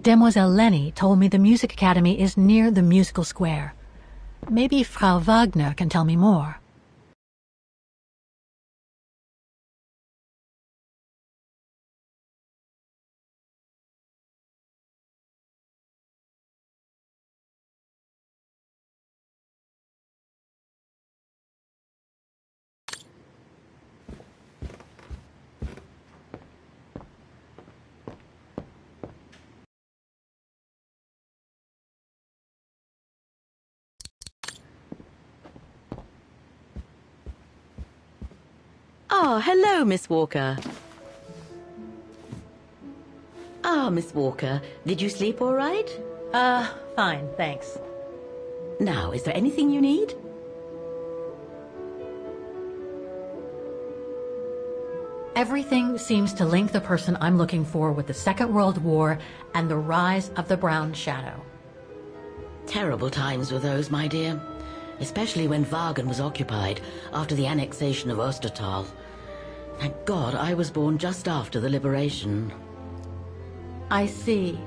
Demoiselle Lenny told me the Music Academy is near the musical square. Maybe Frau Wagner can tell me more. Oh, hello, Miss Walker. Miss Walker, did you sleep all right? Fine, thanks. Now, is there anything you need? Everything seems to link the person I'm looking for with the Second World War and the rise of the Brown Shadow. Terrible times were those, my dear. Especially when Wagen was occupied after the annexation of Ostertal. Thank God I was born just after the liberation. I see.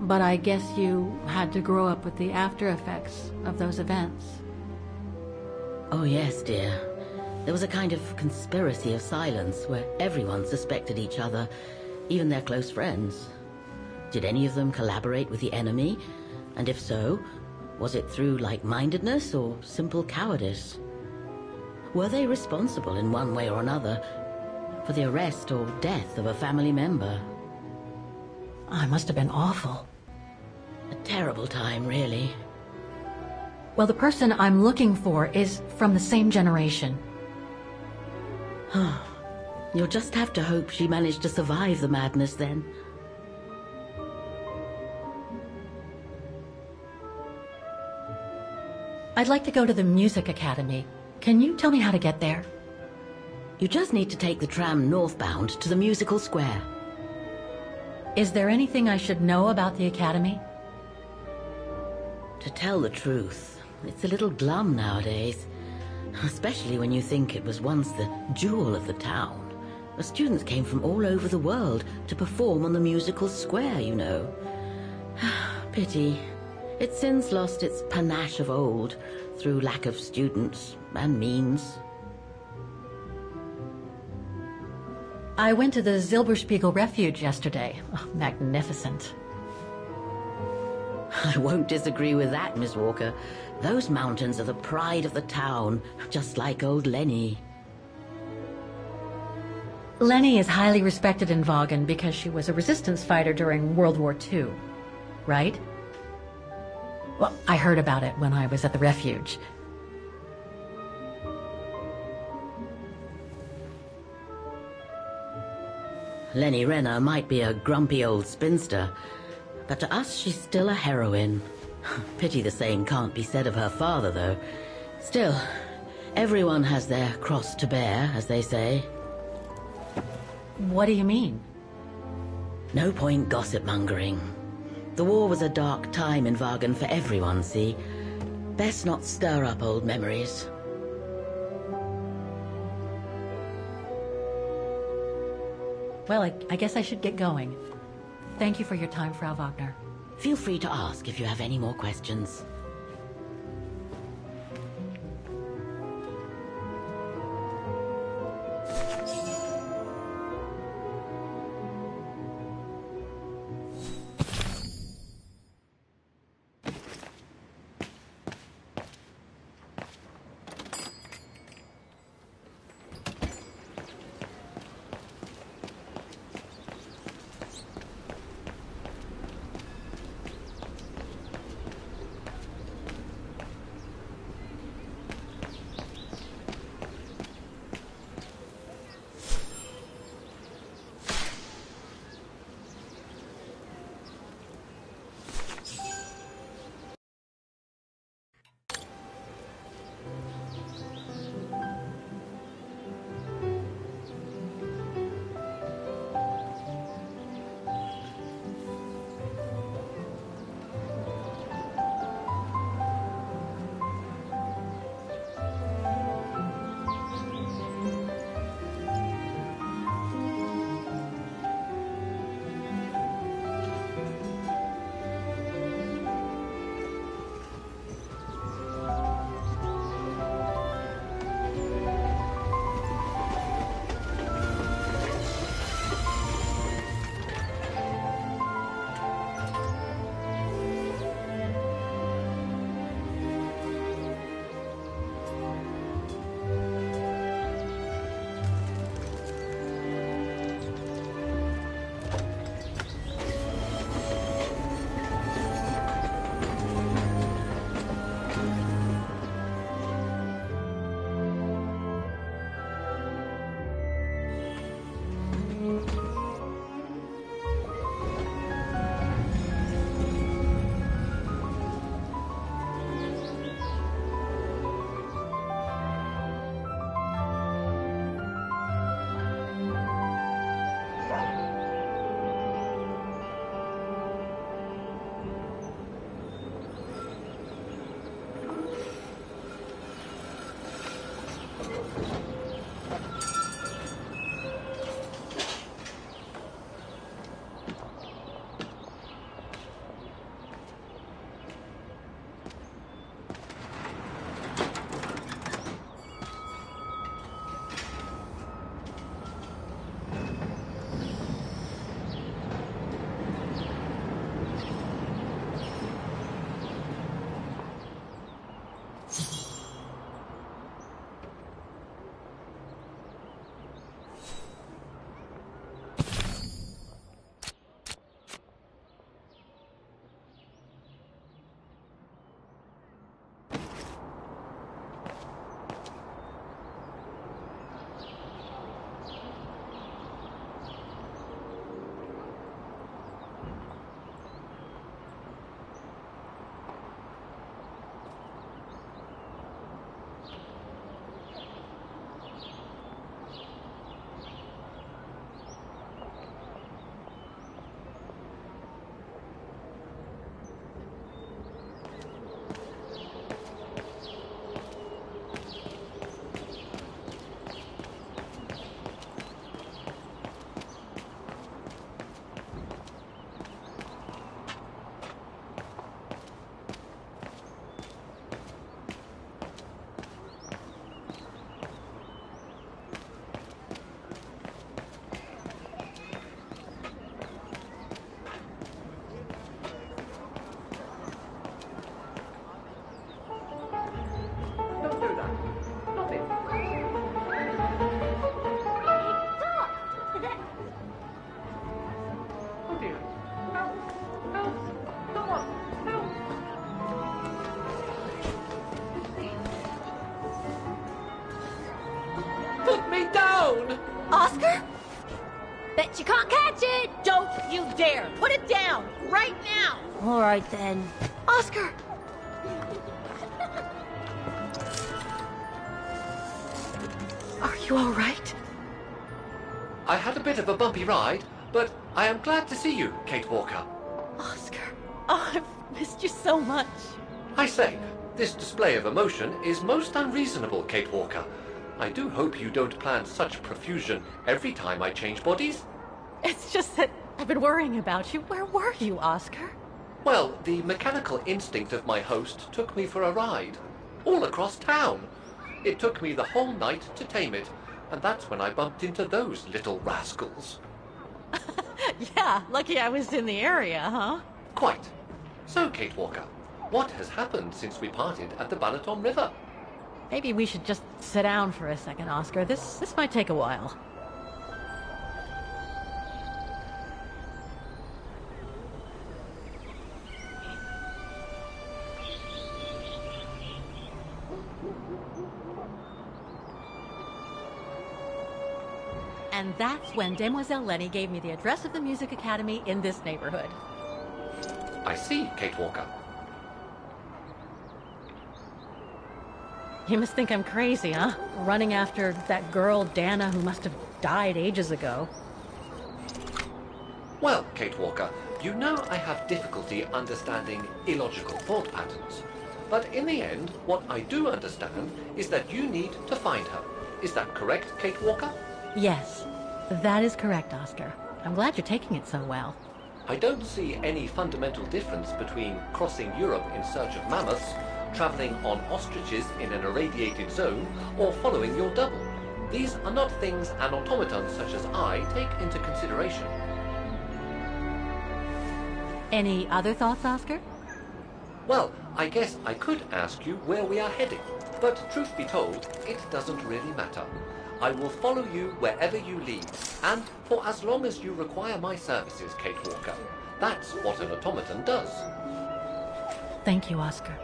But I guess you had to grow up with the after effects of those events. Oh yes, dear. There was a kind of conspiracy of silence where everyone suspected each other, even their close friends. Did any of them collaborate with the enemy? And if so, was it through like-mindedness or simple cowardice? Were they responsible in one way or another for the arrest or death of a family member? I must have been awful. A terrible time, really. Well, the person I'm looking for is from the same generation. You'll just have to hope she managed to survive the madness then. I'd like to go to the Music Academy. Can you tell me how to get there? You just need to take the tram northbound to the musical square. Is there anything I should know about the Academy? To tell the truth, it's a little glum nowadays. Especially when you think it was once the jewel of the town. The students came from all over the world to perform on the musical square, you know. Pity. It's since lost its panache of old through lack of students and means. I went to the Silberspiegel Refuge yesterday. Oh, magnificent. I won't disagree with that, Miss Walker. Those mountains are the pride of the town, just like old Lenny. Lenny is highly respected in Wagen because she was a resistance fighter during World War II, right? Well, I heard about it when I was at the refuge. Lenny Renner might be a grumpy old spinster, but to us she's still a heroine. Pity the same can't be said of her father, though. Still, everyone has their cross to bear, as they say. What do you mean? No point gossip-mongering. The war was a dark time in Wagen for everyone, see? Best not stir up old memories. Well, I guess I should get going. Thank you for your time, Frau Wagner. Feel free to ask if you have any more questions. Oscar? Bet you can't catch it! Don't you dare! Put it down! Right now! All right, then. Oscar! Are you all right? I had a bit of a bumpy ride, but I am glad to see you, Kate Walker. Oscar. Oh, I've missed you so much. I say, this display of emotion is most unreasonable, Kate Walker. I do hope you don't plan such profusion every time I change bodies. It's just that I've been worrying about you. Where were you, Oscar? Well, the mechanical instinct of my host took me for a ride, all across town. It took me the whole night to tame it, and that's when I bumped into those little rascals. Yeah, lucky I was in the area, huh? Quite. So, Kate Walker, what has happened since we parted at the Balaton River? Maybe we should just sit down for a second, Oscar. This might take a while. And that's when Demoiselle Lenny gave me the address of the Music Academy in this neighborhood. I see, Kate Walker. You must think I'm crazy, huh? Running after that girl, Dana, who must have died ages ago. Well, Kate Walker, you know I have difficulty understanding illogical thought patterns. But in the end, what I do understand is that you need to find her. Is that correct, Kate Walker? Yes, that is correct, Oscar. I'm glad you're taking it so well. I don't see any fundamental difference between crossing Europe in search of mammoths, traveling on ostriches in an irradiated zone, or following your double. These are not things an automaton such as I take into consideration. Any other thoughts, Oscar? Well, I guess I could ask you where we are heading, but truth be told, it doesn't really matter. I will follow you wherever you lead, and for as long as you require my services, Kate Walker. That's what an automaton does. Thank you, Oscar.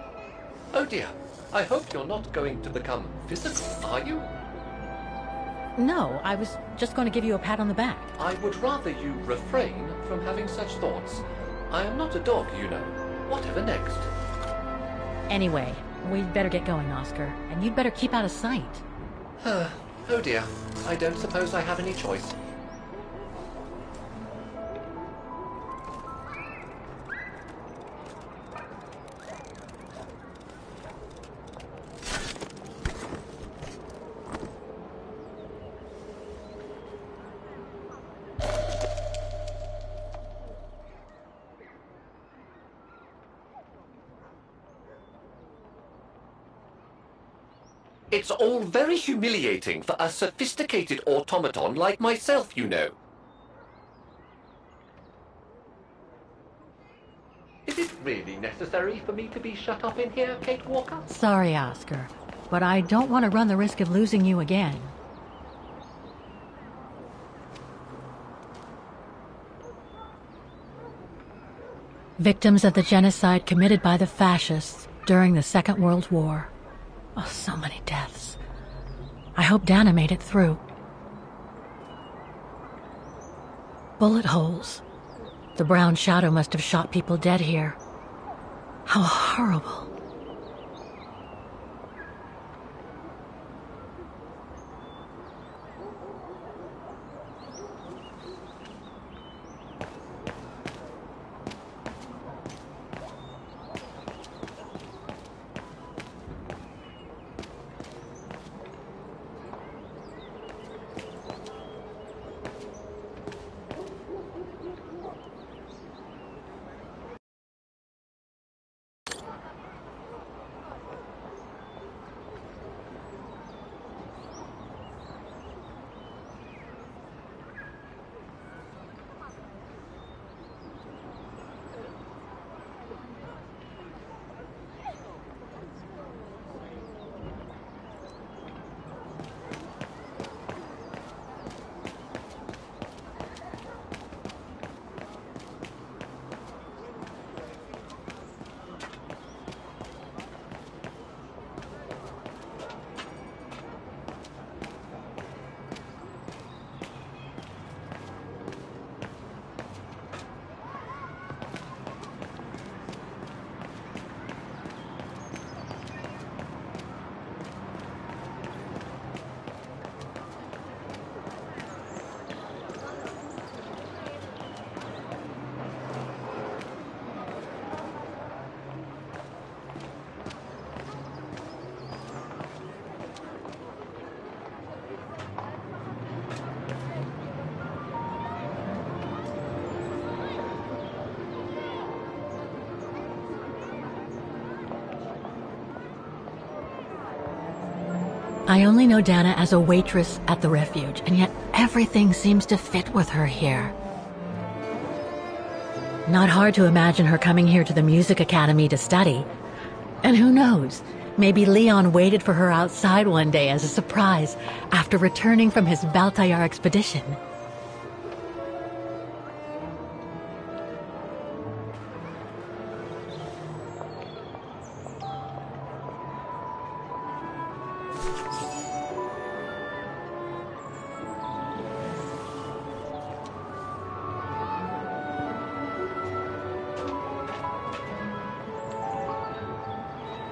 Oh dear, I hope you're not going to become physical, are you? No, I was just going to give you a pat on the back. I would rather you refrain from having such thoughts. I am not a dog, you know. Whatever next? Anyway, we'd better get going, Oscar, and you'd better keep out of sight. Oh dear, I don't suppose I have any choice. It's all very humiliating for a sophisticated automaton like myself, you know. Is it really necessary for me to be shut up in here, Kate Walker? Sorry, Oscar, but I don't want to run the risk of losing you again. Victims of the genocide committed by the fascists during the Second World War. Oh, so many deaths. I hope Dana made it through. Bullet holes. The brown shadow must have shot people dead here. How horrible. I only know Dana as a waitress at the refuge, and yet everything seems to fit with her here. Not hard to imagine her coming here to the music academy to study. And who knows, maybe Leon waited for her outside one day as a surprise after returning from his Baltayar expedition.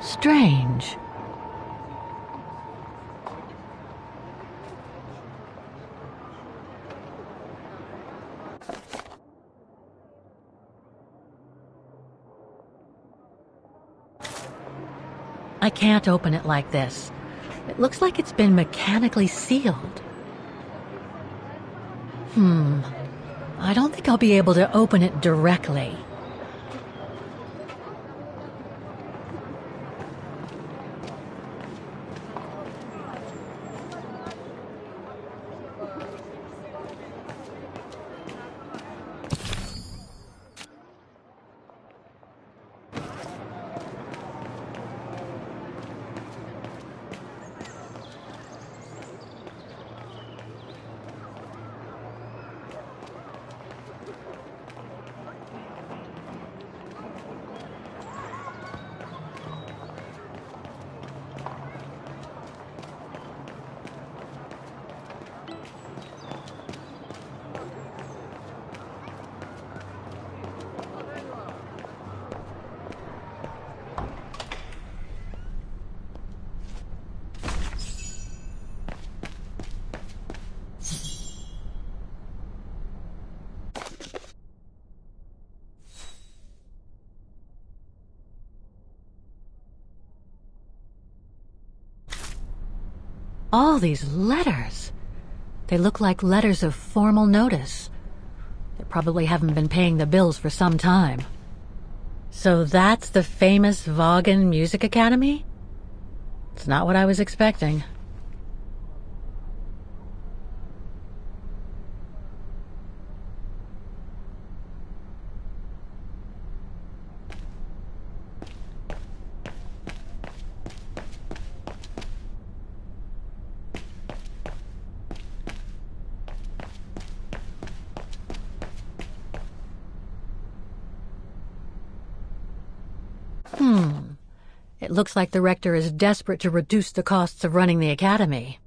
Strange. I can't open it like this. It looks like it's been mechanically sealed. I don't think I'll be able to open it directly. All these letters. They look like letters of formal notice. They probably haven't been paying the bills for some time. So that's the famous Vaughan Music Academy? It's not what I was expecting. It looks like the rector is desperate to reduce the costs of running the academy.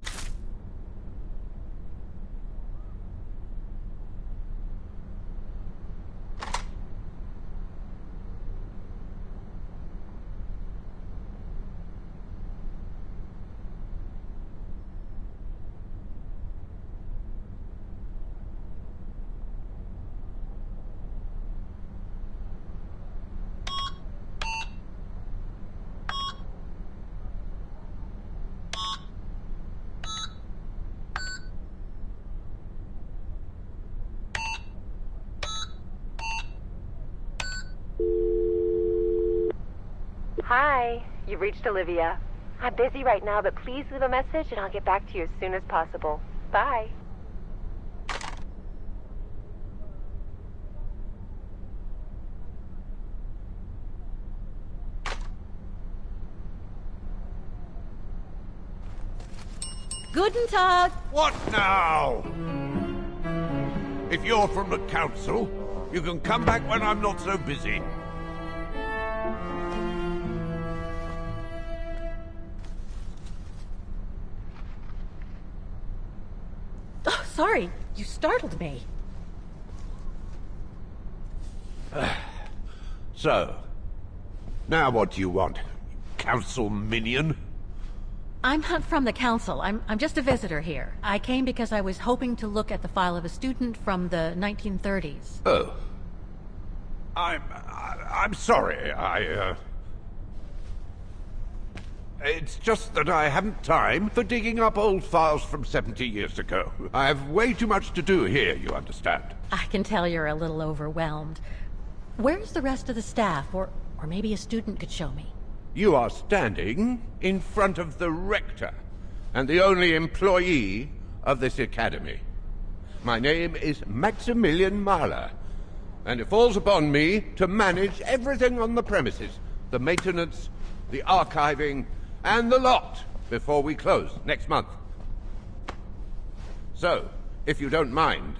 Hi, you've reached Olivia. I'm busy right now, but please leave a message and I'll get back to you as soon as possible. Bye. Guten Tag! What now? If you're from the council, you can come back when I'm not so busy. Oh, sorry. You startled me. So, now what do you want, council minion? I'm not from the council. I'm just a visitor here. I came because I was hoping to look at the file of a student from the 1930s. Oh. I'm sorry, It's just that I haven't time for digging up old files from 70 years ago. I have way too much to do here, you understand. I can tell you're a little overwhelmed. Where's the rest of the staff? Or maybe a student could show me. You are standing in front of the rector. and the only employee of this academy. My name is Maximilian Mahler, and it falls upon me to manage everything on the premises. The maintenance, the archiving, and the lot before we close next month. So, if you don't mind...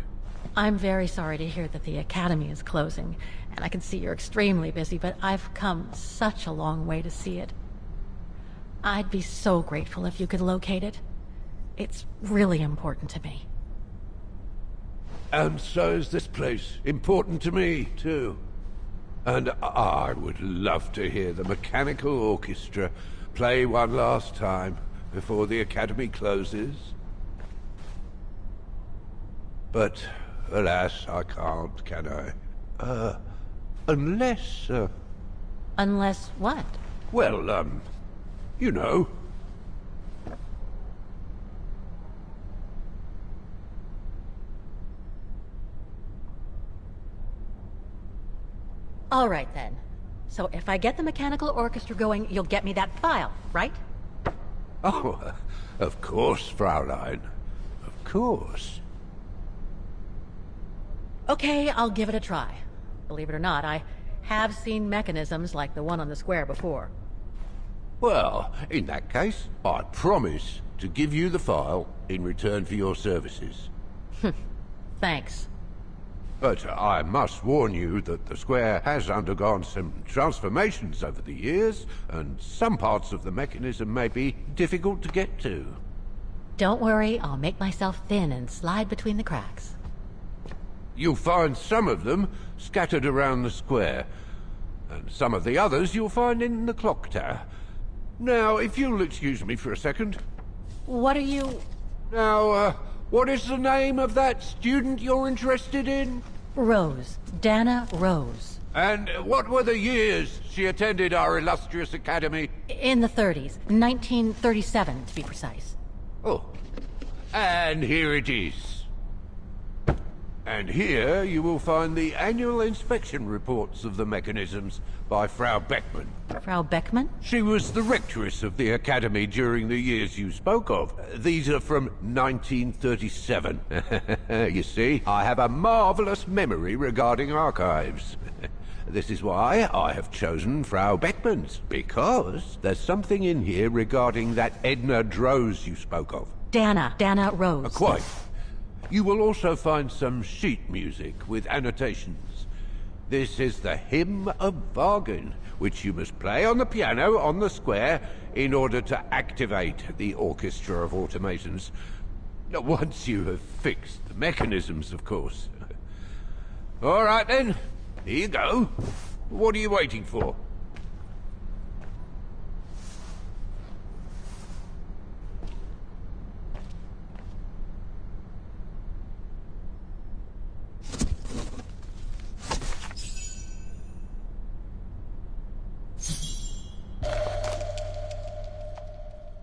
I'm very sorry to hear that the Academy is closing, and I can see you're extremely busy, but I've come such a long way to see it. I'd be so grateful if you could locate it. It's really important to me. And so is this place important to me, too. And I would love to hear the Mechanical Orchestra play one last time before the Academy closes. But, alas, I can't, can I? Unless... Unless what? Well, you know. All right, then. So if I get the Mechanical Orchestra going, you'll get me that file, right? Oh, of course, Fraulein. Of course. Okay, I'll give it a try. Believe it or not, I have seen mechanisms like the one on the square before. Well, in that case, I promise to give you the file in return for your services. Thanks. But I must warn you that the square has undergone some transformations over the years, and some parts of the mechanism may be difficult to get to. Don't worry, I'll make myself thin and slide between the cracks. You'll find some of them scattered around the square, and some of the others you'll find in the clock tower. Now, if you'll excuse me for a second. What are you... Now, what is the name of that student you're interested in? Rose. Dana Rose. And what were the years she attended our illustrious academy? In the 30s. 1937, to be precise. Oh. And here it is. And here you will find the annual inspection reports of the mechanisms by Frau Beckmann. Frau Beckmann? She was the rectress of the academy during the years you spoke of. These are from 1937. You see, I have a marvelous memory regarding archives. This is why I have chosen Frau Beckmann's, because there's something in here regarding that Edna Droz you spoke of. Dana Rose. Quite. You will also find some sheet music with annotations. This is the Hymn of Wagen, which you must play on the piano on the square in order to activate the Orchestra of Automatons. Once you have fixed the mechanisms, of course. All right, then. Here you go. What are you waiting for?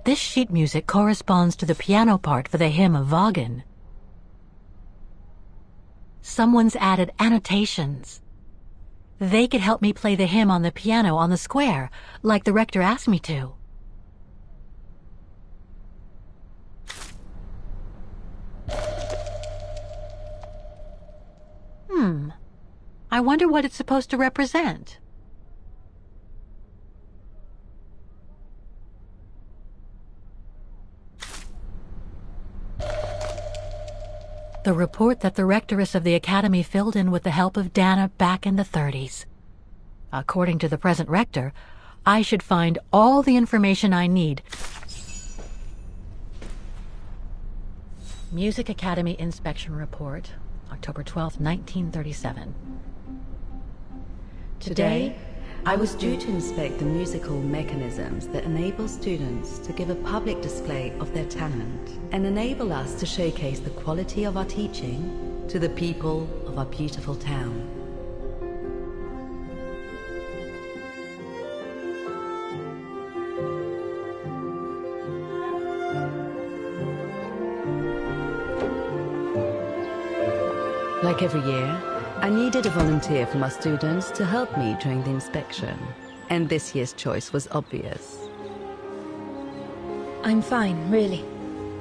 This sheet music corresponds to the piano part for the Hymn of Wagen. Someone's added annotations. They could help me play the hymn on the piano on the square, like the rector asked me to. I wonder what it's supposed to represent. The report that the rectoress of the academy filled in with the help of Dana back in the 30s. According to the present rector, I should find all the information I need. Music Academy Inspection Report, October 12, 1937. Today, I was due to inspect the musical mechanisms that enable students to give a public display of their talent and enable us to showcase the quality of our teaching to the people of our beautiful town. Like every year, I needed a volunteer from our students to help me during the inspection, and this year's choice was obvious. I'm fine, really.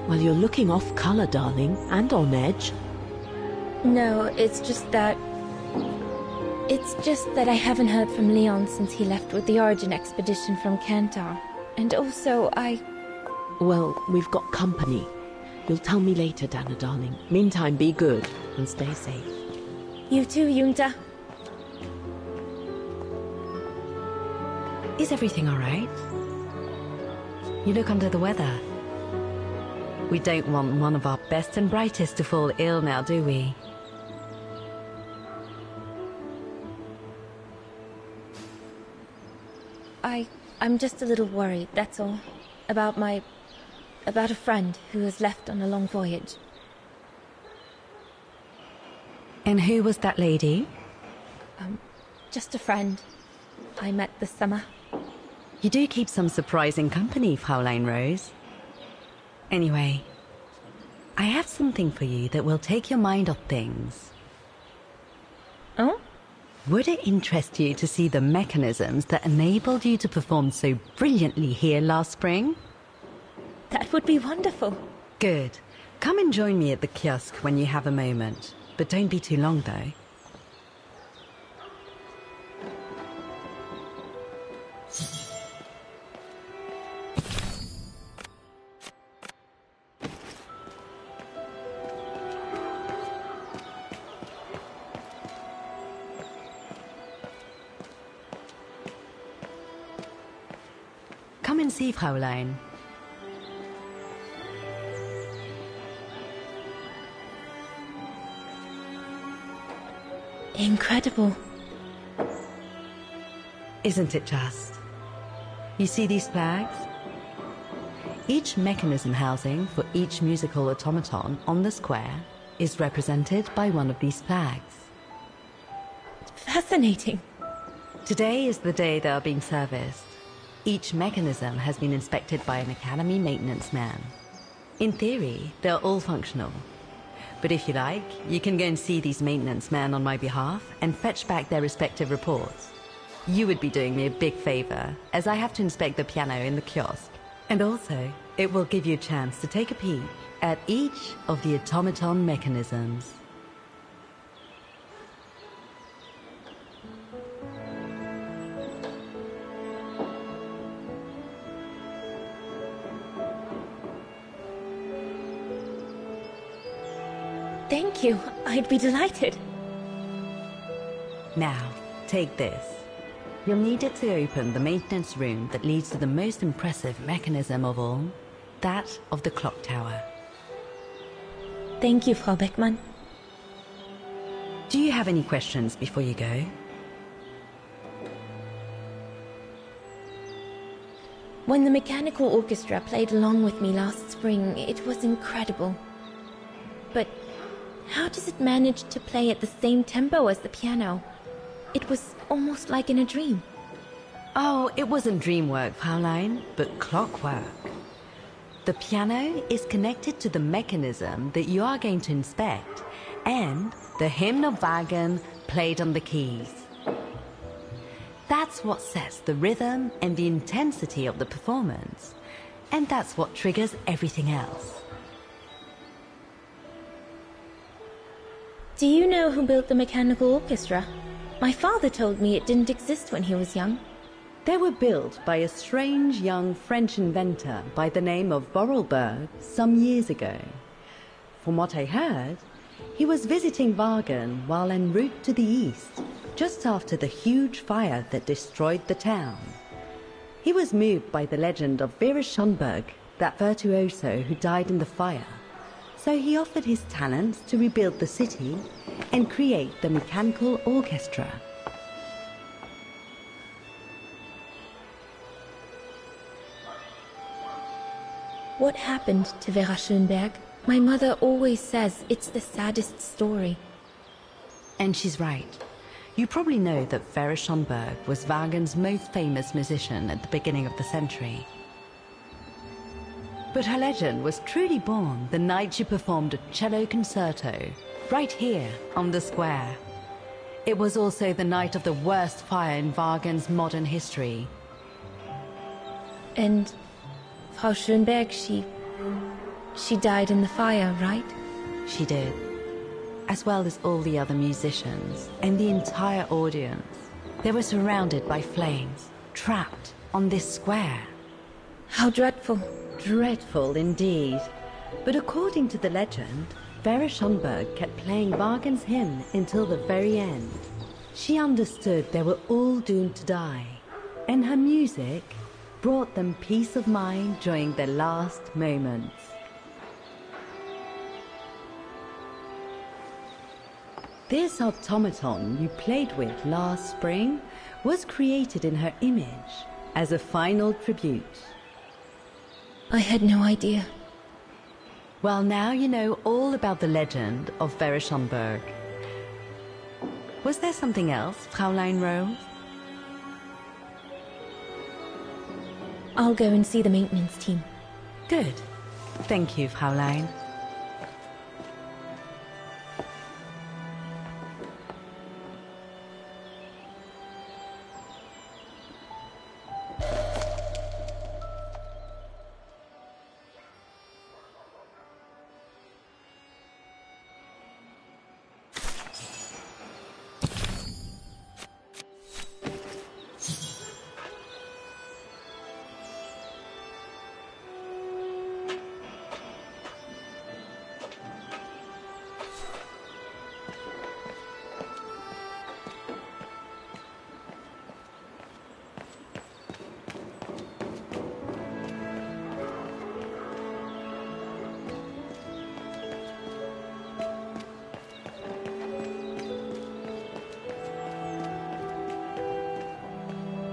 Well, you're looking off color, darling, and on edge. No, it's just that I haven't heard from Leon since he left with the Origin expedition from Kantar. And also, Well, we've got company. You'll tell me later, Dana, darling. Meantime, be good and stay safe. You too, Yunta. Is everything all right? You look under the weather. We don't want one of our best and brightest to fall ill now, do we? I'm just a little worried, that's all. About a friend who has left on a long voyage. And who was that lady? Just a friend I met this summer. You do keep some surprising company, Fraulein Rose. Anyway, I have something for you that will take your mind off things. Oh? Would it interest you to see the mechanisms that enabled you to perform so brilliantly here last spring? That would be wonderful. Good. Come and join me at the kiosk when you have a moment. But don't be too long, though. Come and see, Fraulein. Incredible. Isn't it just? You see these flags? Each mechanism housing for each musical automaton on the square is represented by one of these flags. Fascinating. Today is the day they are being serviced. Each mechanism has been inspected by an Academy maintenance man. In theory, they're all functional. But if you like, you can go and see these maintenance men on my behalf and fetch back their respective reports. You would be doing me a big favor, as I have to inspect the piano in the kiosk. And also, it will give you a chance to take a peek at each of the automaton mechanisms. Thank you. I'd be delighted. Now, take this. You'll need it to open the maintenance room that leads to the most impressive mechanism of all, that of the clock tower. Thank you, Frau Beckmann. Do you have any questions before you go? When the mechanical orchestra played along with me last spring, it was incredible. But how does it manage to play at the same tempo as the piano? It was almost like in a dream. Oh, it wasn't dream work, Fraulein, but clockwork. The piano is connected to the mechanism that you are going to inspect, and the hymn of Wagen played on the keys. That's what sets the rhythm and the intensity of the performance, and that's what triggers everything else. Do you know who built the mechanical orchestra? My father told me it didn't exist when he was young. They were built by a strange young French inventor by the name of Vorarlberg some years ago. From what I heard, he was visiting Wagen while en route to the east, just after the huge fire that destroyed the town. He was moved by the legend of Vera Schönberg, that virtuoso who died in the fire. So he offered his talents to rebuild the city and create the mechanical orchestra. What happened to Vera Schönberg? My mother always says it's the saddest story. And she's right. You probably know that Vera Schönberg was Wagen's most famous musician at the beginning of the century. But her legend was truly born the night she performed a cello concerto, right here on the square. It was also the night of the worst fire in Wagen's modern history. And Frau Schönberg, She died in the fire, right? She did. As well as all the other musicians and the entire audience. They were surrounded by flames, trapped on this square. How dreadful. Dreadful indeed. But according to the legend, Vera Schönberg kept playing Wagner's hymn until the very end. She understood they were all doomed to die, and her music brought them peace of mind during their last moments. This automaton you played with last spring was created in her image as a final tribute. I had no idea. Well, now you know all about the legend of Vera Schönberg. Was there something else, Fraulein Rose? I'll go and see the maintenance team. Good. Thank you, Fraulein.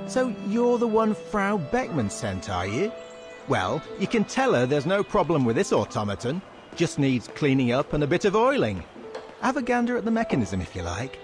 So you're the one Frau Beckmann sent, are you? Well, you can tell her there's no problem with this automaton. Just needs cleaning up and a bit of oiling. Have a gander at the mechanism if you like.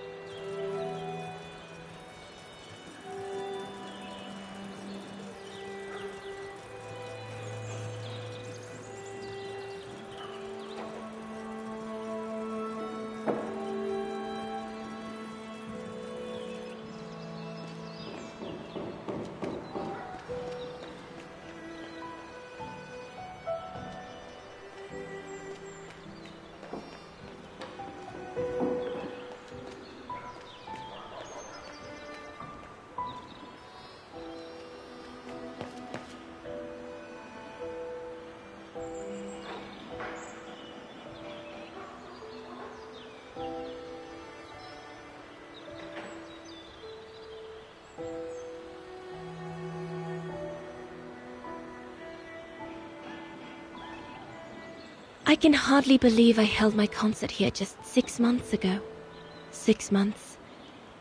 I can hardly believe I held my concert here just 6 months ago. 6 months.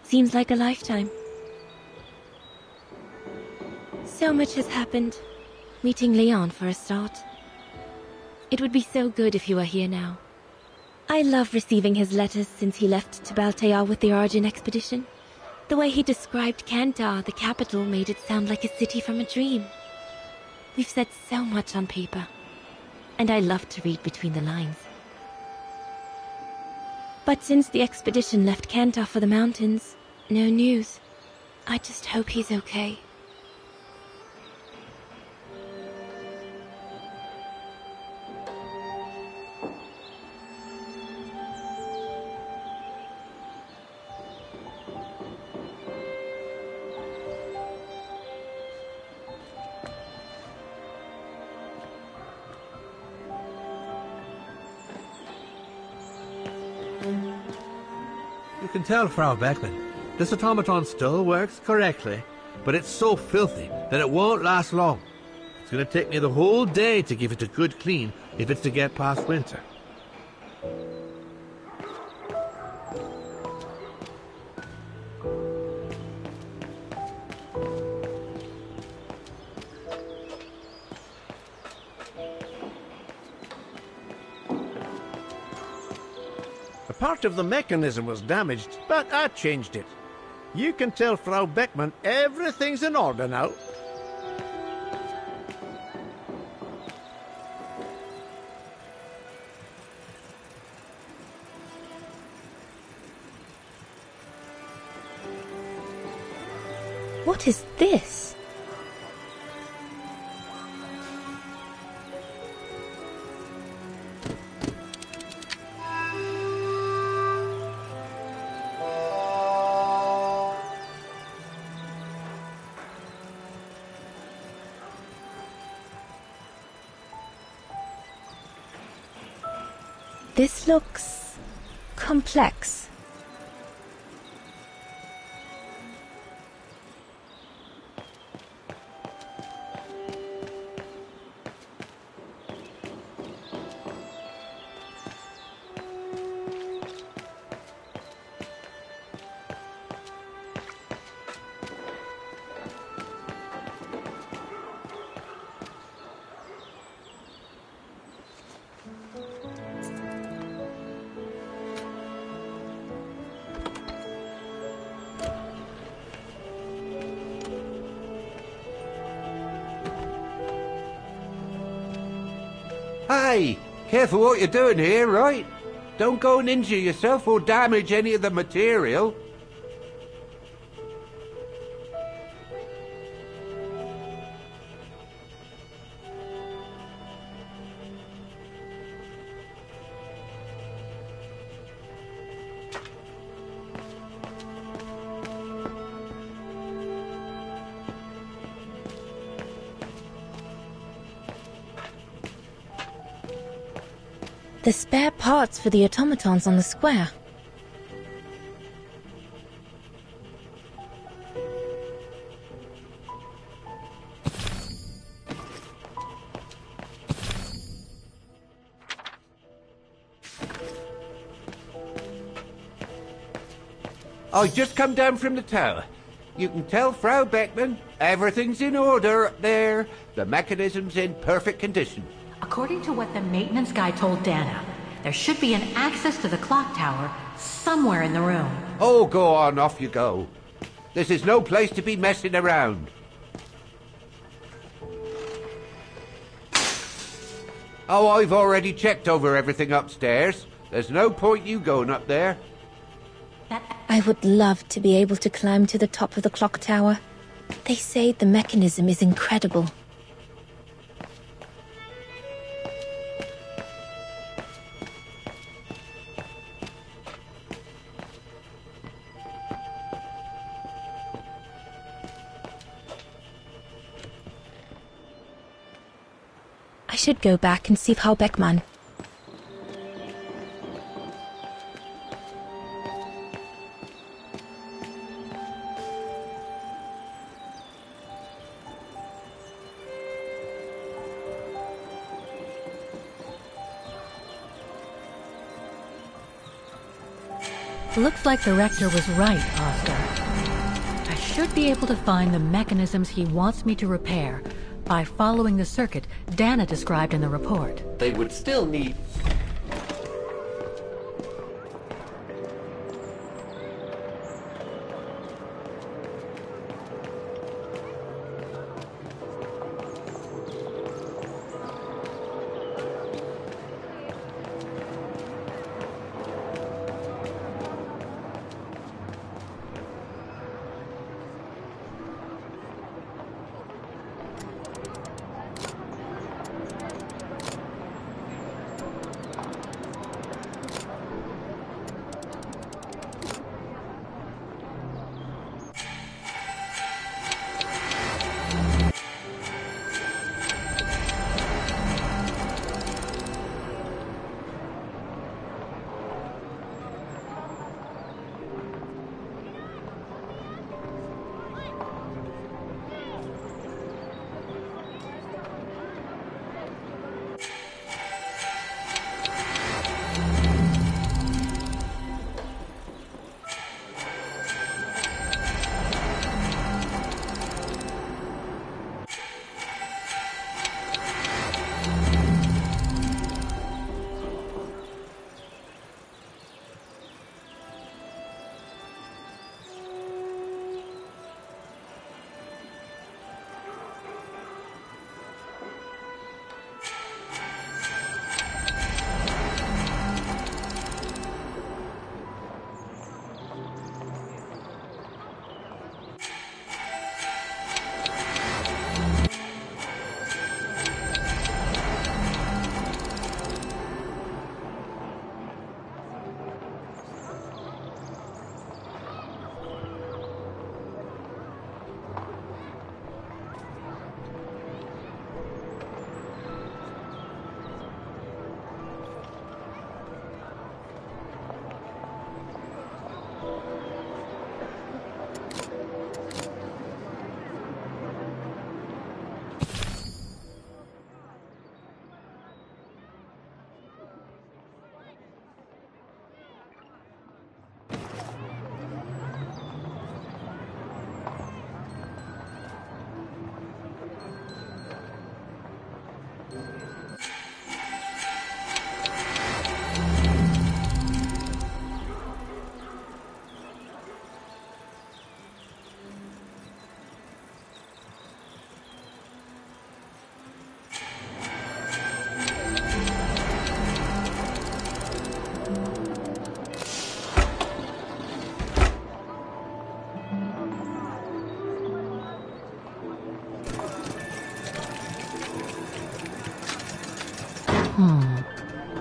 Seems like a lifetime. So much has happened. Meeting Leon for a start. It would be so good if you were here now. I love receiving his letters since he left to Baltea with the Origin expedition. The way he described Kantar, the capital, made it sound like a city from a dream. We've said so much on paper. And I love to read between the lines. But since the expedition left Kantar for the mountains, no news. I just hope he's okay. You can tell, Frau Beckmann, this automaton still works correctly, but it's so filthy that it won't last long. It's going to take me the whole day to give it a good clean if it's to get past winter. Part of the mechanism was damaged, but I changed it. You can tell Frau Beckmann everything's in order now. What is this? This looks complex. Hey, careful what you're doing here, right? Don't go and injure yourself or damage any of the material. The spare parts for the automatons on the square. I just come down from the tower. You can tell Frau Beckman everything's in order up there. The mechanism's in perfect condition. According to what the maintenance guy told Dana, there should be an access to the clock tower somewhere in the room. Oh, go on, off you go. This is no place to be messing around. Oh, I've already checked over everything upstairs. There's no point you going up there. I would love to be able to climb to the top of the clock tower. They say the mechanism is incredible. I should go back and see Frau Beckmann. Looks like the rector was right, Oscar. I should be able to find the mechanisms he wants me to repair by following the circuit Dana described in the report. They would still need...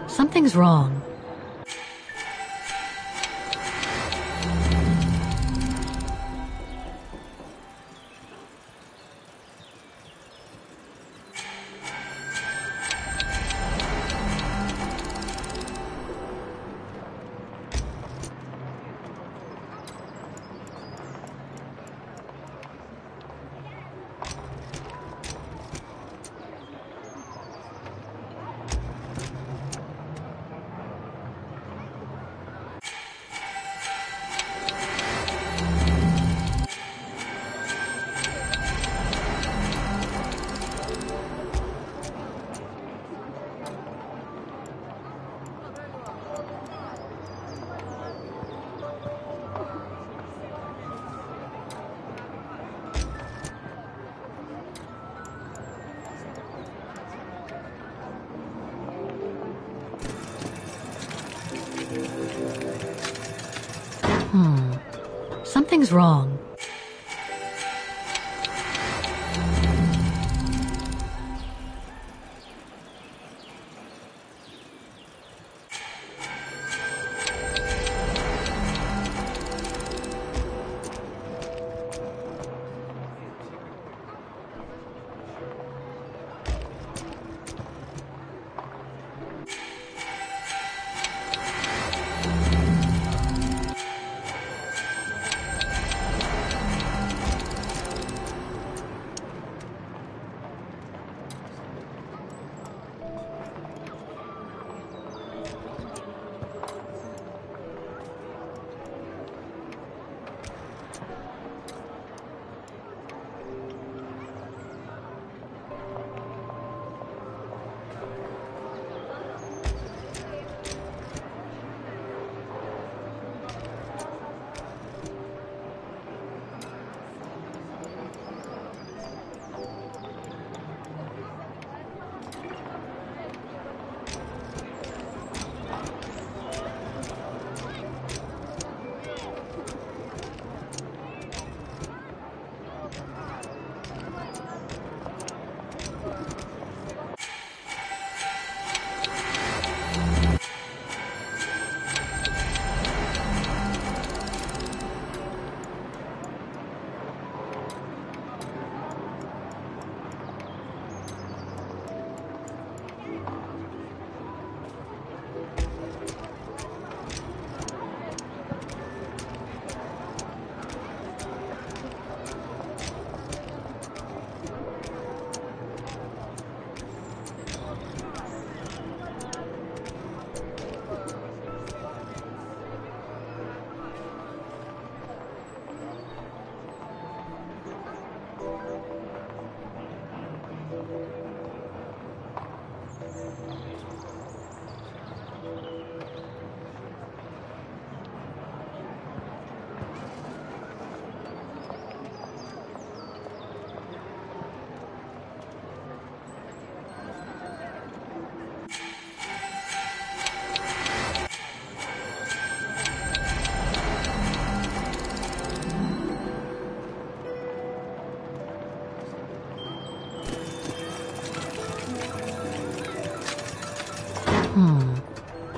Something's wrong. Something's wrong.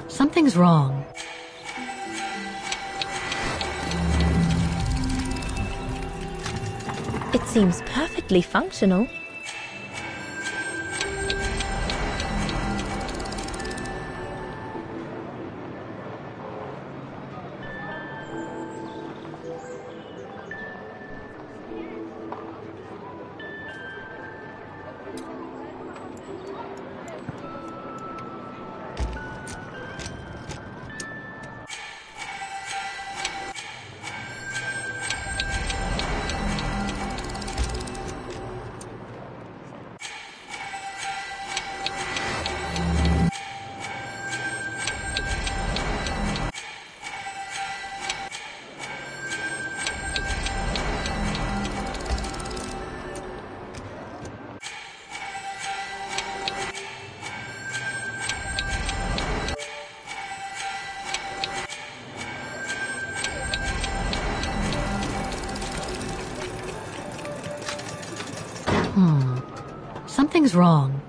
Something's wrong. It seems perfectly functional. Something's wrong.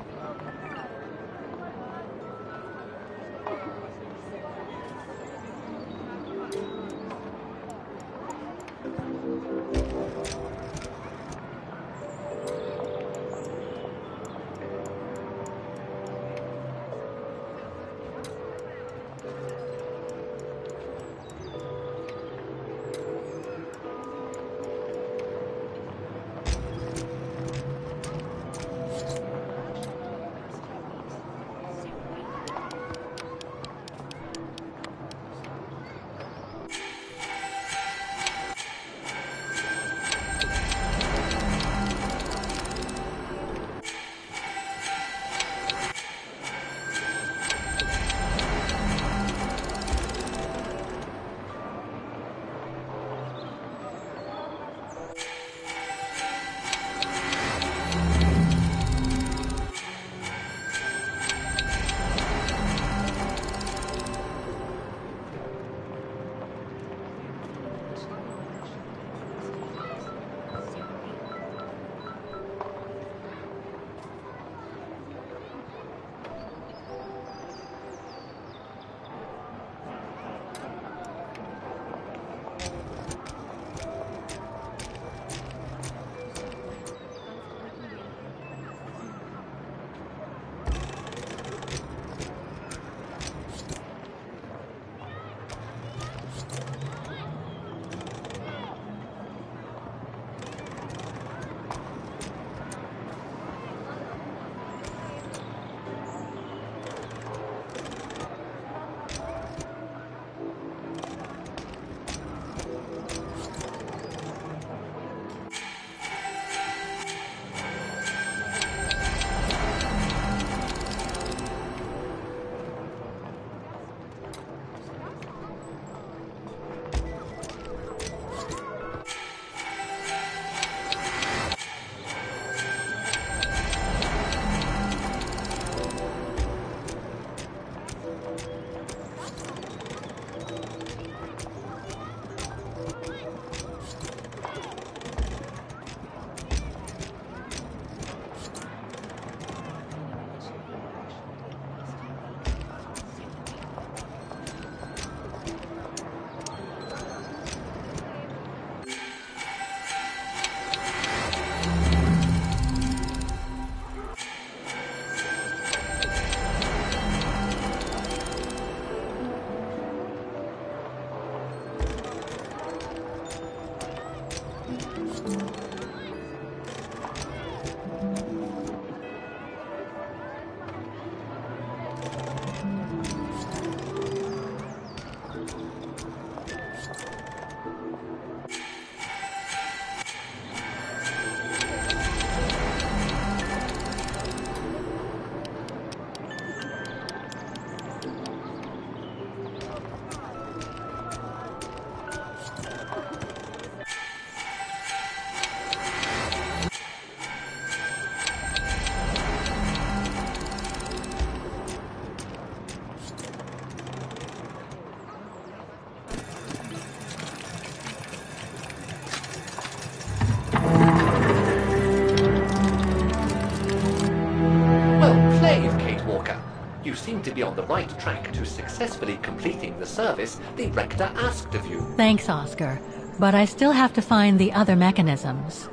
You seem to be on the right track to successfully completing the service the Rector asked of you. Thanks, Oscar. But I still have to find the other mechanisms.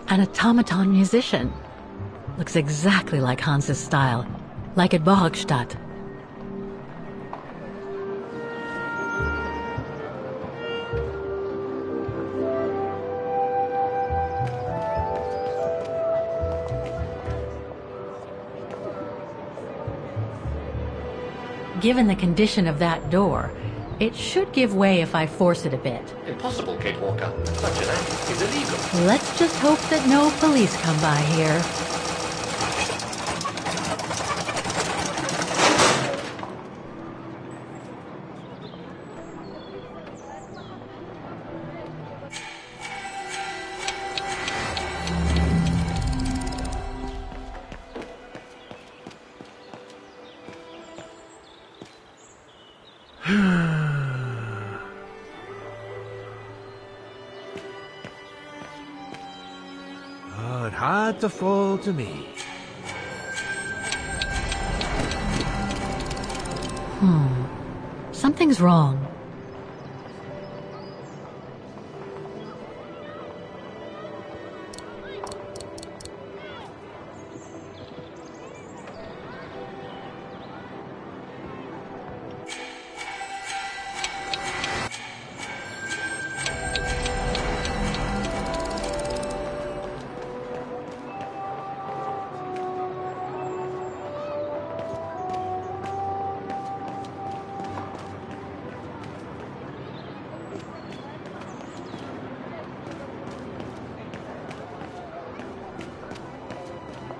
An automaton musician. Looks exactly like Hans's style. Like at Borgstadt. Given the condition of that door, it should give way if I force it a bit. Impossible, Kate Walker. Such an act is illegal. Let's just hope that no police come by here. Oh, it had to fall to me. Something's wrong.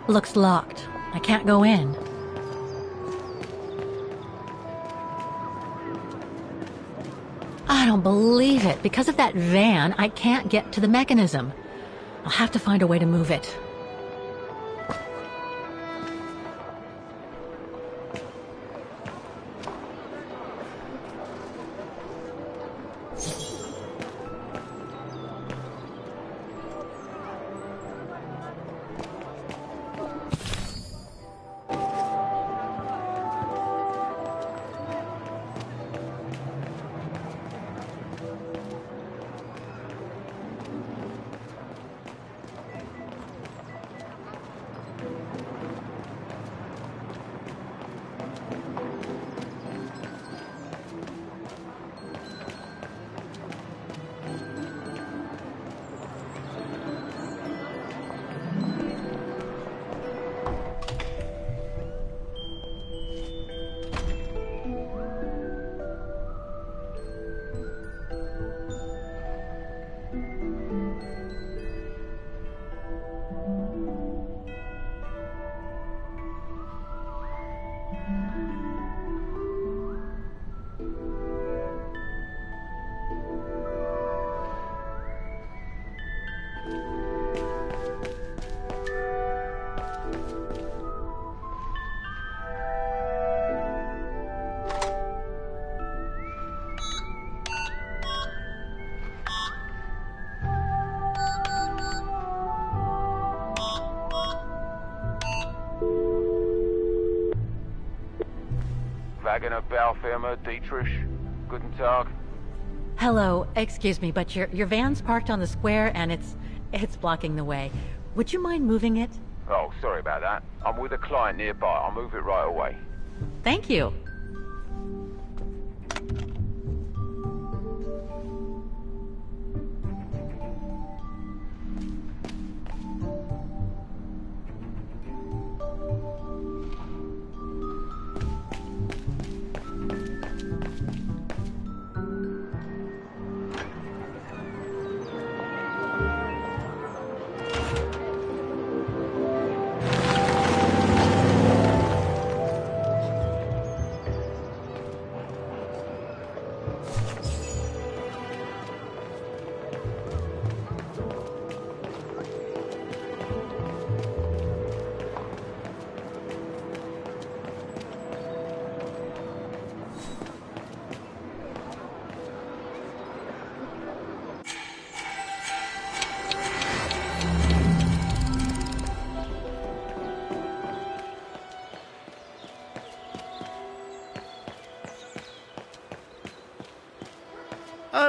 Looks locked. I can't go in. I don't believe it. Because of that van, I can't get to the mechanism. I'll have to find a way to move it. Wagner Baufirma, Dietrich. Guten Tag. Hello, excuse me, but your van's parked on the square and it's blocking the way. Would you mind moving it? Oh, sorry about that. I'm with a client nearby. I'll move it right away. Thank you.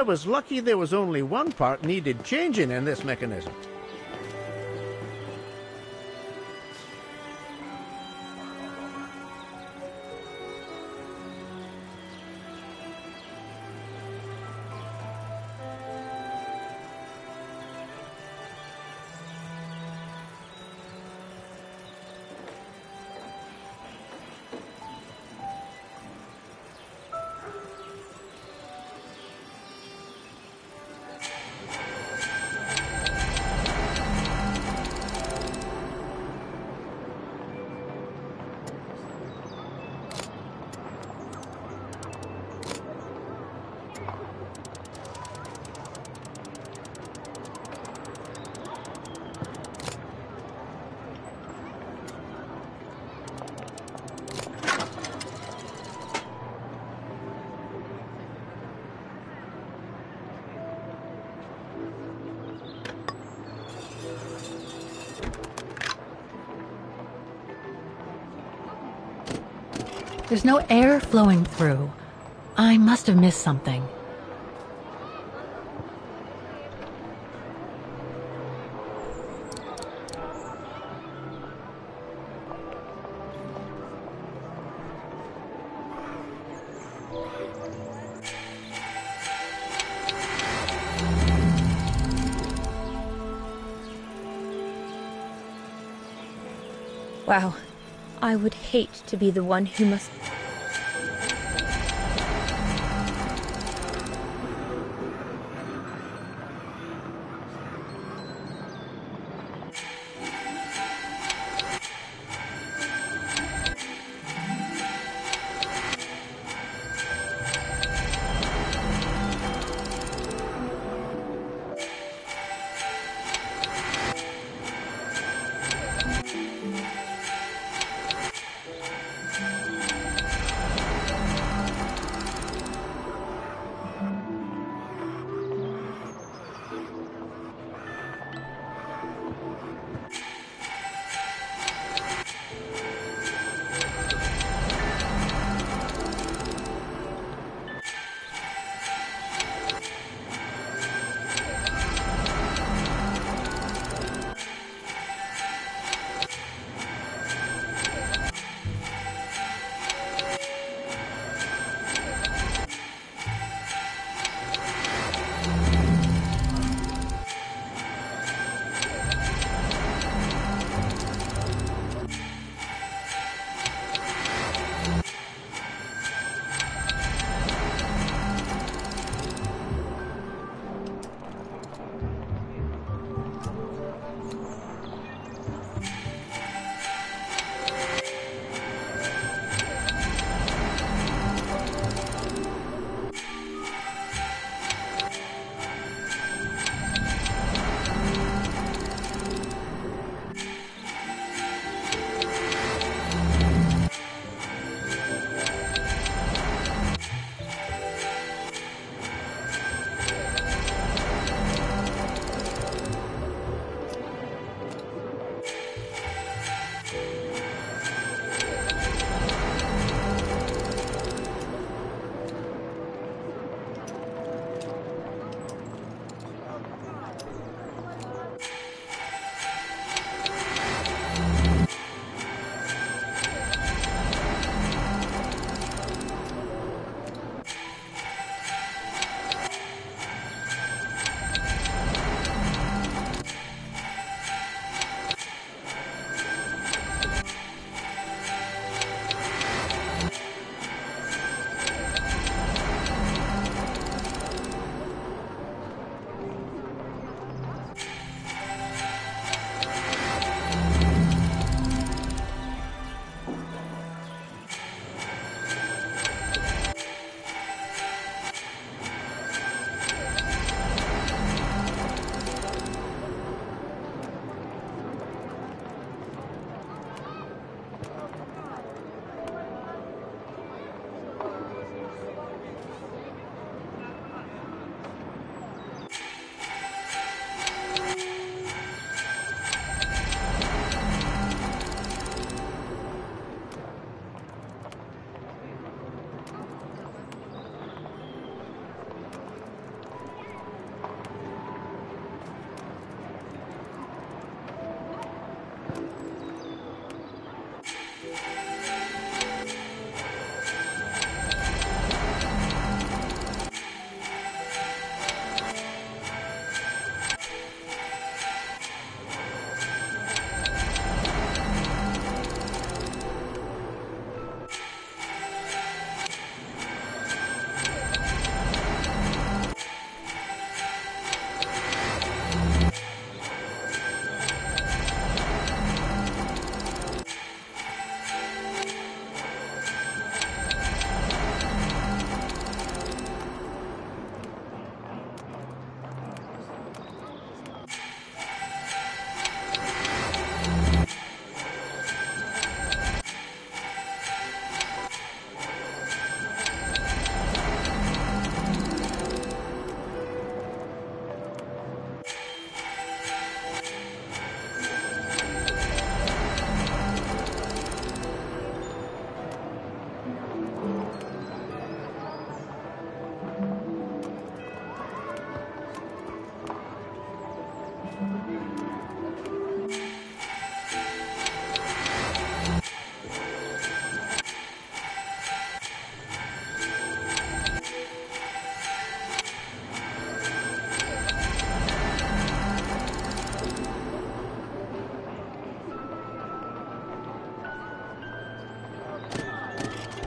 was lucky there was only one part needed changing in this mechanism. There's no air flowing through. I must have missed something. Wow. I would hate to be the one who must...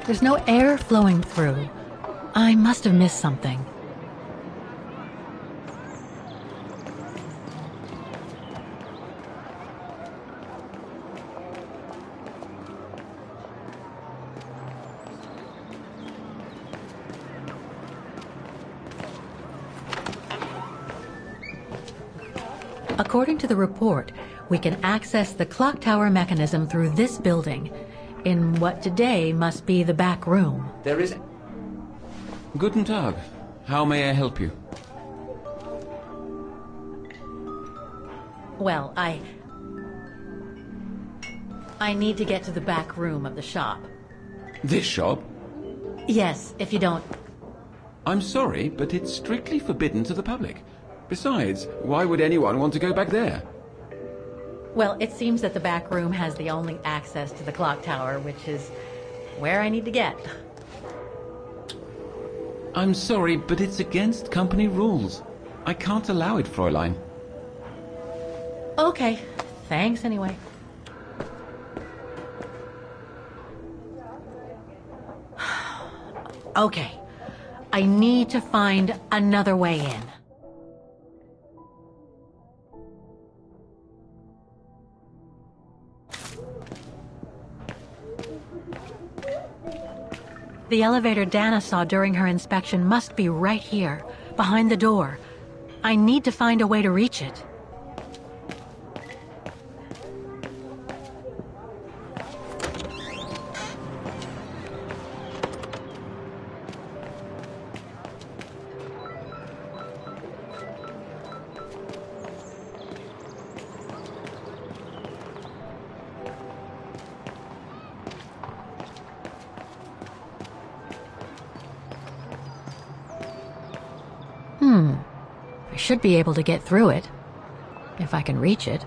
There's no air flowing through. I must have missed something. According to the report, we can access the clock tower mechanism through this building, in what today must be the back room. There is... Guten Tag. How may I help you? Well, I need to get to the back room of the shop. This shop? Yes, if you don't... I'm sorry, but it's strictly forbidden to the public. Besides, why would anyone want to go back there? Well, it seems that the back room has the only access to the clock tower, which is where I need to get. I'm sorry, but it's against company rules. I can't allow it, Fräulein. Okay, thanks anyway. Okay, I need to find another way in. The elevator Dana saw during her inspection must be right here, behind the door. I need to find a way to reach it. I should be able to get through it, if I can reach it.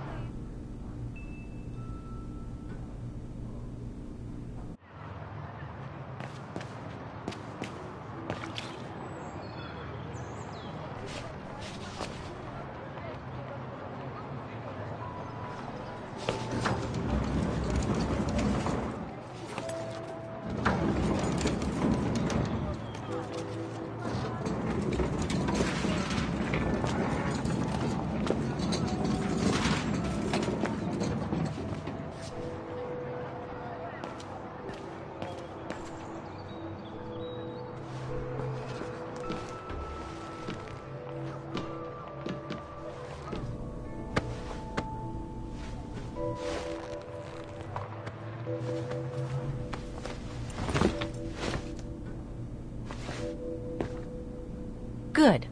Good.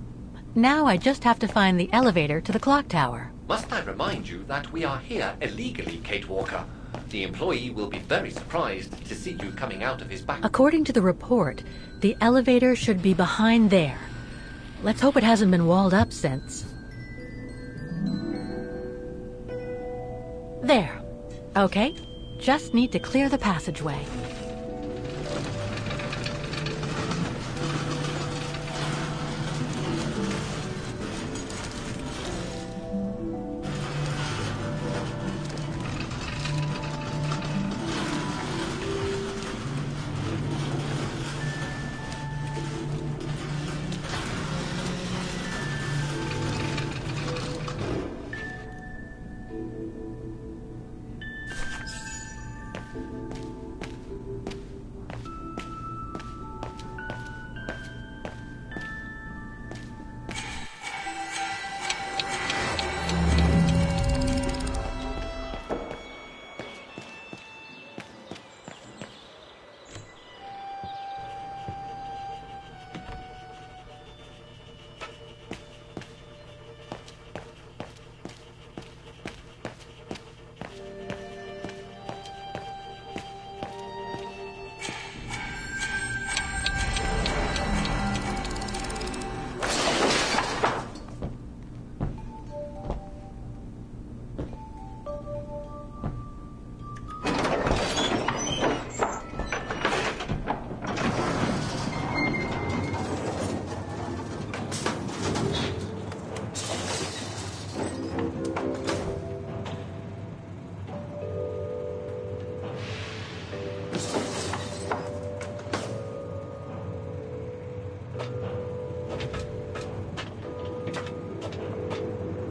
Now I just have to find the elevator to the clock tower. Must I remind you that we are here illegally, Kate Walker? The employee will be very surprised to see you coming out of his back... According to the report, the elevator should be behind there. Let's hope it hasn't been walled up since. There. Okay. Just need to clear the passageway.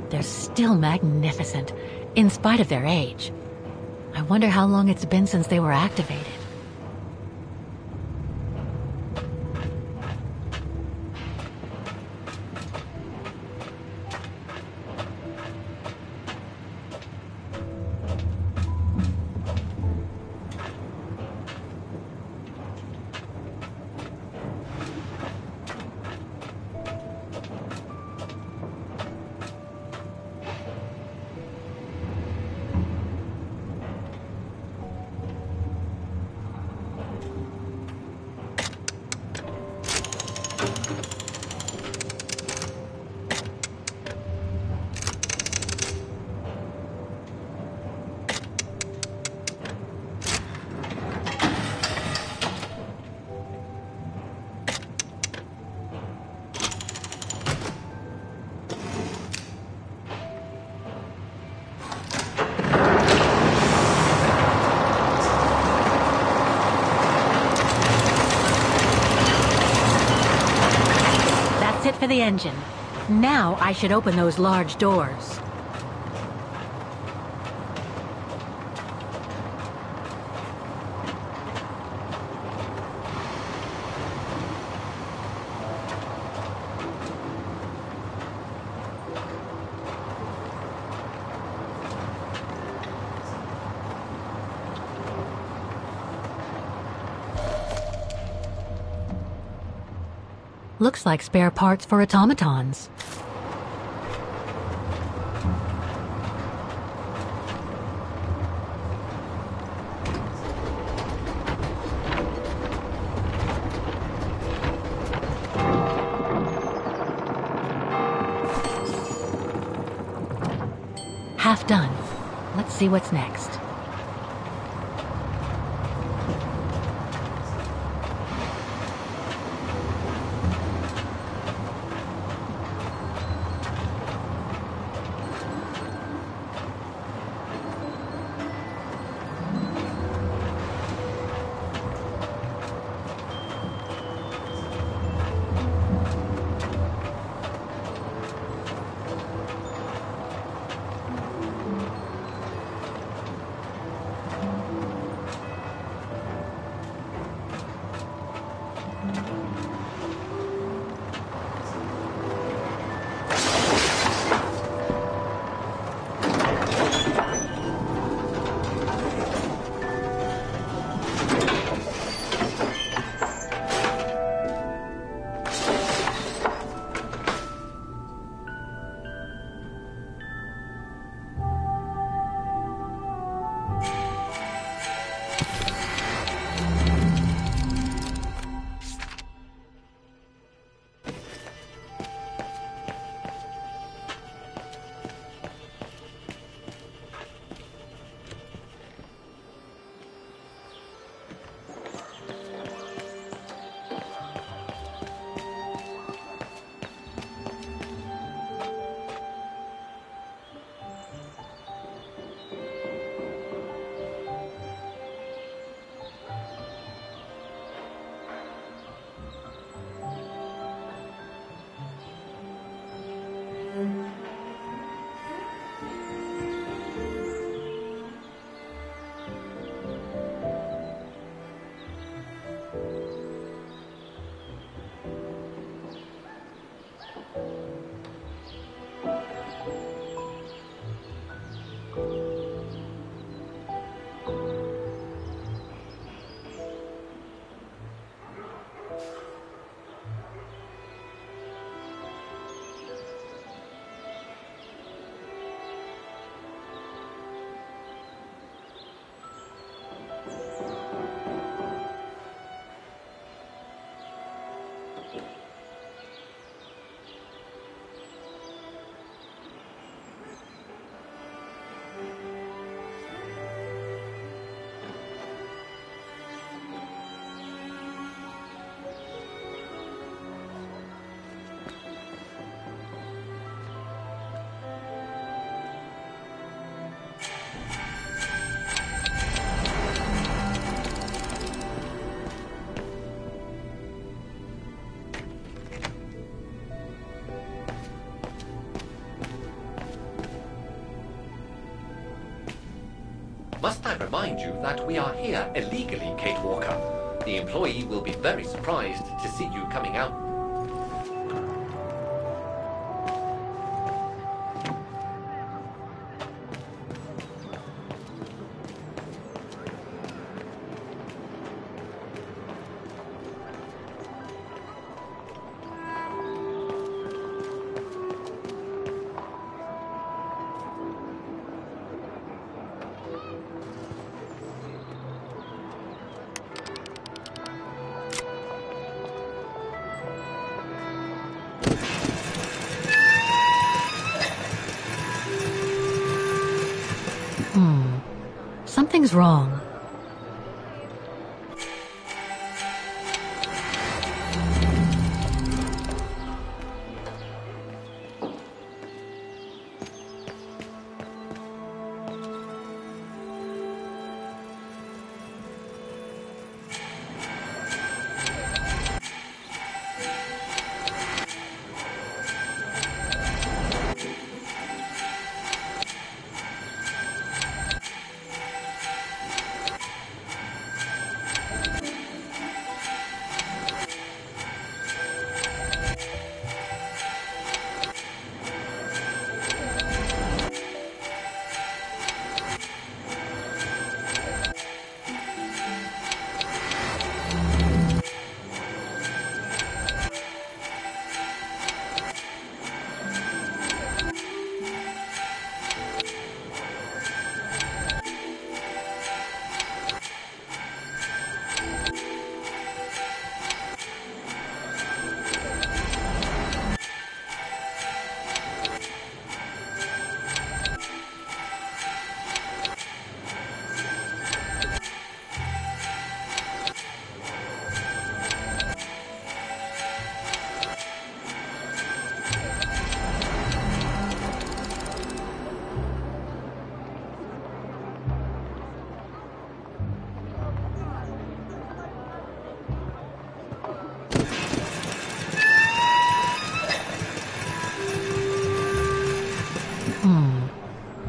They're still magnificent, in spite of their age. I wonder how long it's been since they were activated. For the engine. Now I should open those large doors. Looks like spare parts for automatons. Half done. Let's see what's next. Must I remind you that we are here illegally, Kate Walker? The employee will be very surprised to see you coming out. Something's wrong.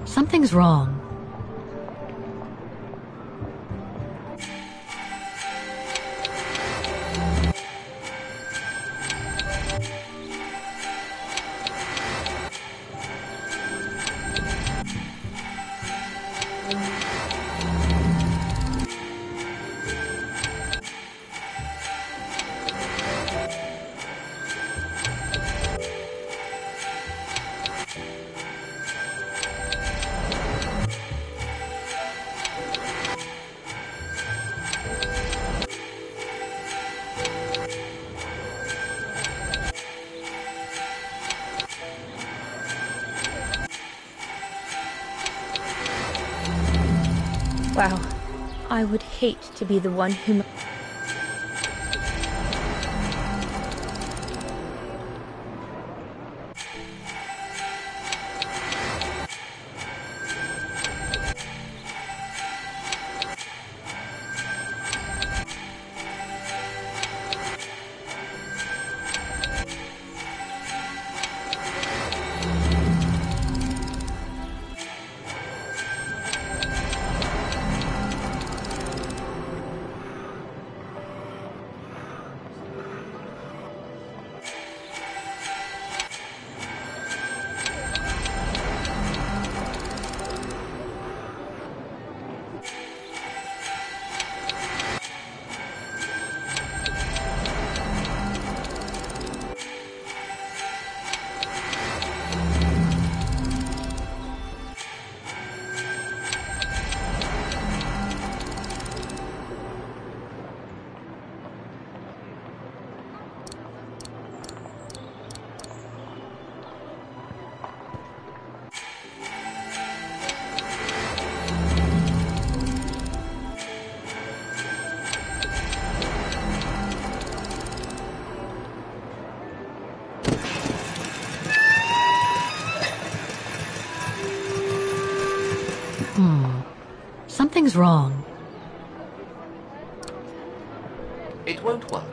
Something's wrong. Wow, I would hate to be the one whom... Something's wrong. It won't work.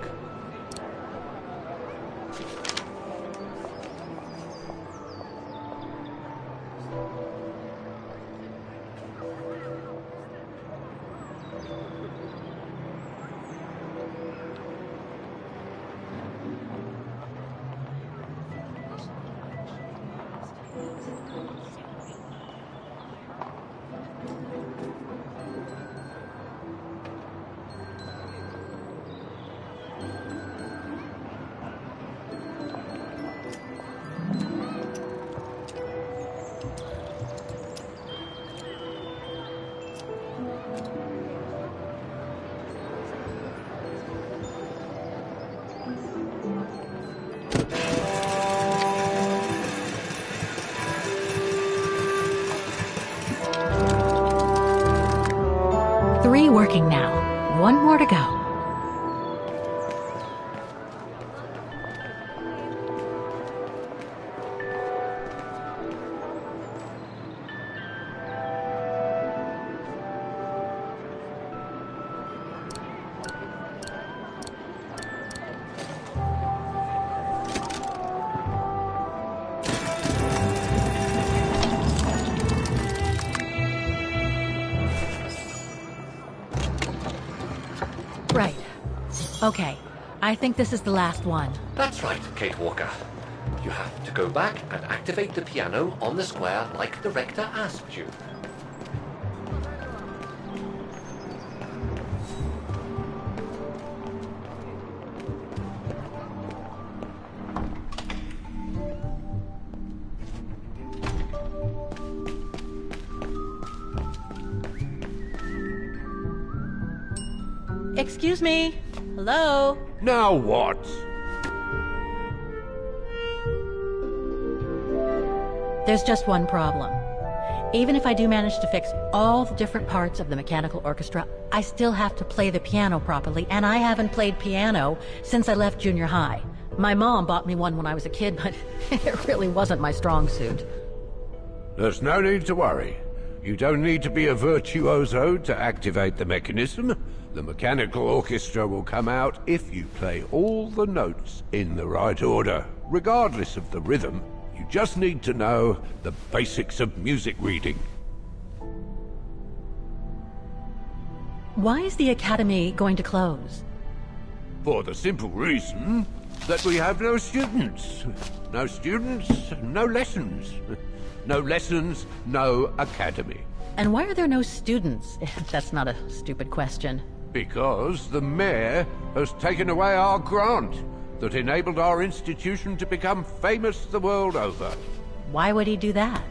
Three working now. One more to go. Right. Okay. I think this is the last one. That's right, Kate Walker. You have to go back and activate the piano on the square like the rector asked you. Excuse me? Hello? Now what? There's just one problem. Even if I do manage to fix all the different parts of the mechanical orchestra, I still have to play the piano properly, and I haven't played piano since I left junior high. My mom bought me one when I was a kid, but it really wasn't my strong suit. There's no need to worry. You don't need to be a virtuoso to activate the mechanism. The mechanical orchestra will come out if you play all the notes in the right order, regardless of the rhythm. You just need to know the basics of music reading. Why is the academy going to close? For the simple reason that we have no students. No students, no lessons. No lessons, no academy. And why are there no students? That's not a stupid question. Because the mayor has taken away our grant that enabled our institution to become famous the world over. Why would he do that?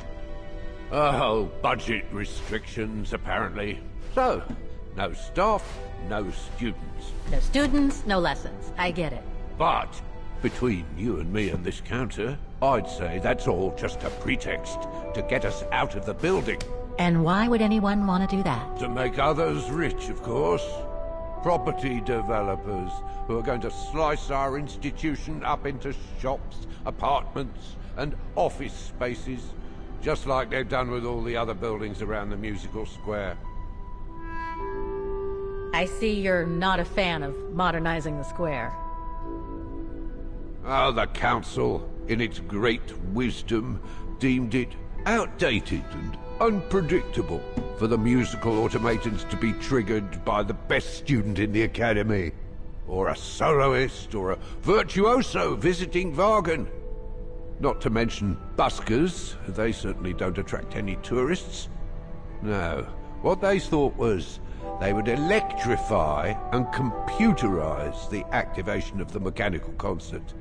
Oh, budget restrictions, apparently. So, no staff, no students. No students, no lessons. I get it. But, between you and me and this counter, I'd say that's all just a pretext to get us out of the building. And why would anyone want to do that? To make others rich, of course. Property developers who are going to slice our institution up into shops, apartments, and office spaces, just like they've done with all the other buildings around the musical square. I see you're not a fan of modernizing the square. Oh, the council, in its great wisdom, deemed it outdated and unpredictable for the musical automatons to be triggered by the best student in the academy, or a soloist, or a virtuoso visiting Vargan. Not to mention buskers, they certainly don't attract any tourists. No, what they thought was they would electrify and computerize the activation of the mechanical concert.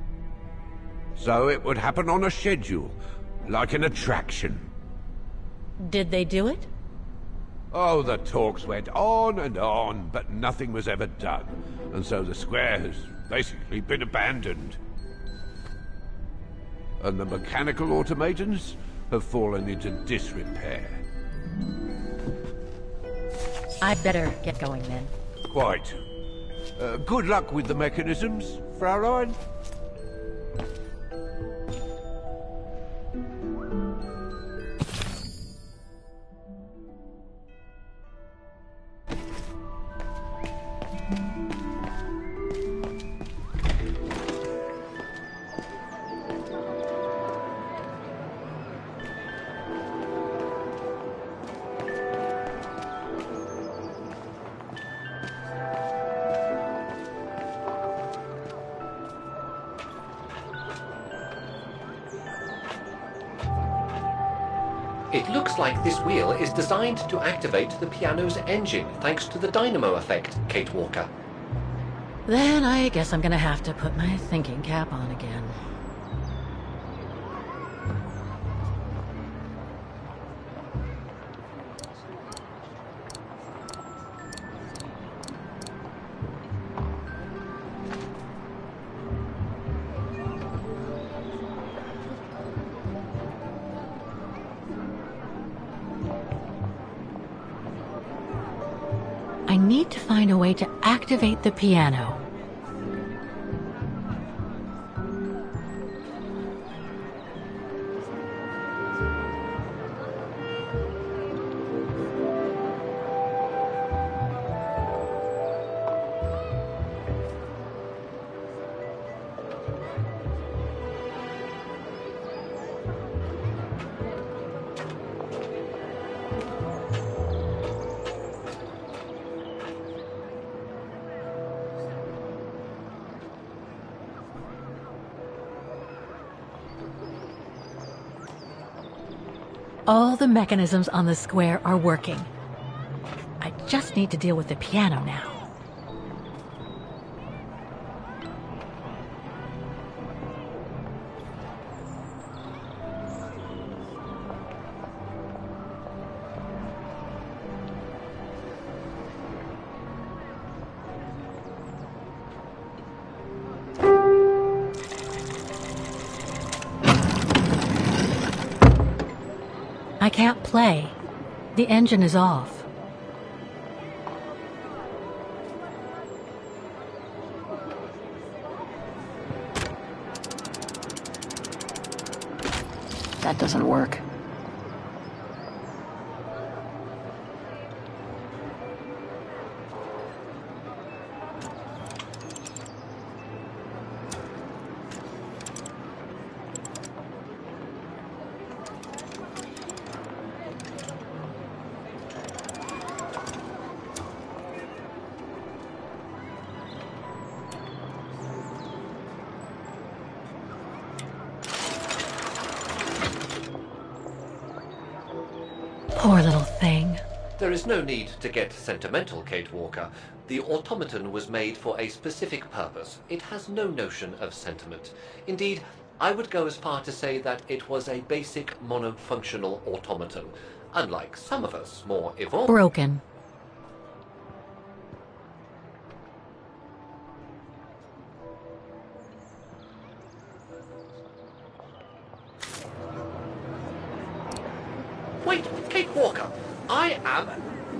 So it would happen on a schedule, like an attraction. Did they do it? Oh, the talks went on, but nothing was ever done. And so the square has basically been abandoned. And the mechanical automatons have fallen into disrepair. I'd better get going then. Quite. Good luck with the mechanisms, Fraulein. It looks like this wheel is designed to activate the piano's engine, thanks to the dynamo effect, Kate Walker. Then I guess I'm gonna have to put my thinking cap on again. I need to find a way to activate the piano. All the mechanisms on the square are working. I just need to deal with the piano now. I can't play. The engine is off. That doesn't work. Poor little thing. There is no need to get sentimental, Kate Walker. The automaton was made for a specific purpose. It has no notion of sentiment. Indeed, I would go as far to say that it was a basic monofunctional automaton, unlike some of us more evolved. Broken. Wait, Kate Walker, I am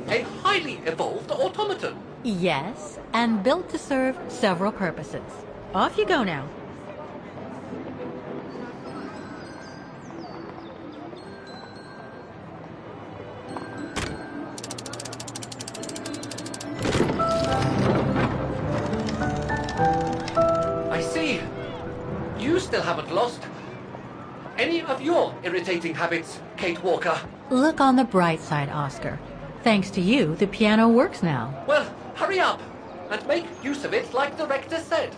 a highly evolved automaton. Yes, and built to serve several purposes. Off you go now. I see. You still haven't lost any of your irritating habits, Kate Walker. Look on the bright side, Oscar. Thanks to you, the piano works now. Well, hurry up and make use of it like the rector said.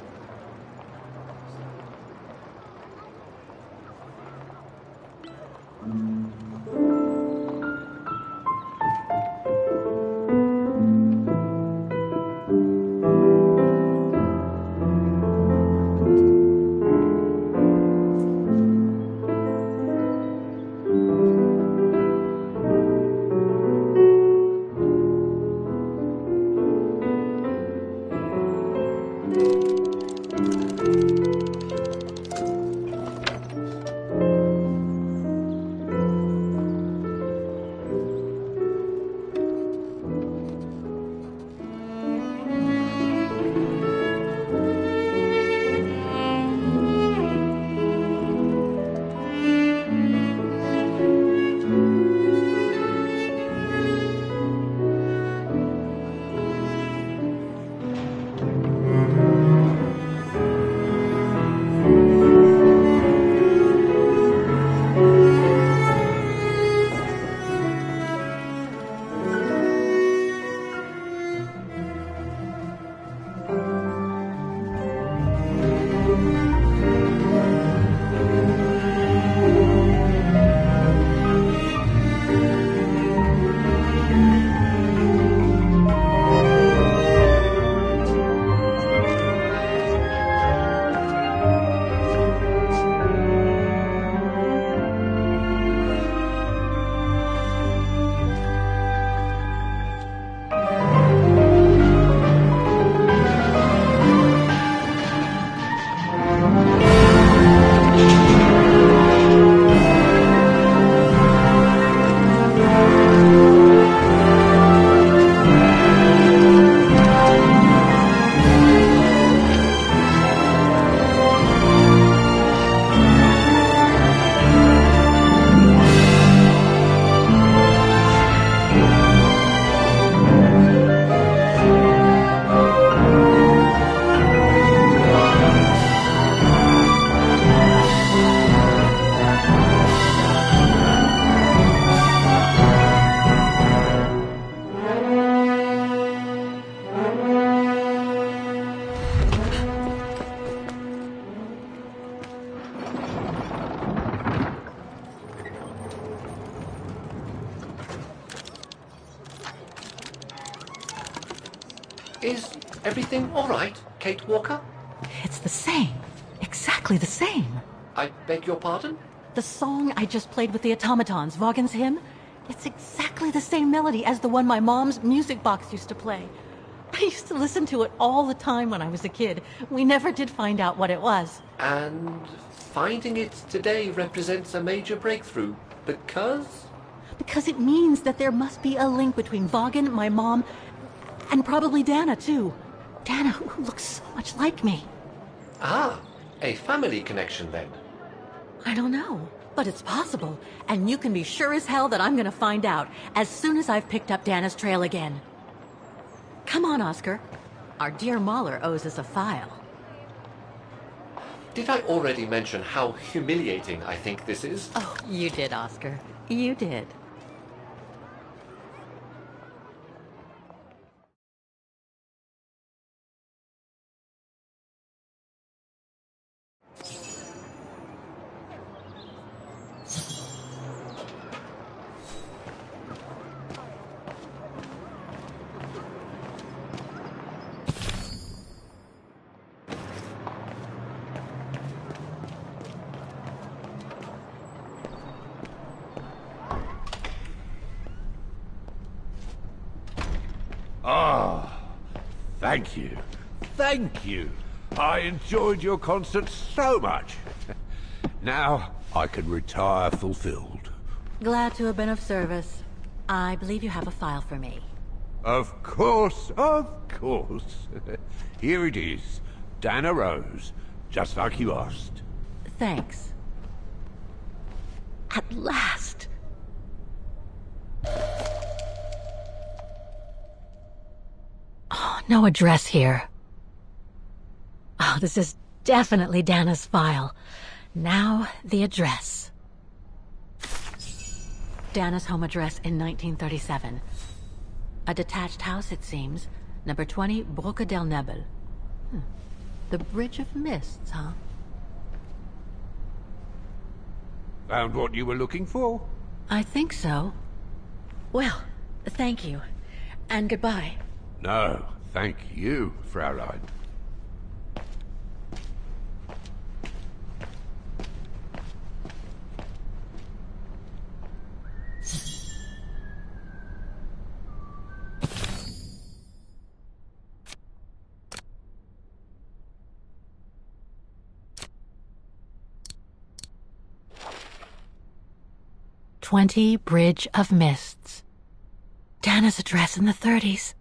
Is everything all right, Kate Walker? It's the same. Exactly the same. I beg your pardon? The song I just played with the automatons, Vaughan's hymn, it's exactly the same melody as the one my mom's music box used to play. I used to listen to it all the time when I was a kid. We never did find out what it was. And finding it today represents a major breakthrough, because? Because it means that there must be a link between Vaughan, my mom, and probably Dana, too. Dana, who looks so much like me. Ah, a family connection, then. I don't know, but it's possible. And you can be sure as hell that I'm going to find out as soon as I've picked up Dana's trail again. Come on, Oscar. Our dear Mahler owes us a file. Did I already mention how humiliating I think this is? Oh, you did, Oscar. You did. Thank you. Thank you. I enjoyed your concert so much. Now I can retire fulfilled. Glad to have been of service. I believe you have a file for me. Of course, of course. Here it is. Dana Rose, just like you asked. Thanks. At last. Oh, no address here. Oh, this is definitely Dana's file. Now, the address. Dana's home address in 1937. A detached house, it seems. Number 20, Brücke der Nebel. The Bridge of Mists, huh? Found what you were looking for? I think so. Well, thank you. And goodbye. No, thank you, Fraulein. Bridge of Mists. Dana's address in the 30s.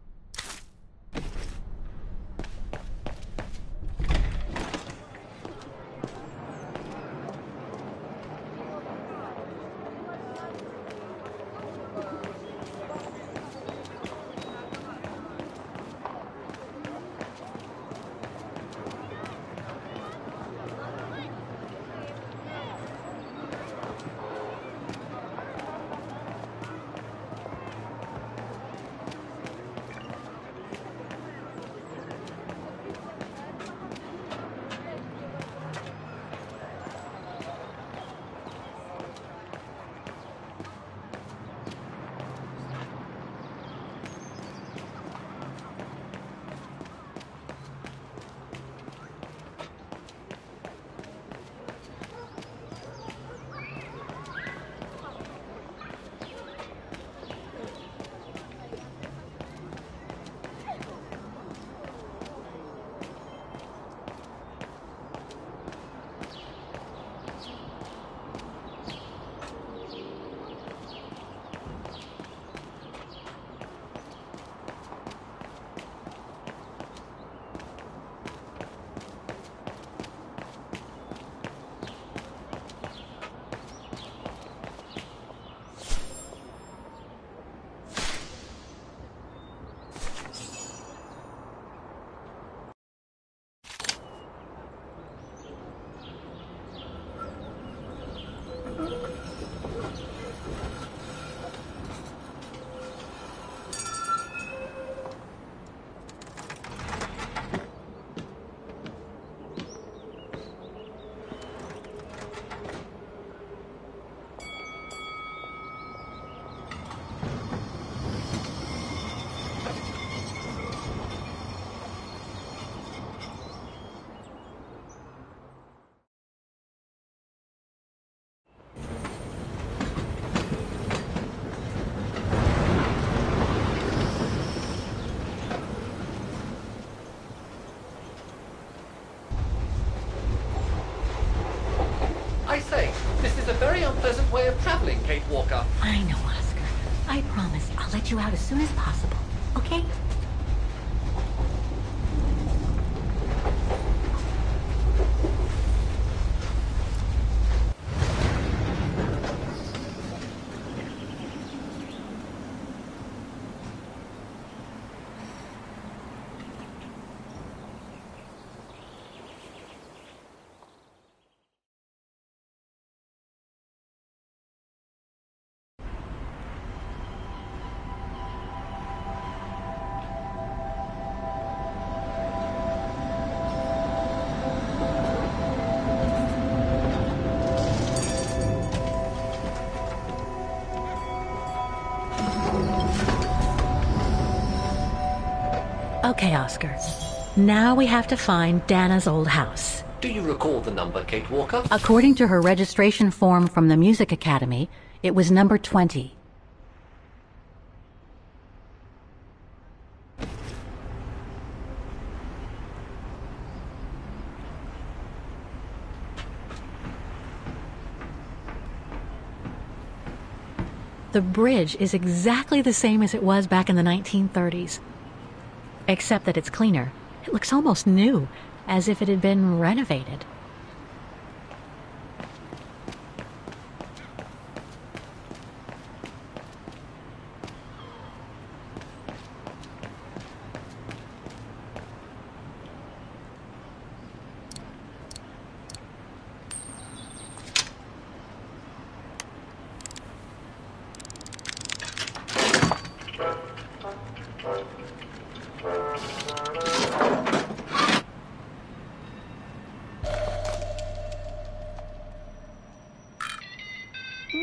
Walker. I know, Oscar. I promise I'll let you out as soon as possible, okay? Okay, Oscar. Now we have to find Dana's old house. Do you recall the number, Kate Walker? According to her registration form from the Music Academy, it was number 20. The bridge is exactly the same as it was back in the 1930s. Except that it's cleaner. It looks almost new, as if it had been renovated.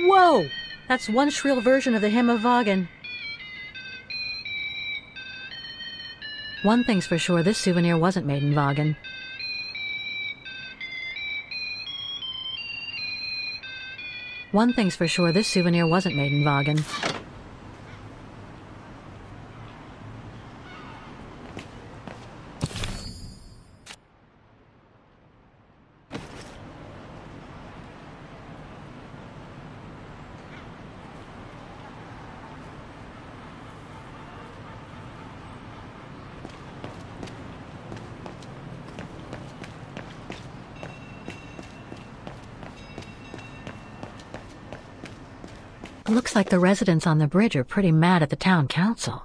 Whoa! That's one shrill version of the Hymn of Vagan. One thing's for sure, this souvenir wasn't made in Vagan. One thing's for sure, this souvenir wasn't made in Vagan. Looks like the residents on the bridge are pretty mad at the town council.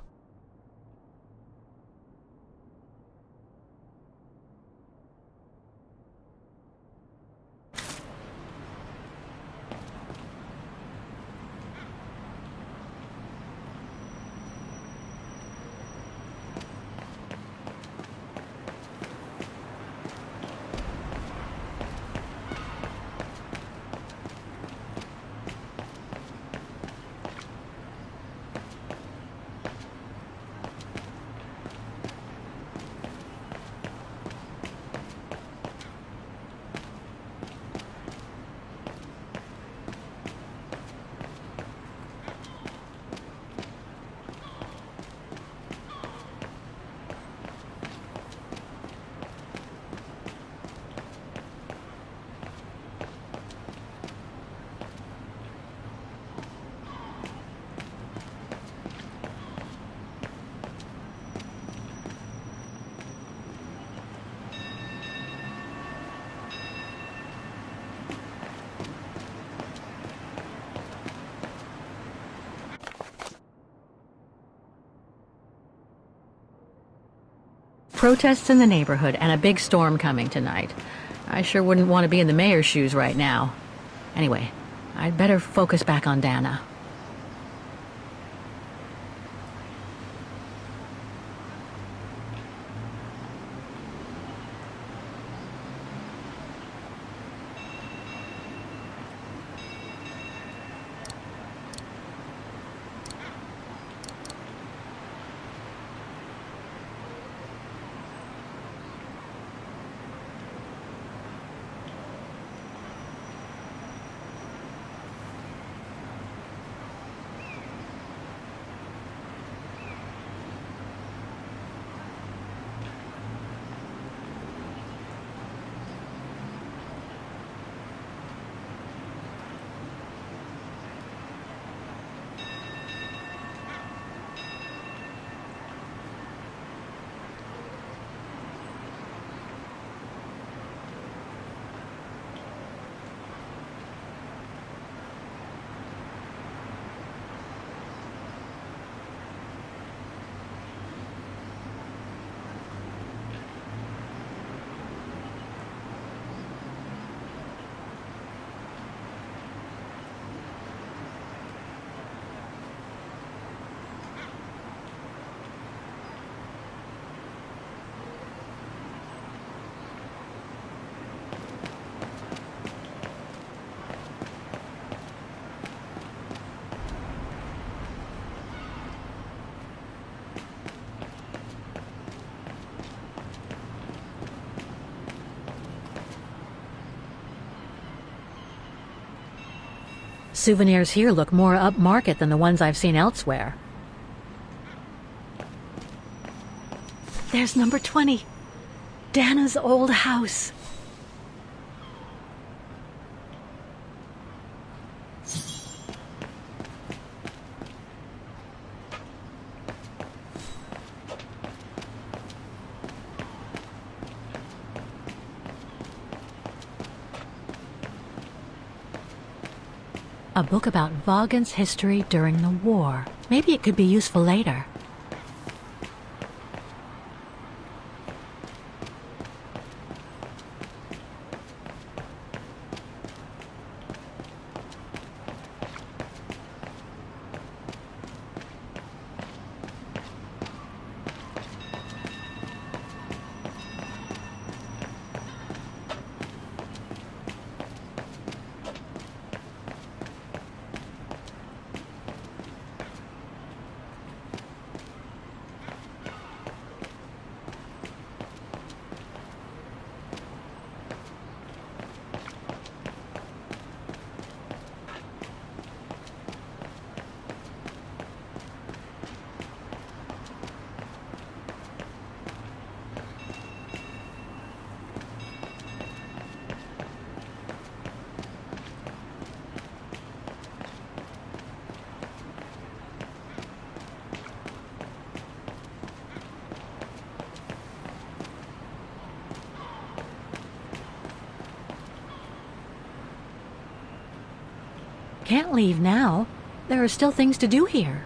Protests in the neighborhood and a big storm coming tonight. I sure wouldn't want to be in the mayor's shoes right now. Anyway, I'd better focus back on Dana. Souvenirs here look more upmarket than the ones I've seen elsewhere. There's number 20. Dana's old house. A book about Vaughan's history during the war. Maybe it could be useful later. Can't leave now. There are still things to do here.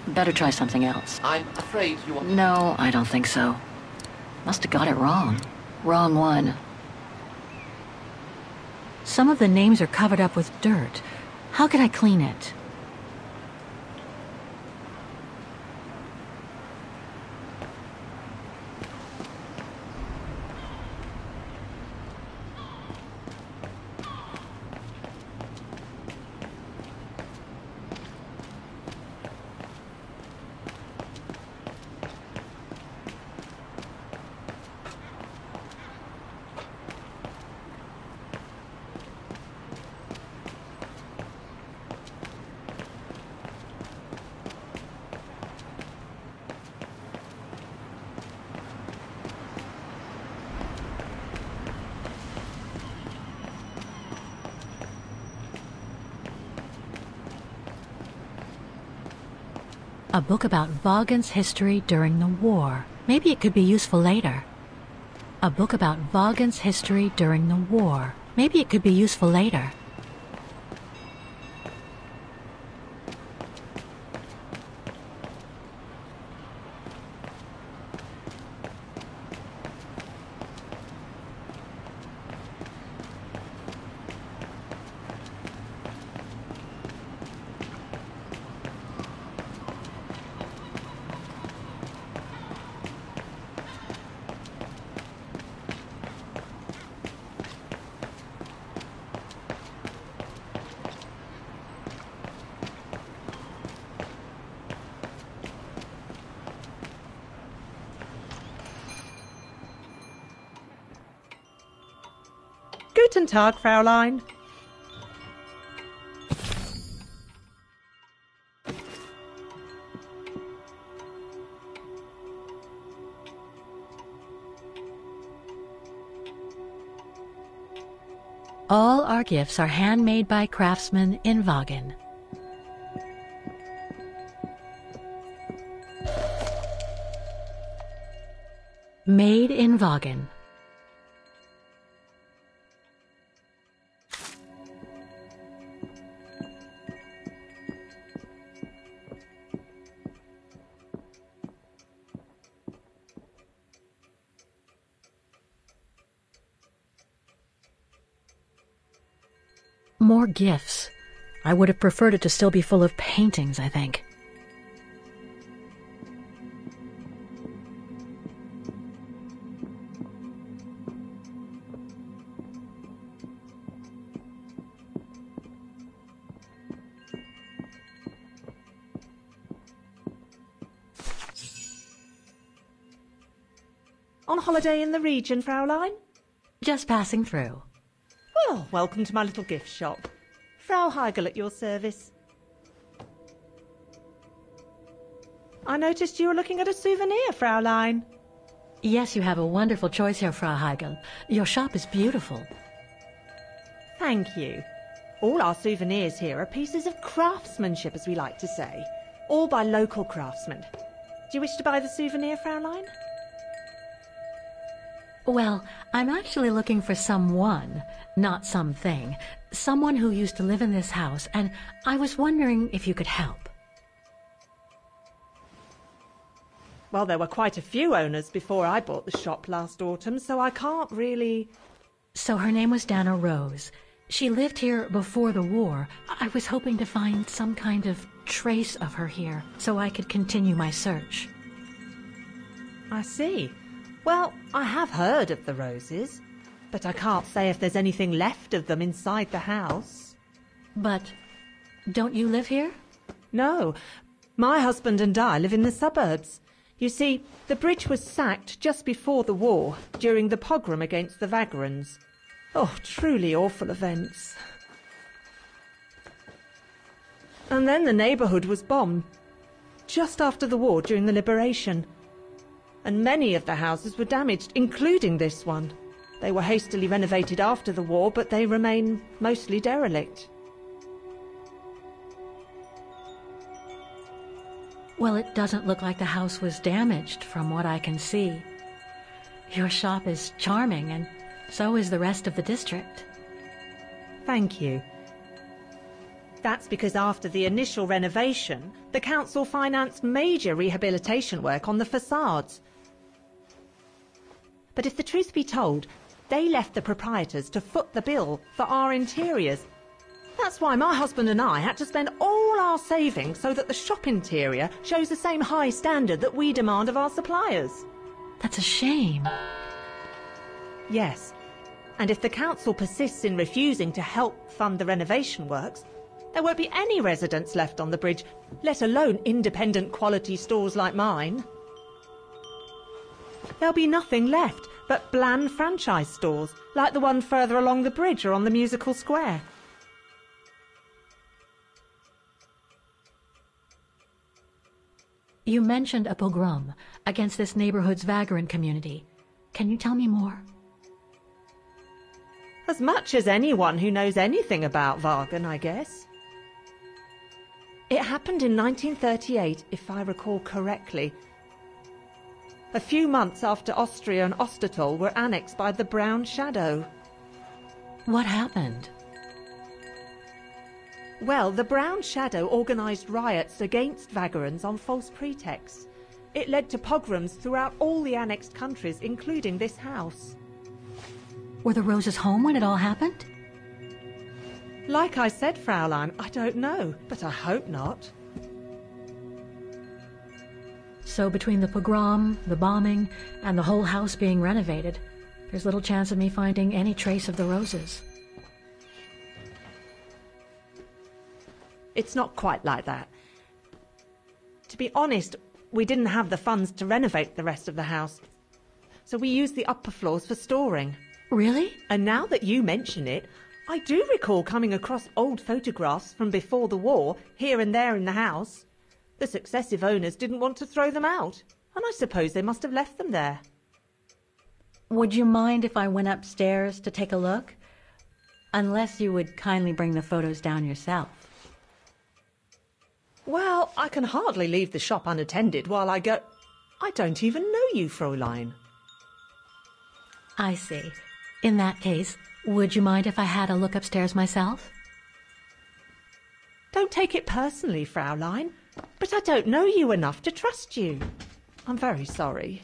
Better try something else. I'm afraid you are... No, I don't think so. Must have got it wrong. Wrong one. Some of the names are covered up with dirt. How could I clean it? A book about Vaughan's history during the war. Maybe it could be useful later. A book about Vaughan's history during the war. Maybe it could be useful later. Guten Tag, Fräulein. All our gifts are handmade by craftsmen in Vaughan. Made in Vaughan. more gifts. I would have preferred it to still be full of paintings, I think. On holiday in the region, Fraulein? Just passing through. Well, welcome to my little gift shop. Frau Heigl at your service. I noticed you were looking at a souvenir, Fraulein. Yes, you have a wonderful choice here, Frau Heigl. Your shop is beautiful. Thank you. All our souvenirs here are pieces of craftsmanship, as we like to say. All by local craftsmen. Do you wish to buy the souvenir, Fraulein? Well, I'm actually looking for someone, not something. Someone who used to live in this house, and I was wondering if you could help. Well, there were quite a few owners before I bought the shop last autumn, so I can't really... So her name was Dana Rose. She lived here before the war. I was hoping to find some kind of trace of her here, so I could continue my search. I see. Well, I have heard of the Roses, but I can't say if there's anything left of them inside the house. But don't you live here? No. My husband and I live in the suburbs. You see, the bridge was sacked just before the war, during the pogrom against the Vagrants. Oh, truly awful events. And then the neighbourhood was bombed, just after the war during the liberation. And many of the houses were damaged, including this one. They were hastily renovated after the war, but they remain mostly derelict. Well, it doesn't look like the house was damaged, from what I can see. Your shop is charming, and so is the rest of the district. Thank you. That's because after the initial renovation, the council financed major rehabilitation work on the facades. But if the truth be told, they left the proprietors to foot the bill for our interiors. That's why my husband and I had to spend all our savings so that the shop interior shows the same high standard that we demand of our suppliers. That's a shame. Yes, and if the council persists in refusing to help fund the renovation works, there won't be any residents left on the bridge, let alone independent quality stores like mine. There'll be nothing left but bland franchise stores, like the one further along the bridge or on the musical square. You mentioned a pogrom against this neighborhood's vagrant community. Can you tell me more? As much as anyone who knows anything about Wagen, I guess. It happened in 1938, if I recall correctly. A few months after Austria and Ostertal were annexed by the Brown Shadow. What happened? Well, the Brown Shadow organised riots against Vagrants on false pretexts. It led to pogroms throughout all the annexed countries, including this house. Were the Roses home when it all happened? Like I said, Fraulein, I don't know, but I hope not. So between the pogrom, the bombing, and the whole house being renovated, there's little chance of me finding any trace of the Roses. It's not quite like that. To be honest, we didn't have the funds to renovate the rest of the house, so we used the upper floors for storing. Really? And now that you mention it, I do recall coming across old photographs from before the war, here and there in the house. The successive owners didn't want to throw them out, and I suppose they must have left them there. Would you mind if I went upstairs to take a look? Unless you would kindly bring the photos down yourself. Well, I can hardly leave the shop unattended while I go... I don't even know you, Fräulein. I see. In that case, would you mind if I had a look upstairs myself? Don't take it personally, Fraulein, but I don't know you enough to trust you. I'm very sorry.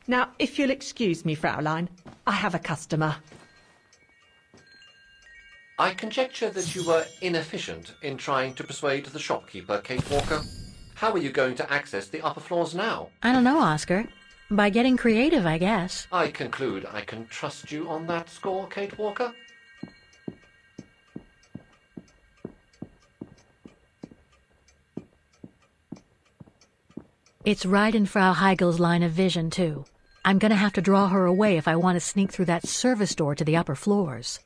Now, if you'll excuse me, Fraulein, I have a customer. I conjecture that you were inefficient in trying to persuade the shopkeeper, Kate Walker. How are you going to access the upper floors now? I don't know, Oscar. By getting creative, I guess. I conclude I can trust you on that score, Kate Walker? It's right in Frau Heigel's line of vision, too. I'm gonna have to draw her away if I want to sneak through that service door to the upper floors.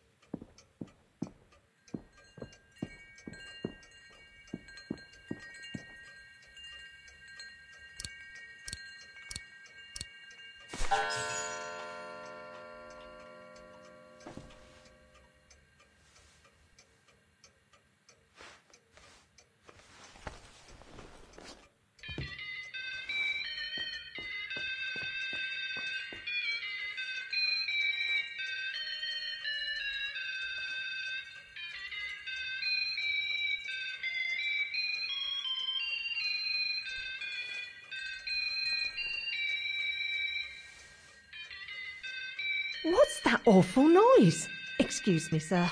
What's that awful noise? Excuse me, sir.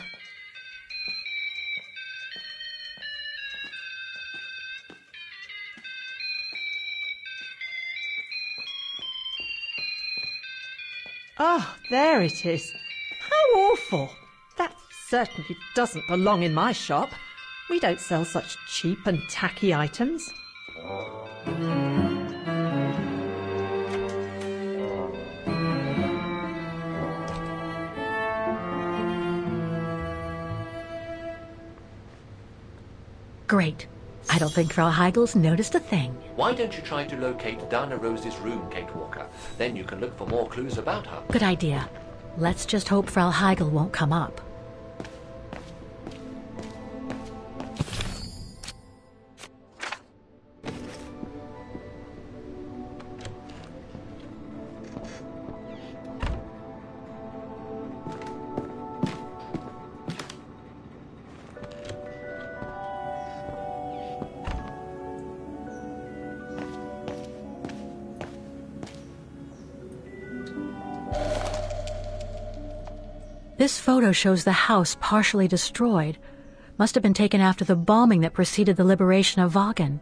Oh, there it is. How awful. That certainly doesn't belong in my shop. We don't sell such cheap and tacky items. Great. I don't think Frau Heigel's noticed a thing. Why don't you try to locate Dana Rose's room, Kate Walker? Then you can look for more clues about her. Good idea. Let's just hope Frau Heigel won't come up. This photo shows the house partially destroyed. Must have been taken after the bombing that preceded the liberation of Wagen.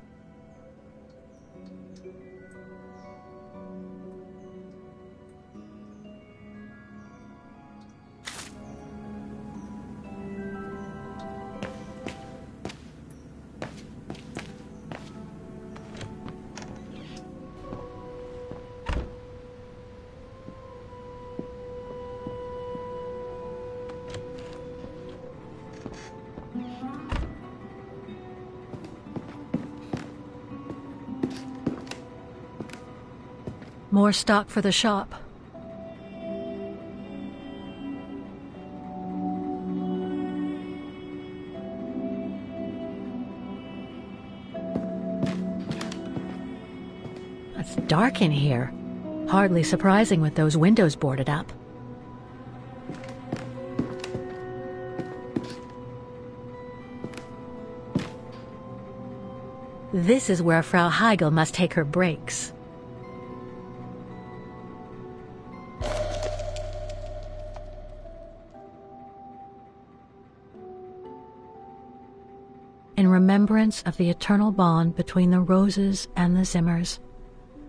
More stock for the shop. It's dark in here. Hardly surprising with those windows boarded up. This is where Frau Heigel must take her breaks. In remembrance of the eternal bond between the Roses and the Zimmers.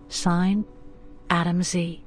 Signed, Adam Z.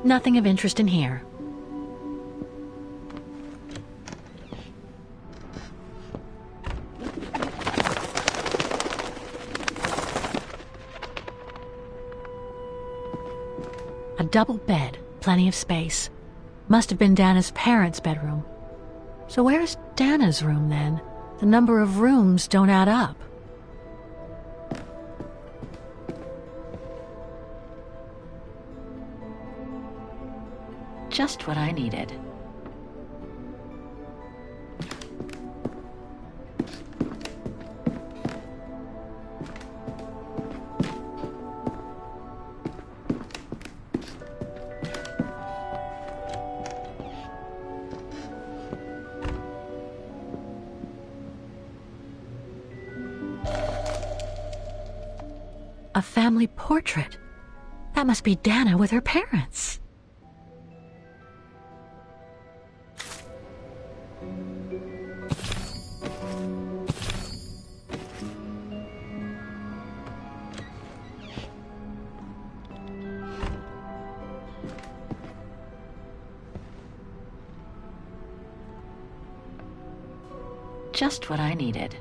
Nothing of interest in here. A double bed, plenty of space. Must have been Dana's parents' bedroom. So where's Dana's room, then? The number of rooms don't add up. Just what I needed. A family portrait. That must be Dana with her parents. Just what I needed.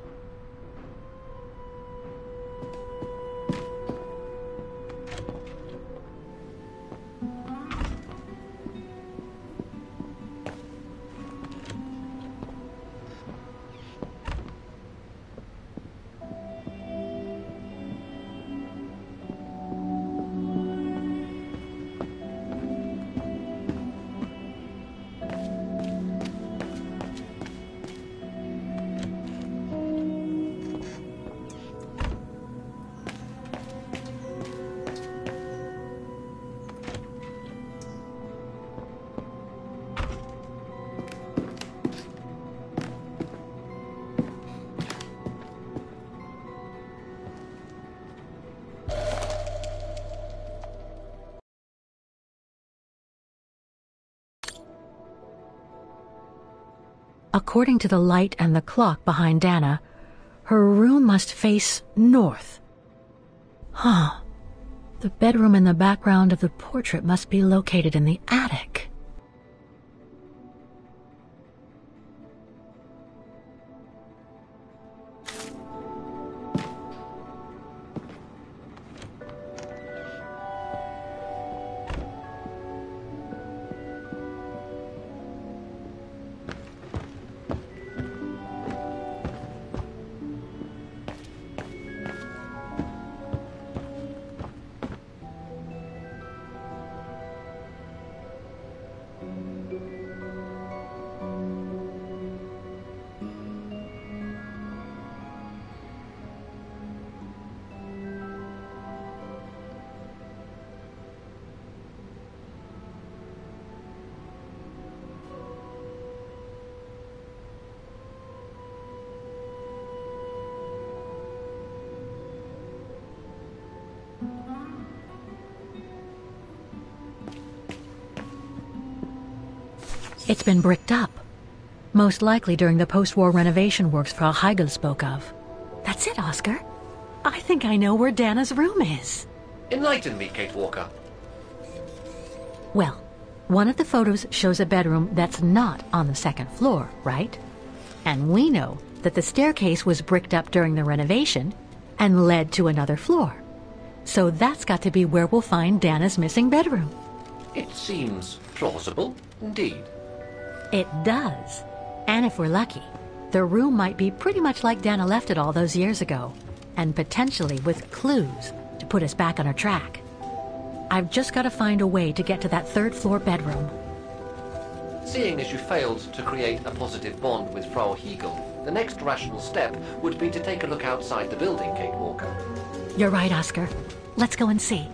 According to the light and the clock behind Dana, her room must face north. Huh. The bedroom in the background of the portrait must be located in the attic. It's been bricked up. Most likely during the post-war renovation works Frau Heigl spoke of. That's it, Oscar. I think I know where Dana's room is. Enlighten me, Kate Walker. Well, one of the photos shows a bedroom that's not on the second floor, right? And we know that the staircase was bricked up during the renovation and led to another floor. So that's got to be where we'll find Dana's missing bedroom. It seems plausible, indeed. It does. And if we're lucky, the room might be pretty much like Dana left it all those years ago, and potentially with clues to put us back on her track. I've just got to find a way to get to that third-floor bedroom. Seeing as you failed to create a positive bond with Frau Heigl, the next rational step would be to take a look outside the building, Kate Walker. You're right, Oscar. Let's go and see.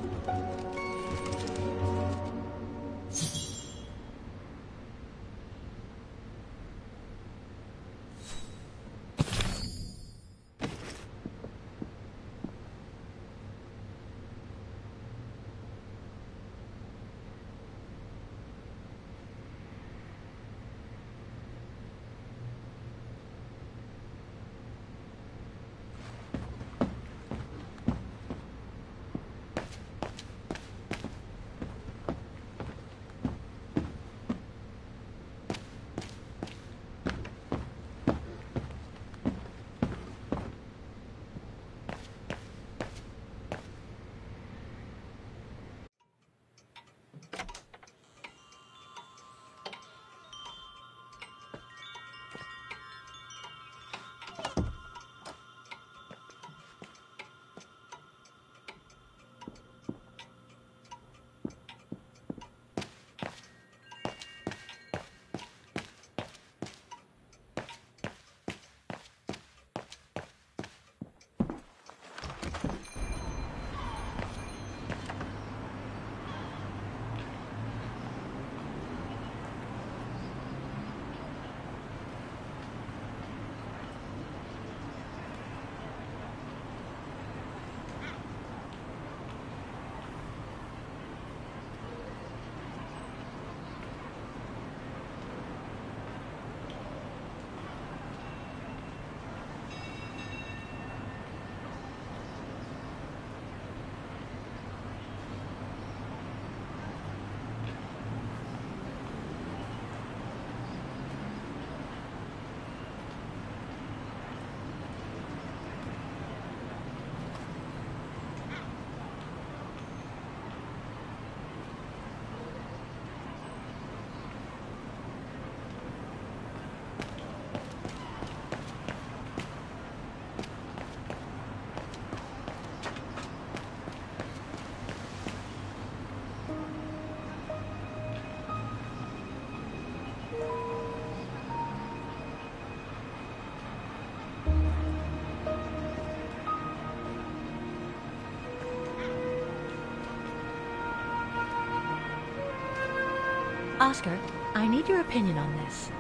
Oscar, I need your opinion on this.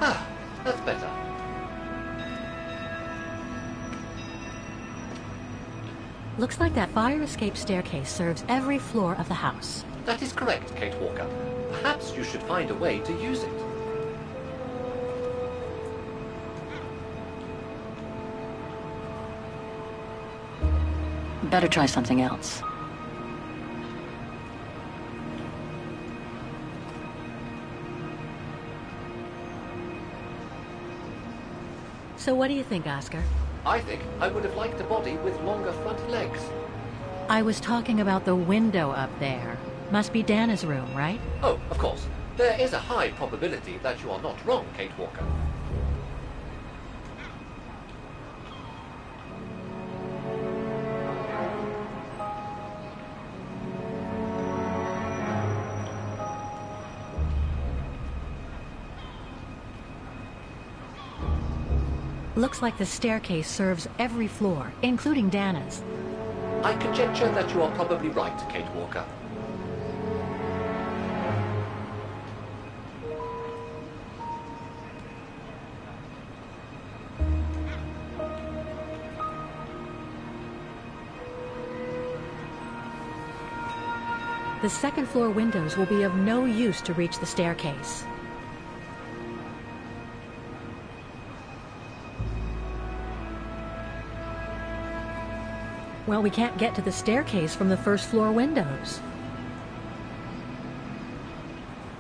Ah, that's better. Looks like that fire escape staircase serves every floor of the house. That is correct, Kate Walker. Perhaps you should find a way to use it. Better try something else. So what do you think, Oscar? I think I would have liked a body with longer front legs. I was talking about the window up there. Must be Dana's room, right? Oh, of course. There is a high probability that you are not wrong, Kate Walker. Looks like the staircase serves every floor, including Dana's. I conjecture that you are probably right, Kate Walker. The second floor windows will be of no use to reach the staircase. Well, we can't get to the staircase from the first floor windows.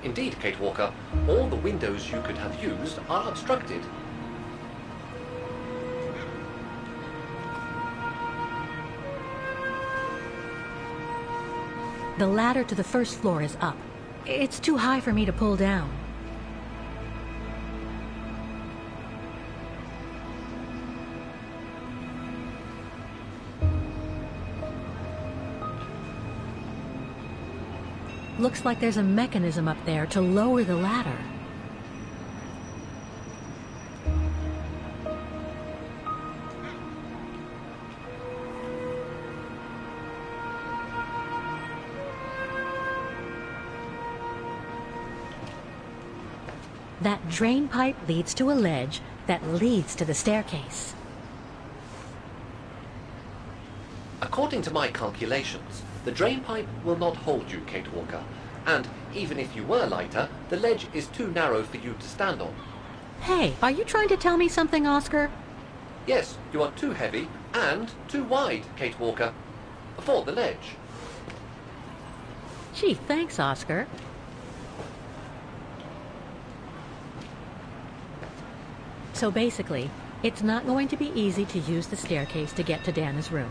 Indeed, Kate Walker, all the windows you could have used are obstructed. The ladder to the first floor is up. It's too high for me to pull down. Looks like there's a mechanism up there to lower the ladder. That drain pipe leads to a ledge that leads to the staircase. According to my calculations, the drain pipe will not hold you, Kate Walker. And even if you were lighter, the ledge is too narrow for you to stand on. Hey, are you trying to tell me something, Oscar? Yes, you are too heavy and too wide, Kate Walker, for the ledge. Gee, thanks, Oscar. So basically, it's not going to be easy to use the staircase to get to Dana's room.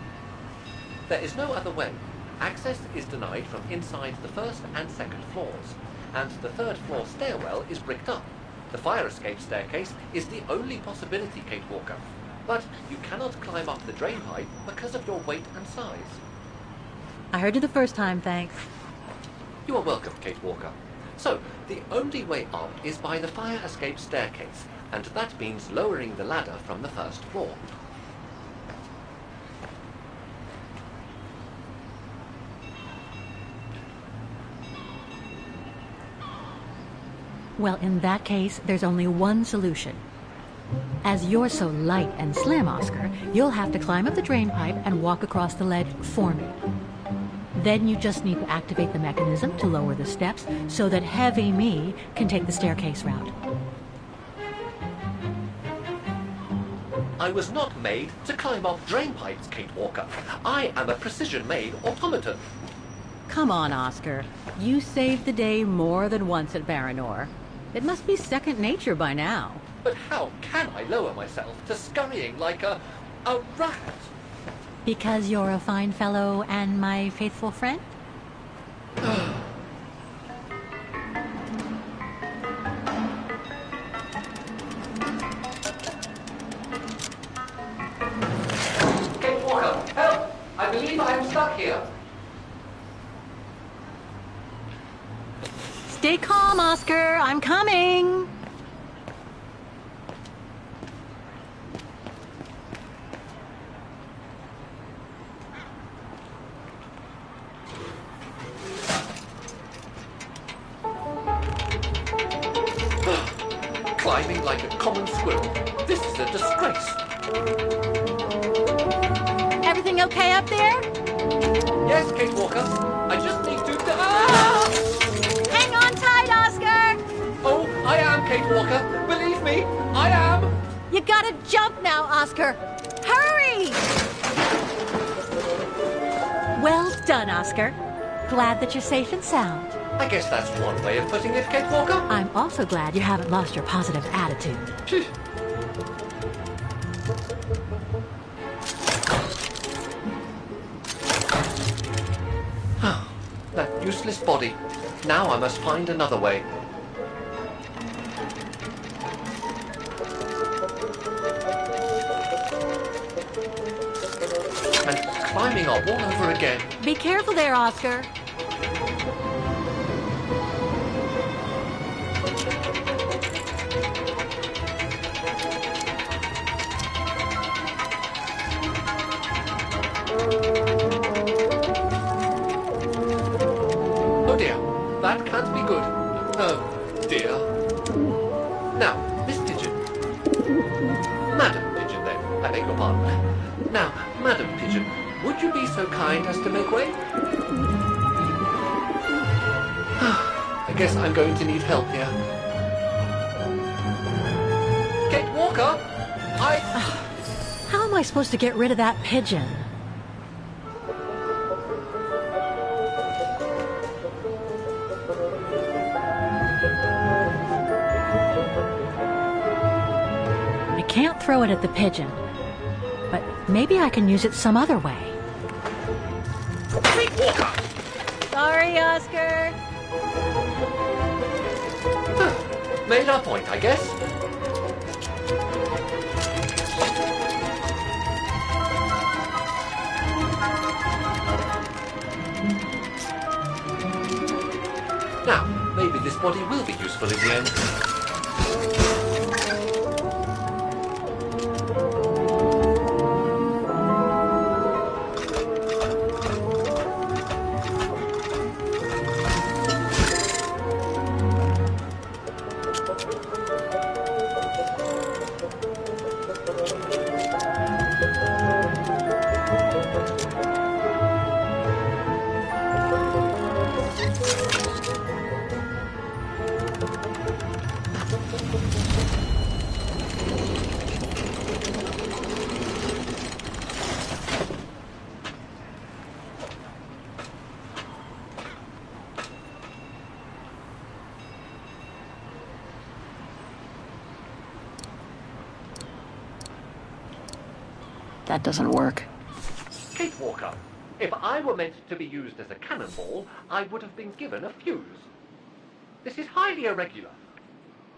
There is no other way. Access is denied from inside the first and second floors, and the third floor stairwell is bricked up. The fire escape staircase is the only possibility, Kate Walker. But you cannot climb up the drain pipe because of your weight and size. I heard you the first time, thanks. You are welcome, Kate Walker. So, the only way up is by the fire escape staircase, and that means lowering the ladder from the first floor. Well, in that case, there's only one solution. As you're so light and slim, Oscar, you'll have to climb up the drain pipe and walk across the ledge for me. Then you just need to activate the mechanism to lower the steps so that heavy me can take the staircase route. I was not made to climb up drain pipes, Kate Walker. I am a precision-made automaton. Come on, Oscar. You saved the day more than once at Baranor. It must be second nature by now. But how can I lower myself to scurrying like a rat? Because you're a fine fellow and my faithful friend? Kate Walker, help! I believe I am stuck here. Stay calm, Oscar. I'm coming. Climbing like a common squirrel. This is a disgrace. Everything okay up there? Yes, Kate Walker. I just need to... Ah! Hang on tight, Oscar! Oh, I am, Kate Walker. Believe me, I am. You gotta jump now, Oscar. Hurry! Well done, Oscar. Glad that you're safe and sound. I guess that's one way of putting it, Kate Walker. I'm also glad you haven't lost your positive attitude. That useless body. Now I must find another way. And climbing up all over again. Be careful there, Oscar. Oh dear, that can't be good. Oh dear. Now, Miss Pigeon. Madam Pigeon, then. I beg your pardon. Now, Madam Pigeon, would you be so kind as to make way? I guess I'm going to need help here. Kate Walker, How am I supposed to get rid of that pigeon? I can't throw it at the pigeon, but maybe I can use it some other way. Kate Walker! Sorry, Oscar. Made our point, I guess. Now, maybe this body will be useful in the end. That doesn't work. Kate Walker, if I were meant to be used as a cannonball, I would have been given a fuse. This is highly irregular.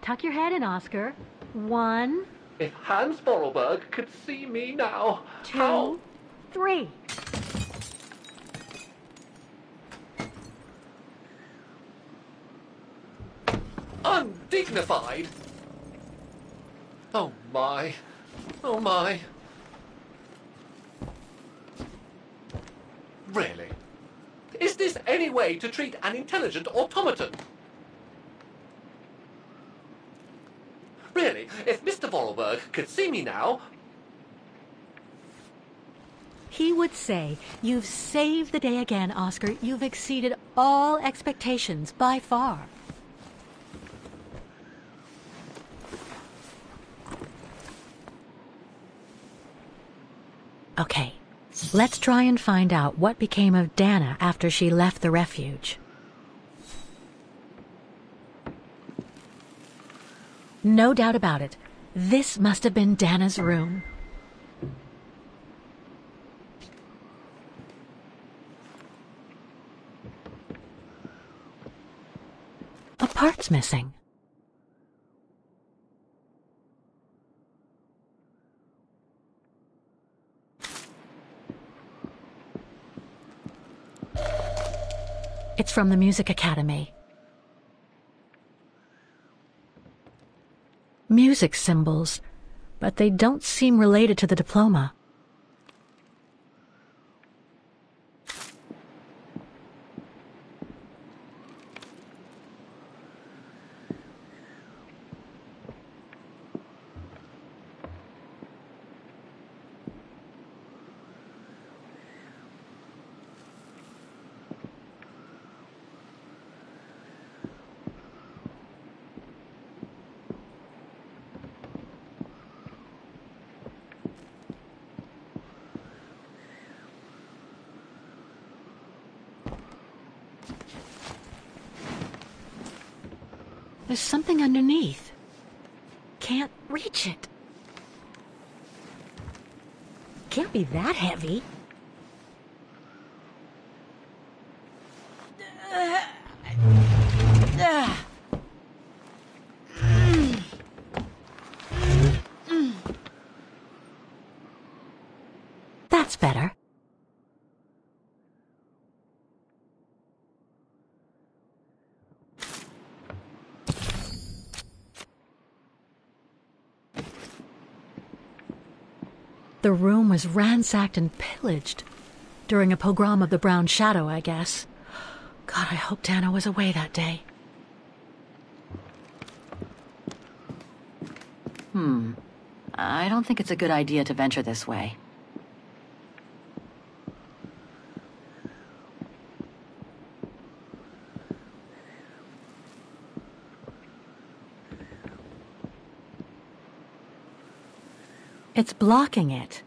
Tuck your head in, Oscar. 1, If Hans Vorarlberg could see me now, 2, how... 3. Undignified! Oh my. Oh my. Really? Is this any way to treat an intelligent automaton? Really, if Mr. Vorarlberg could see me now... He would say, "You've saved the day again, Oscar. You've exceeded all expectations by far." Okay, let's try and find out what became of Dana after she left the refuge. No doubt about it. This must have been Dana's room. A part's missing. It's from the Music Academy. Music symbols, but they don't seem related to the diploma. There's something underneath. Can't reach it. Can't be that heavy. That's better. The room was ransacked and pillaged. During a pogrom of the Brown Shadow, I guess. God, I hope Dana was away that day. I don't think it's a good idea to venture this way. It's blocking it.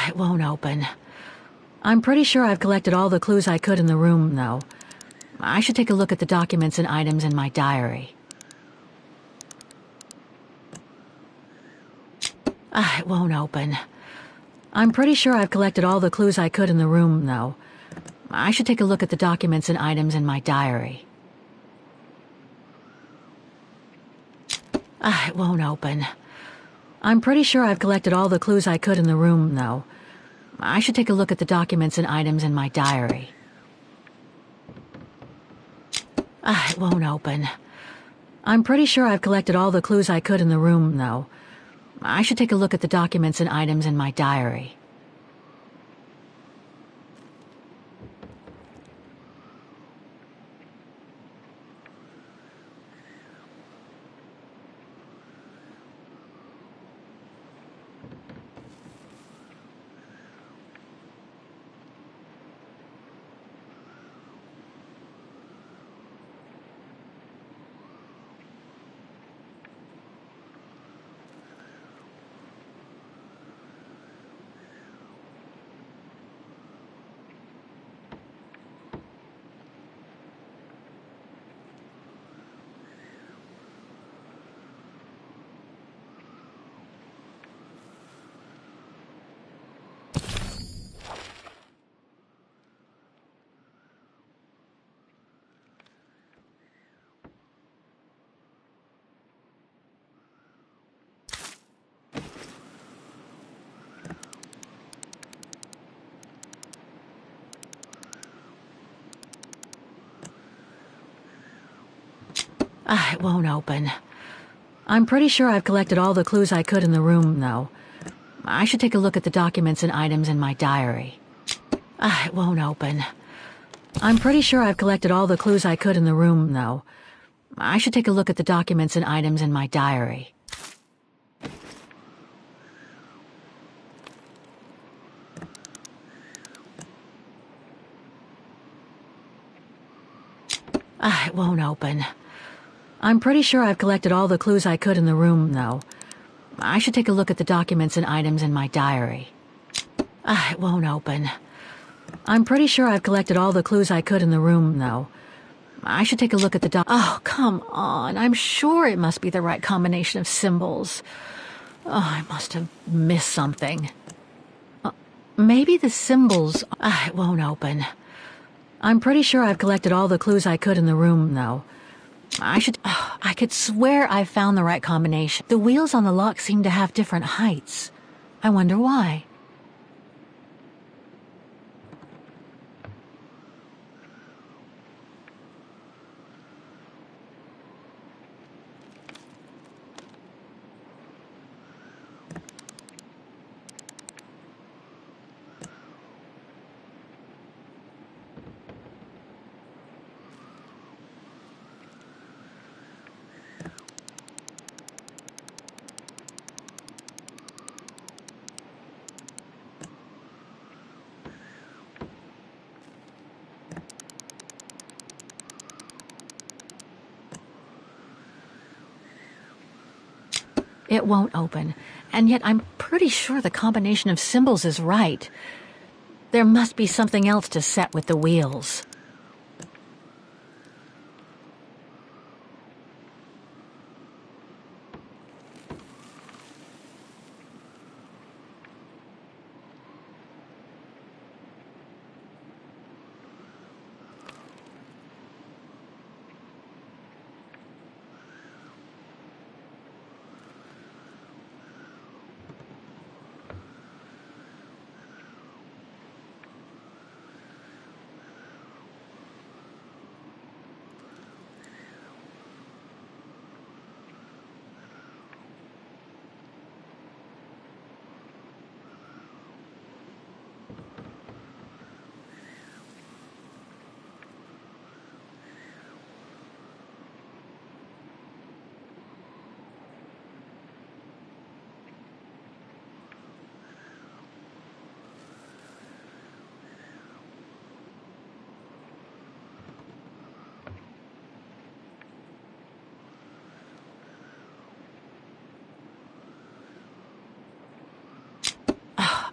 It won't open. I'm pretty sure I've collected all the clues I could in the room, though. I should take a look at the documents and items in my diary. It won't open. I'm pretty sure I've collected all the clues I could in the room, though. I should take a look at the documents and items in my diary. It won't open. I'm pretty sure I've collected all the clues I could in the room, though. I should take a look at the documents and items in my diary. It won't open. I'm pretty sure I've collected all the clues I could in the room, though. I should take a look at the documents and items in my diary. It won't open. I'm pretty sure I've collected all the clues I could in the room, though. I should take a look at the documents and items in my diary. It won't open. I'm pretty sure I've collected all the clues I could in the room, though. I should take a look at the documents and items in my diary. It won't open. I'm pretty sure I've collected all the clues I could in the room, though. I should take a look at the documents and items in my diary. It won't open. I'm pretty sure I've collected all the clues I could in the room, though. I should take a look at the Oh, come on. I'm sure it must be the right combination of symbols. I must have missed something. Maybe the symbols... it won't open. I'm pretty sure I've collected all the clues I could in the room, though. I could swear I found the right combination. The wheels on the lock seem to have different heights. I wonder why. It won't open, and yet I'm pretty sure the combination of symbols is right. There must be something else to set with the wheels.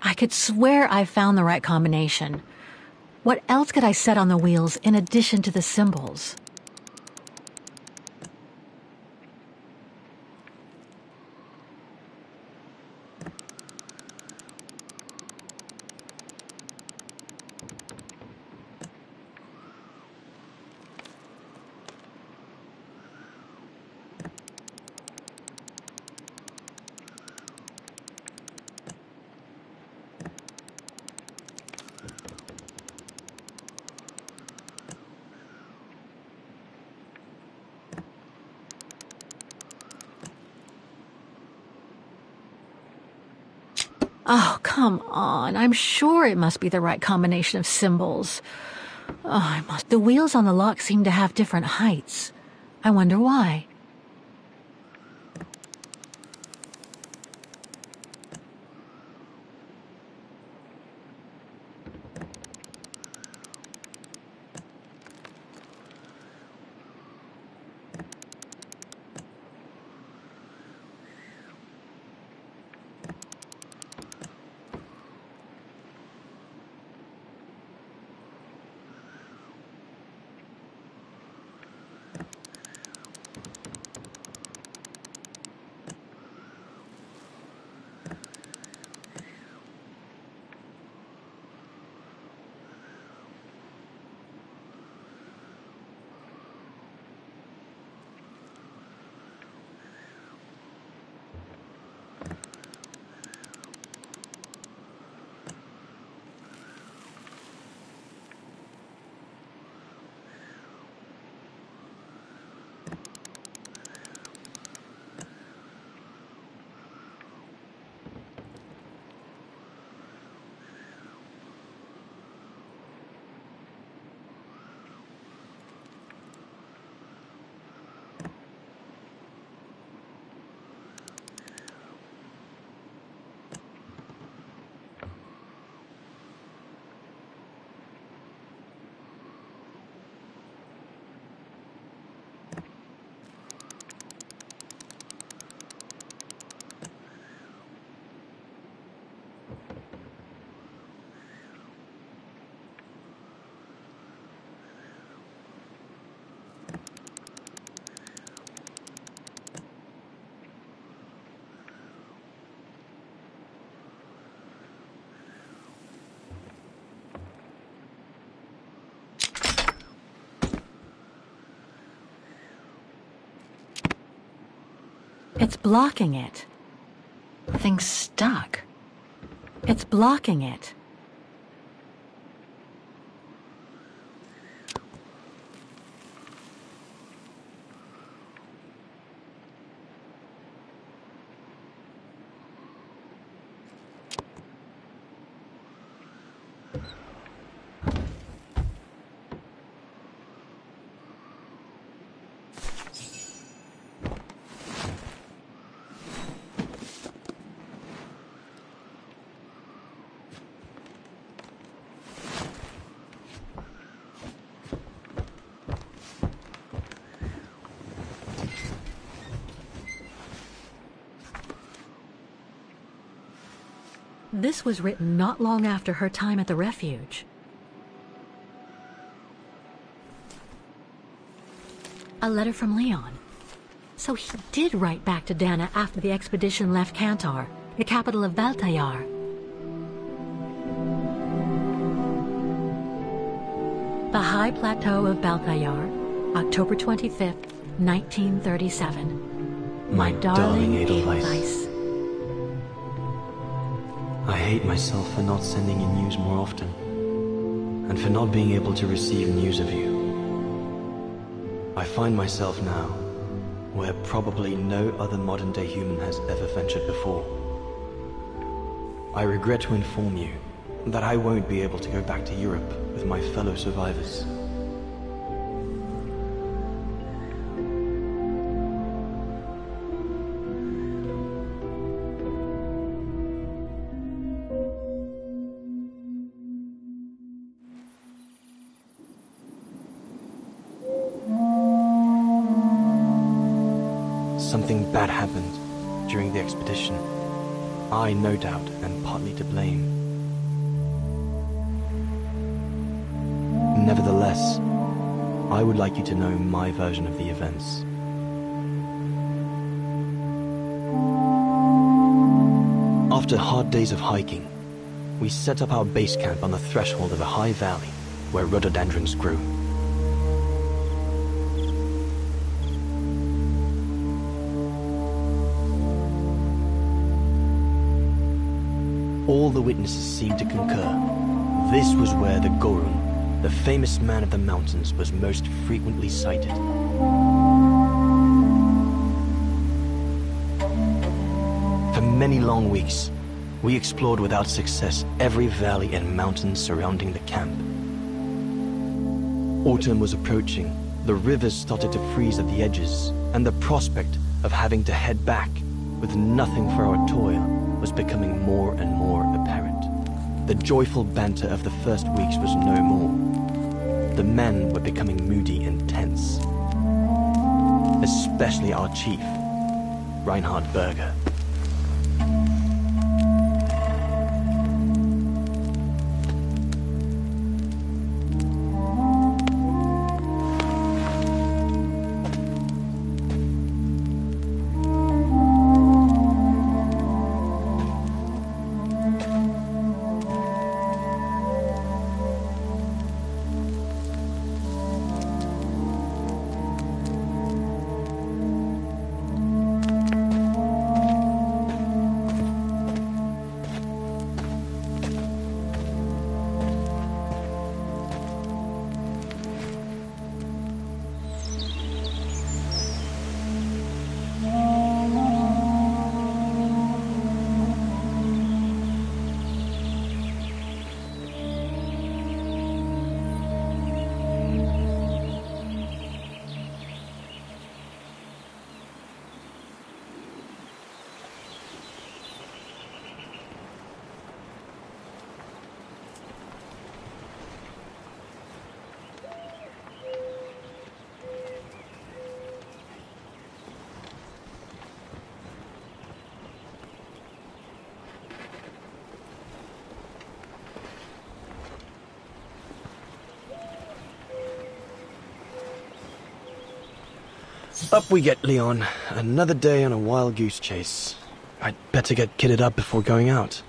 I could swear I found the right combination. What else could I set on the wheels in addition to the symbols? Oh, come on. I'm sure it must be the right combination of symbols. The wheels on the lock seem to have different heights. I wonder why. It's blocking it. Thing's stuck. It's blocking it. This was written not long after her time at the refuge. A letter from Leon. So he did write back to Dana after the expedition left Kantar, the capital of Valtayar. The High Plateau of Balthayar, October 25th, 1937. My darling Edelweiss. I hate myself for not sending you news more often, and for not being able to receive news of you. I find myself now where probably no other modern-day human has ever ventured before. I regret to inform you that I won't be able to go back to Europe with my fellow survivors. Something bad happened during the expedition. I, no doubt, am partly to blame. Nevertheless, I would like you to know my version of the events. After hard days of hiking, we set up our base camp on the threshold of a high valley where rhododendrons grew. All the witnesses seemed to concur. This was where the Gorun, the famous man of the mountains, was most frequently sighted. For many long weeks, we explored without success every valley and mountain surrounding the camp. Autumn was approaching, the rivers started to freeze at the edges, and the prospect of having to head back with nothing for our toil was becoming more and more apparent. The joyful banter of the first weeks was no more. The men were becoming moody and tense. Especially our chief, Reinhard Berger. Up we get, Leon. Another day on a wild goose chase. I'd better get kitted up before going out.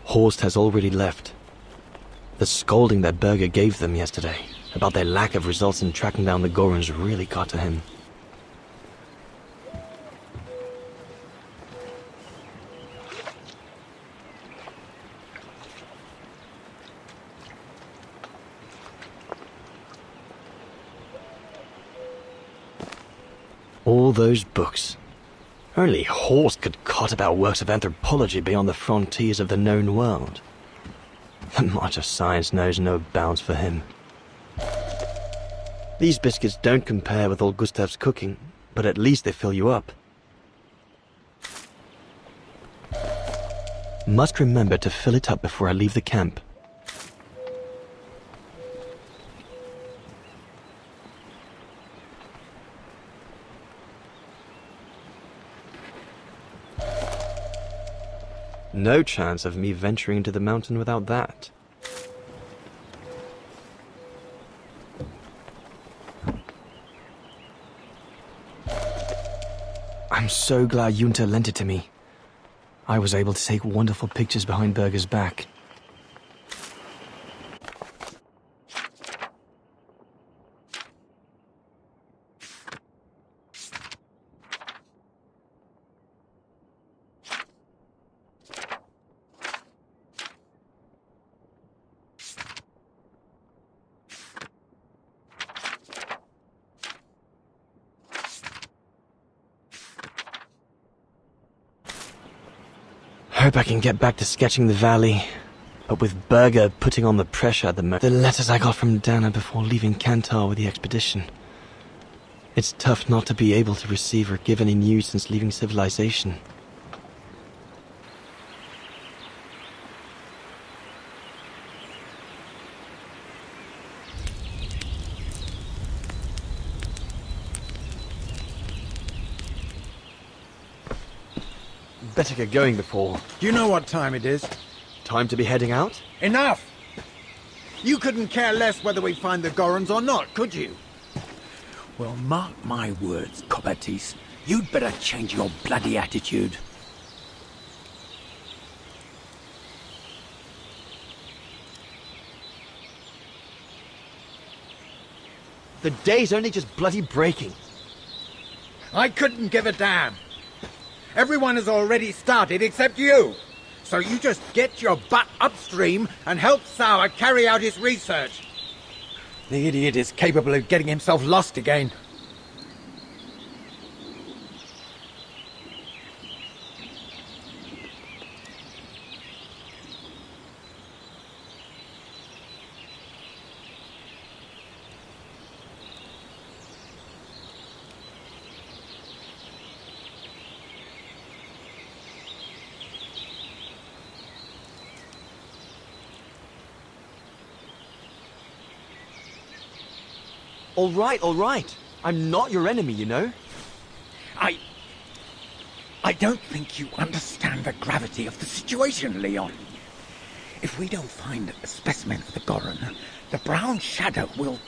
Horst has already left. The scolding that Berger gave them yesterday about their lack of results in tracking down the Gorons really got to him. All those books. Only Horst could cot about works of anthropology beyond the frontiers of the known world. The march of science knows no bounds for him. These biscuits don't compare with old Gustav's cooking, but at least they fill you up. Must remember to fill it up before I leave the camp. No chance of me venturing into the mountain without that. I'm so glad Junta lent it to me. I was able to take wonderful pictures behind Berger's back. Hope I can get back to sketching the valley, but with Berger putting on the pressure at the moment. The letters I got from Dana before leaving Kantar with the expedition. It's tough not to be able to receive or give any news since leaving civilization. Better get going before... Do you know what time it is? Time to be heading out? Enough! You couldn't care less whether we find the Gorons or not, could you? Well, mark my words, Copperteeth. You'd better change your bloody attitude. The day's only just bloody breaking. I couldn't give a damn. Everyone has already started except you. So you just get your butt upstream and help Sauer carry out his research. The idiot is capable of getting himself lost again. All right. I'm not your enemy, you know. I don't think you understand the gravity of the situation, Leon. If we don't find a specimen of the Goron, the Brown Shadow will...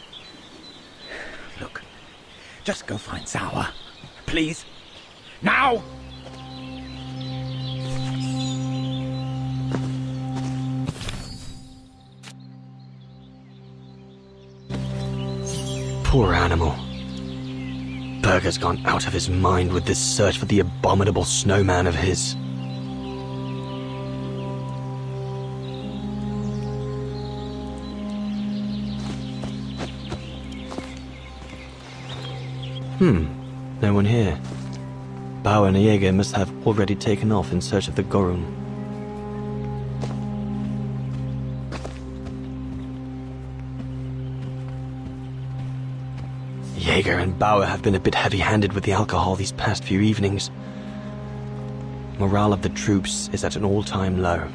Look, just go find Sauer. Please. Now! Poor animal. Berger's gone out of his mind with this search for the abominable snowman of his. No one here. Bauer and Jaeger must have already taken off in search of the Goron. Jaeger and Bauer have been a bit heavy-handed with the alcohol these past few evenings. Morale of the troops is at an all-time low.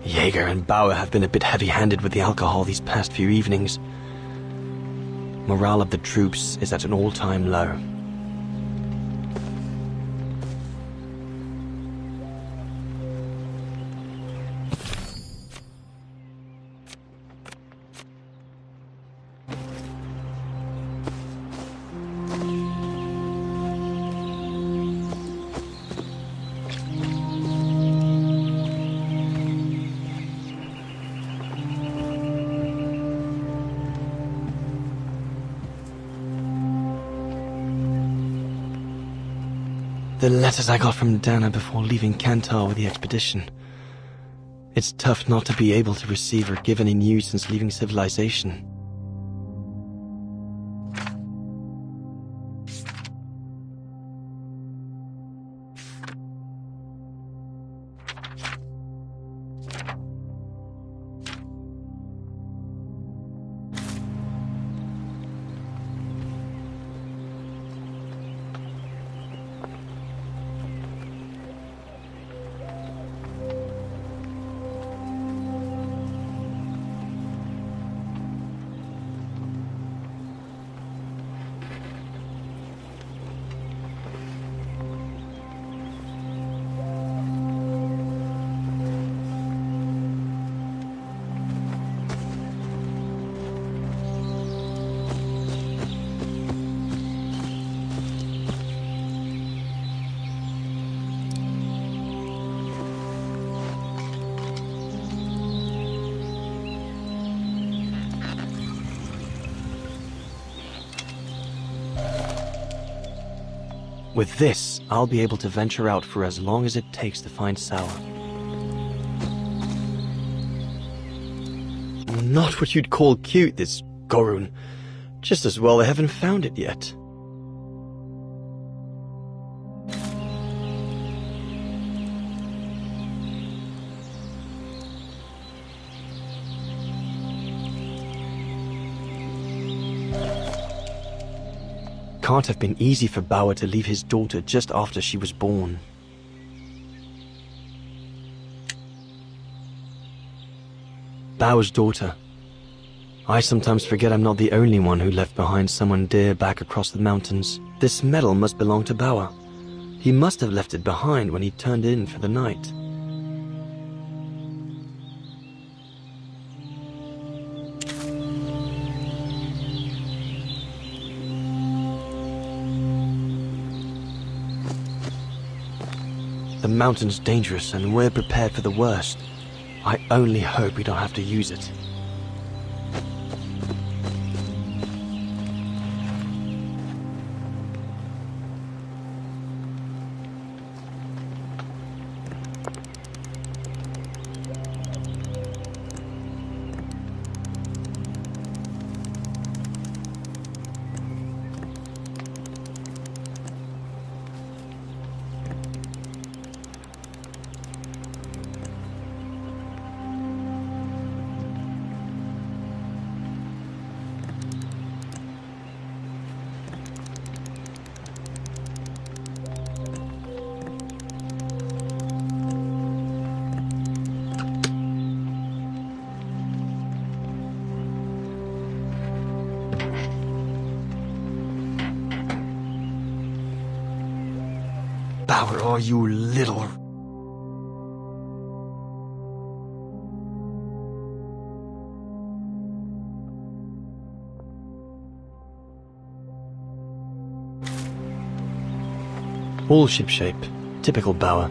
Jaeger and Bauer have been a bit heavy-handed with the alcohol these past few evenings. Morale of the troops is at an all-time low. The letters I got from Dana before leaving Kantar with the expedition. It's tough not to be able to receive or give any news since leaving civilization. With this, I'll be able to venture out for as long as it takes to find Sour. Not what you'd call cute, this Gorun. Just as well they haven't found it yet. Can't have been easy for Bauer to leave his daughter just after she was born. Bauer's daughter. I sometimes forget I'm not the only one who left behind someone dear back across the mountains. This medal must belong to Bauer. He must have left it behind when he turned in for the night. The mountain's dangerous and we're prepared for the worst. I only hope we don't have to use it. Bauer, are you little... All shipshape. Typical Bauer.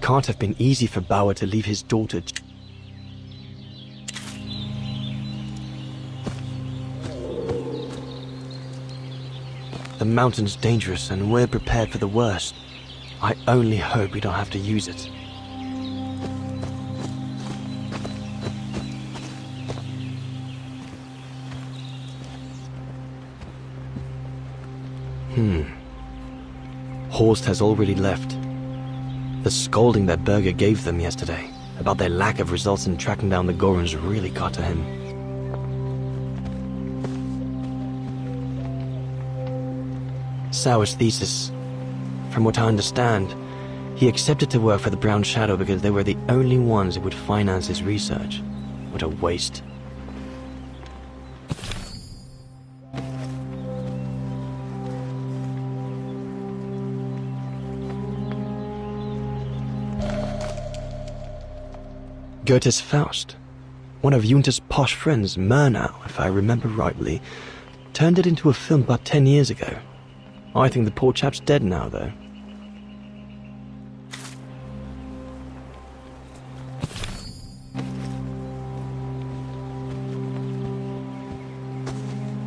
Can't have been easy for Bauer to leave his daughter. The The mountain's dangerous and we're prepared for the worst. I only hope we don't have to use it. Horst has already left. The scolding that Berger gave them yesterday about their lack of results in tracking down the Gorons really got to him. Sauer's thesis. From what I understand, he accepted to work for the Brown Shadow because they were the only ones who would finance his research. What a waste. Goethe's Faust. One of Junter's posh friends, Murnau, if I remember rightly, turned it into a film about 10 years ago. I think the poor chap's dead now, though.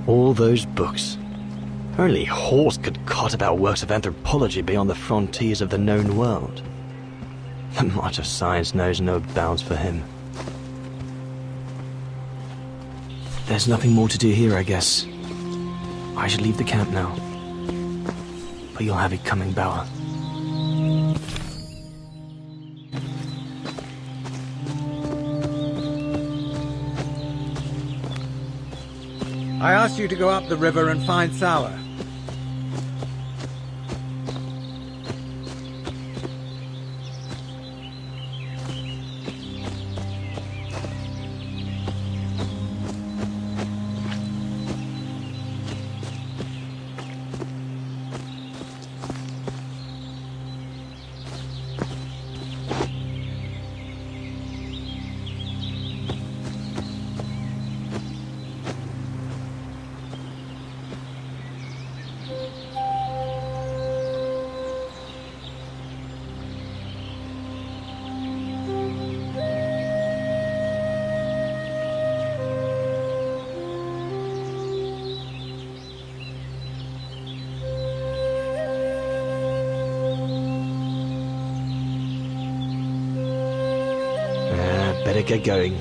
All those books. Only Horst could cot about works of anthropology beyond the frontiers of the known world. The march of science knows no bounds for him. There's nothing more to do here, I guess. I should leave the camp now. But you'll have it coming, Bauer. I asked you to go up the river and find Sauer. Better get going.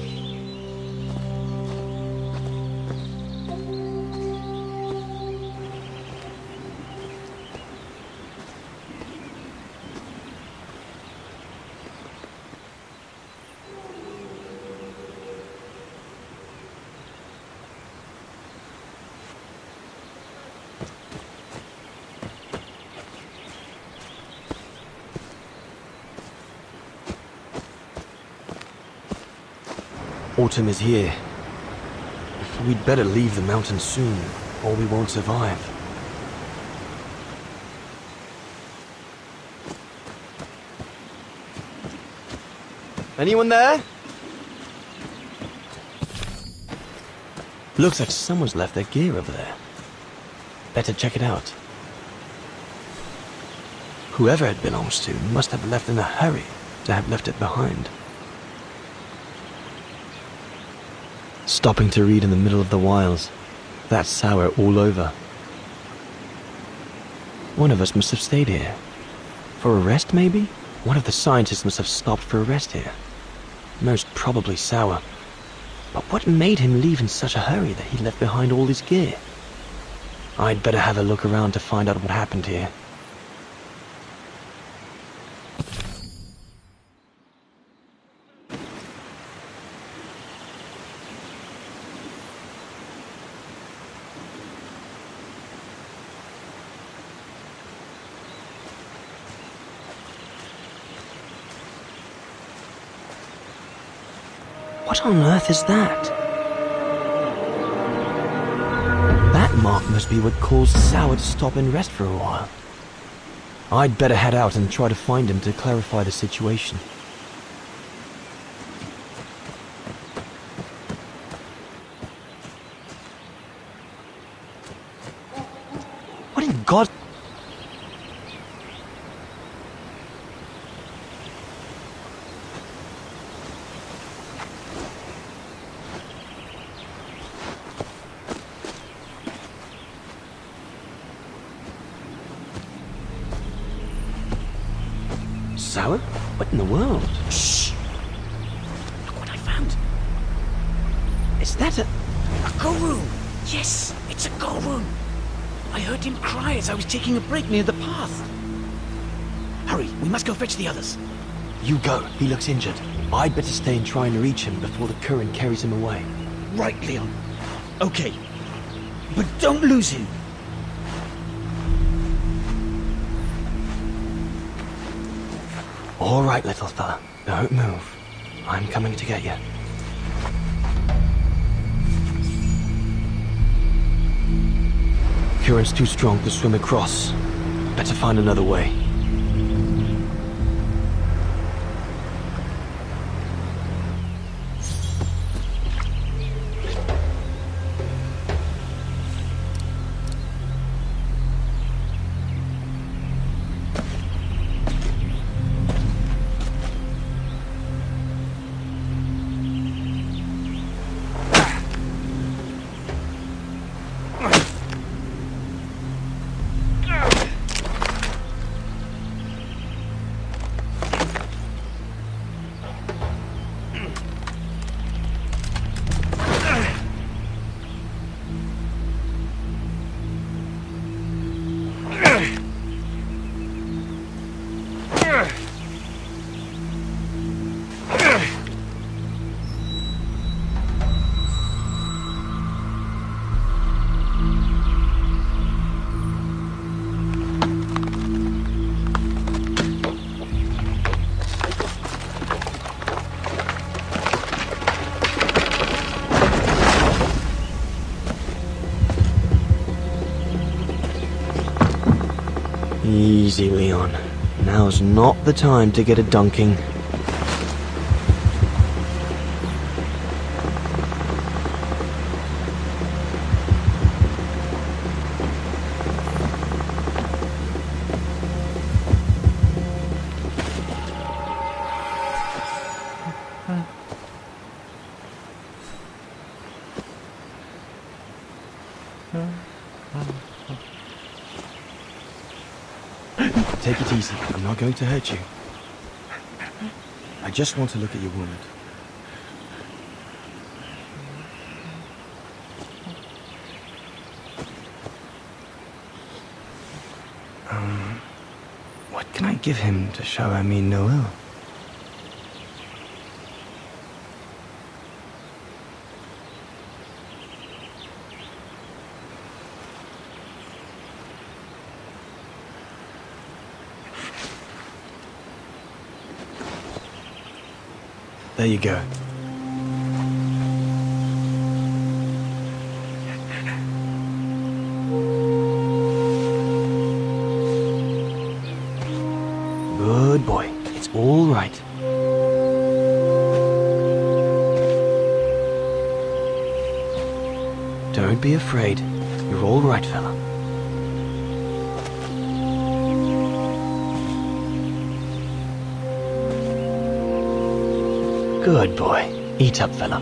Autumn is here. We'd better leave the mountain soon, or we won't survive. Anyone there? Looks like someone's left their gear over there. Better check it out. Whoever it belongs to must have left in a hurry to have left it behind. Stopping to read in the middle of the wilds. That's Sauer all over. One of us must have stayed here. For a rest, maybe? One of the scientists must have stopped for a rest here. Most probably Sauer. But what made him leave in such a hurry that he left behind all his gear? I'd better have a look around to find out what happened here. What on earth is that? That mark must be what caused Sauer to stop and rest for a while. I'd better head out and try to find him to clarify the situation. What in God... flower? What in the world? Shh! Look what I found. Is that a Gorun! Yes, it's a Gorun. I heard him cry as I was taking a break near the path. Hurry, we must go fetch the others. You go. He looks injured. I'd better stay and try and reach him before the current carries him away. Right, Leon. Okay. But don't lose him. All right, little fella. Don't move. I'm coming to get you. Current's too strong to swim across. Better find another way. Easy, Leon. Now's not the time to get a dunking. Take it easy. I'm not going to hurt you. I just want to look at your wound. What can I give him to show I mean no ill? There you go. Good boy. It's all right. Don't be afraid. You're all right, fella. Good boy. Eat up, fella.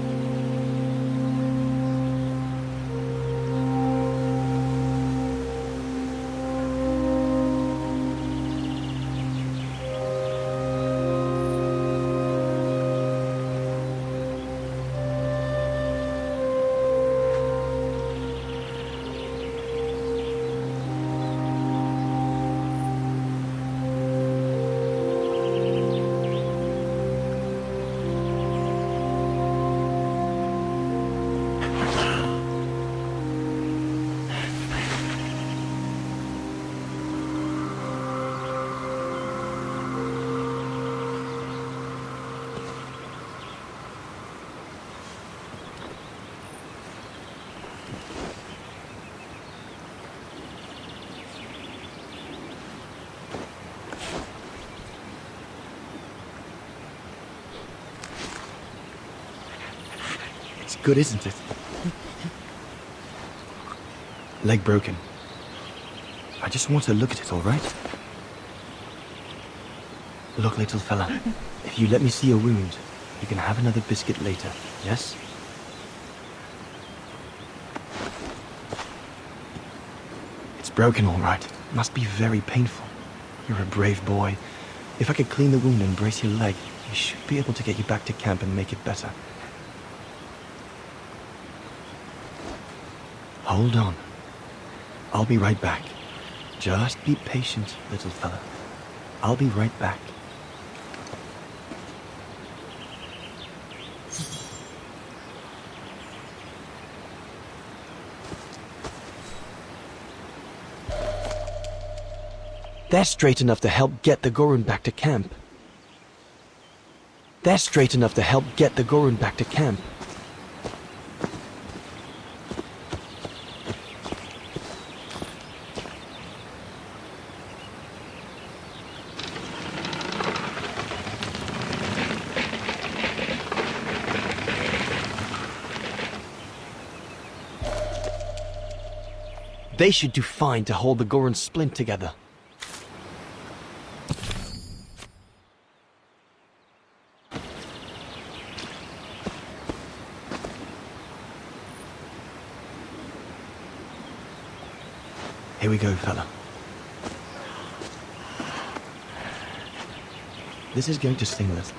Good, isn't it? Leg broken. I just want to look at it, all right? Look, little fella, if you let me see your wound, you can have another biscuit later, yes? It's broken, all right. Must be very painful. You're a brave boy. If I could clean the wound and brace your leg, we should be able to get you back to camp and make it better. Hold on. I'll be right back. Just be patient, little fella. I'll be right back. They're straight enough to help get the Gorun back to camp. They're straight enough to help get the Gorun back to camp. They should do fine to hold the Gorun splint together. Here we go, fella. This is going to sting a little.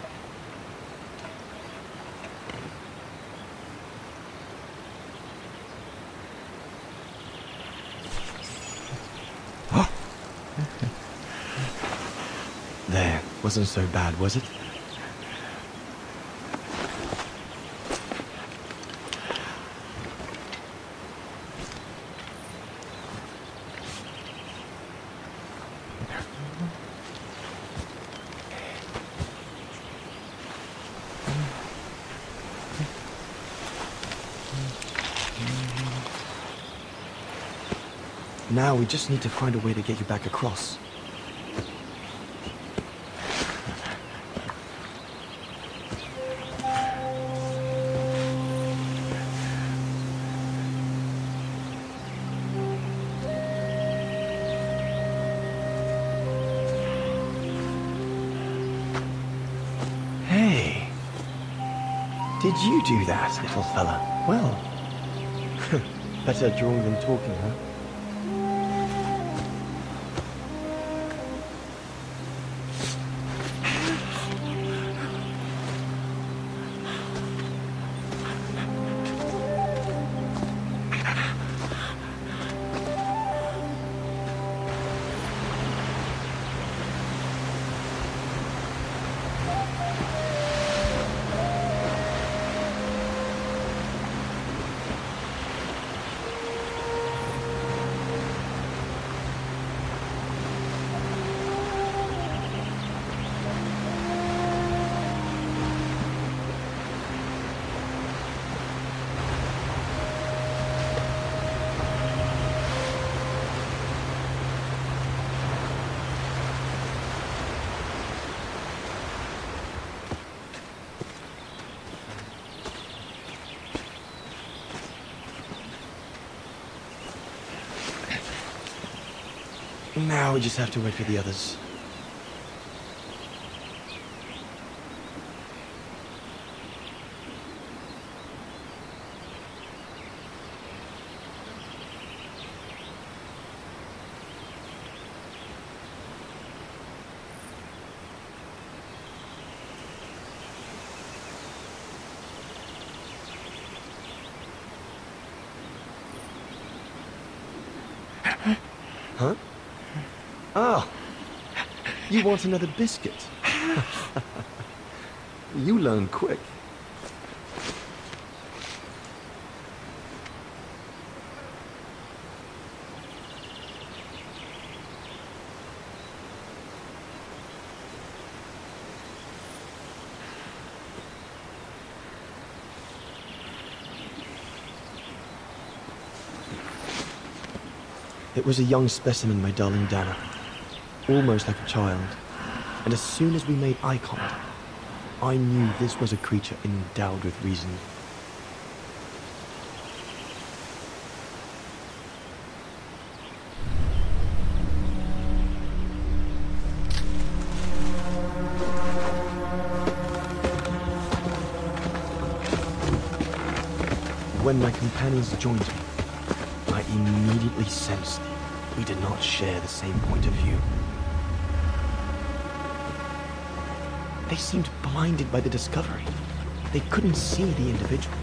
There, wasn't so bad, was it? Now we just need to find a way to get you back across. Hey, did you do that, little fella? Well, better drawing than talking, huh? Now we just have to wait for the others. Huh? Oh, you want another biscuit? You learn quick. It was a young specimen, my darling Dana. Almost like a child. And as soon as we made eye contact, I knew this was a creature endowed with reason. When my companions joined me, I immediately sensed we did not share the same point of view. They seemed blinded by the discovery. They couldn't see the individual.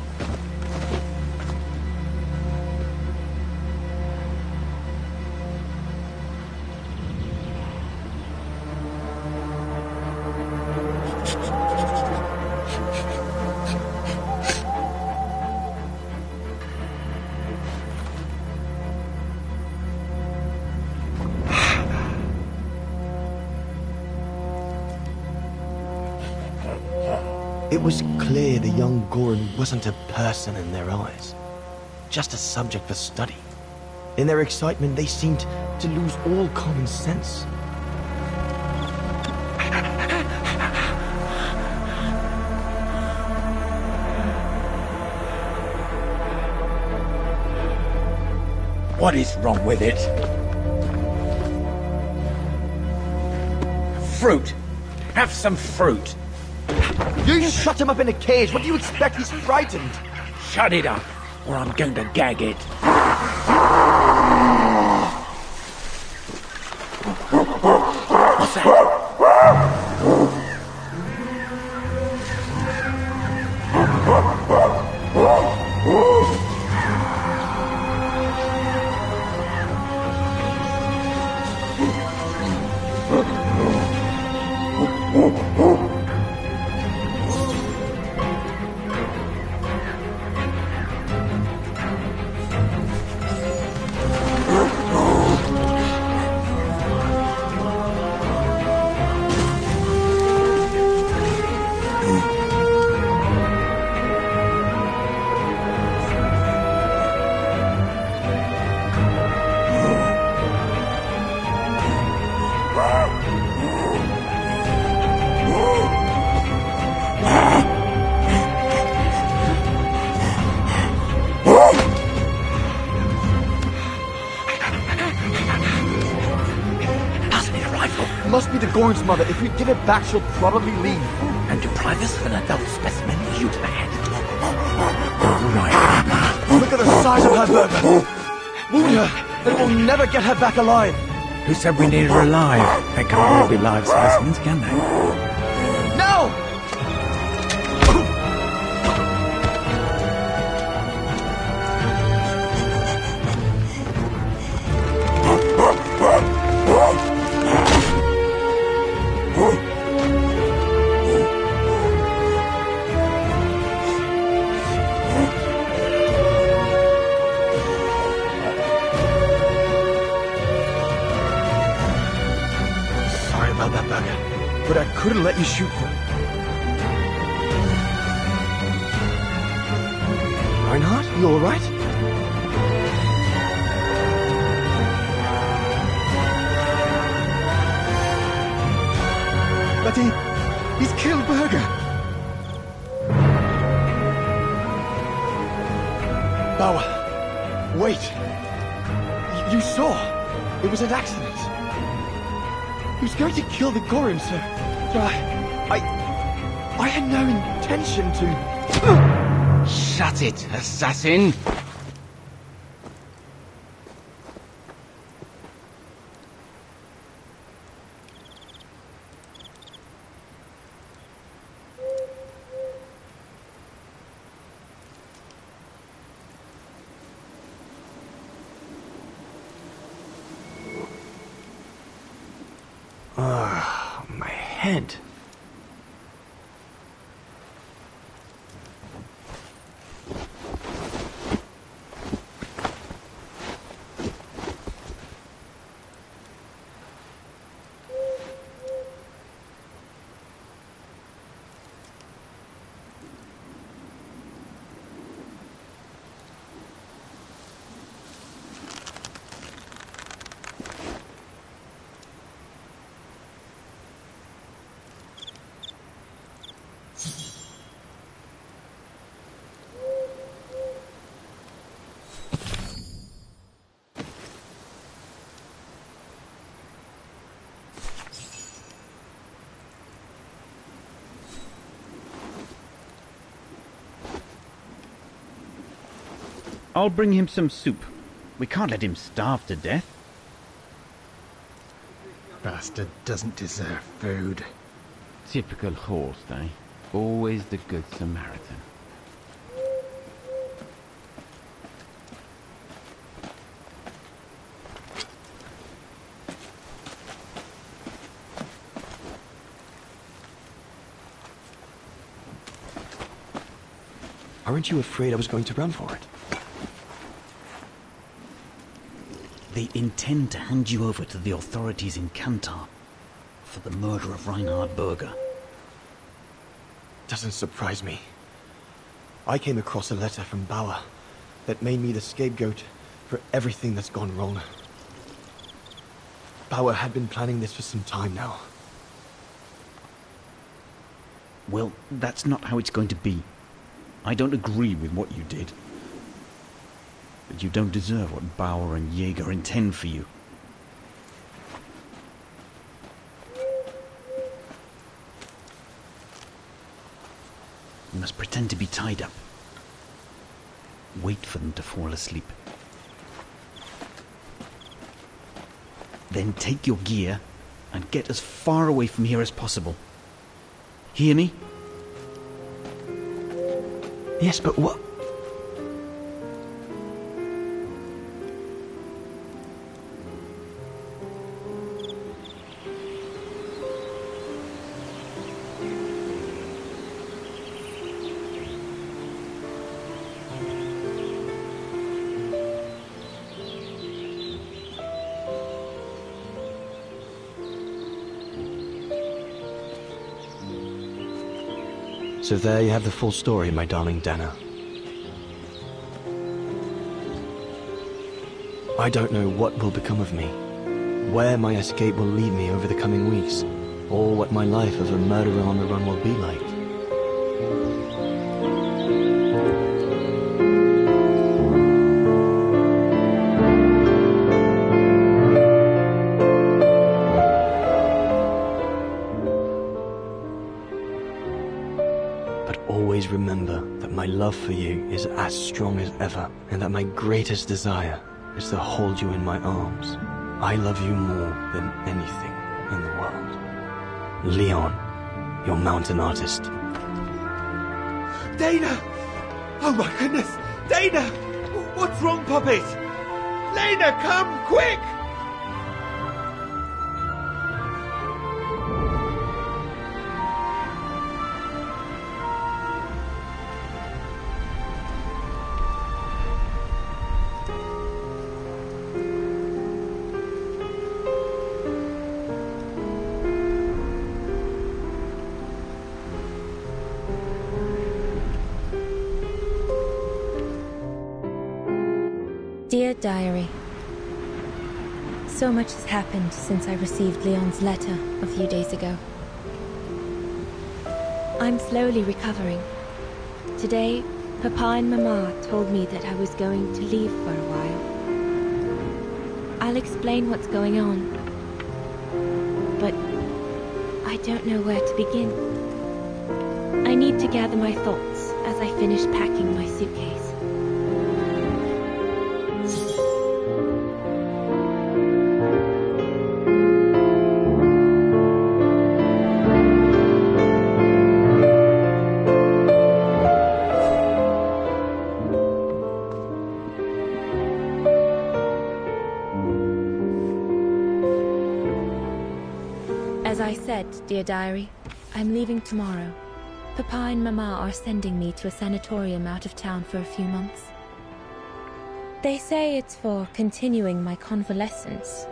It was clear the young Goran wasn't a person in their eyes, just a subject for study. In their excitement, they seemed to lose all common sense. What is wrong with it? Fruit. Have some fruit. You shut him up in a cage. What do you expect? He's frightened. Shut it up, or I'm going to gag it. What's that? Must be the Goran's mother. If we give it back, she'll probably leave. And deprive us of an adult specimen? Are you mad? Right. Look at the size of her burger. Wound her. They will never get her back alive. Who said we need her alive? They can't all be live specimens, can they? No! But I couldn't let you shoot them. Reinhardt, you all right? But he's killed Berger. Bauer, wait. You saw. It was an accident. He was going to kill the Goran, sir. I had no intention to... Shut it, assassin! My head. I'll bring him some soup. We can't let him starve to death. Bastard doesn't deserve food. Typical Horst, eh? Always the good Samaritan. Aren't you afraid I was going to run for it? They intend to hand you over to the authorities in Kantar for the murder of Reinhard Berger. Doesn't surprise me. I came across a letter from Bauer that made me the scapegoat for everything that's gone wrong. Bauer had been planning this for some time now. Well, that's not how it's going to be. I don't agree with what you did. But you don't deserve what Bauer and Jaeger intend for you. You must pretend to be tied up. Wait for them to fall asleep. Then take your gear and get as far away from here as possible. Hear me? Yes, but what? So there you have the full story, my darling Dana. I don't know what will become of me, where my escape will lead me over the coming weeks, or what my life of a murderer on the run will be like. Always remember that my love for you is as strong as ever, and that my greatest desire is to hold you in my arms. I love you more than anything in the world. Leon, your mountain artist. Dana! Oh my goodness! Dana! What's wrong, Puppet? Lena, come, quick! Dear Diary, so much has happened since I received Leon's letter a few days ago. I'm slowly recovering. Today, Papa and Mama told me that I was going to leave for a while. I'll explain what's going on, but I don't know where to begin. I need to gather my thoughts as I finish packing my suitcase. As I said, dear diary, I'm leaving tomorrow. Papa and Mama are sending me to a sanatorium out of town for a few months. They say it's for continuing my convalescence.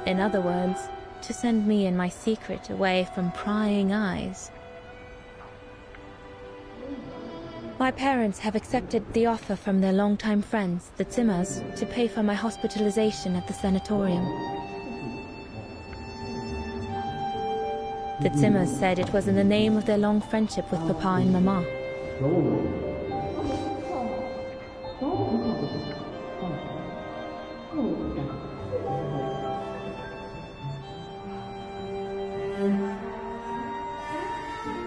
In other words, to send me and my secret away from prying eyes. My parents have accepted the offer from their longtime friends, the Zimmers, to pay for my hospitalization at the sanatorium. The Zimmers said it was in the name of their long friendship with Papa and Mama.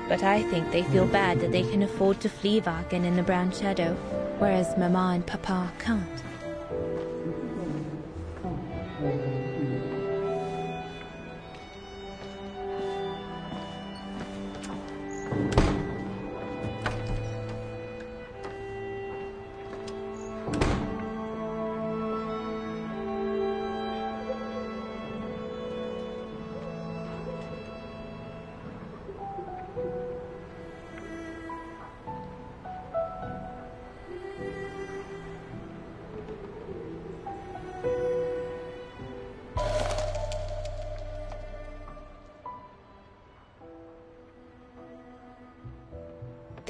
But I think they feel bad that they can afford to flee Wagen in the Brown Shadow, whereas Mama and Papa can't.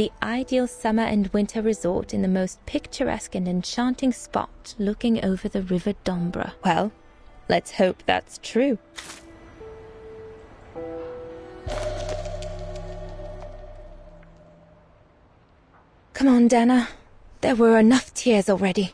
the ideal summer and winter resort in the most picturesque and enchanting spot looking over the River Dombra. Well, let's hope that's true. Come on, Dana. There were enough tears already.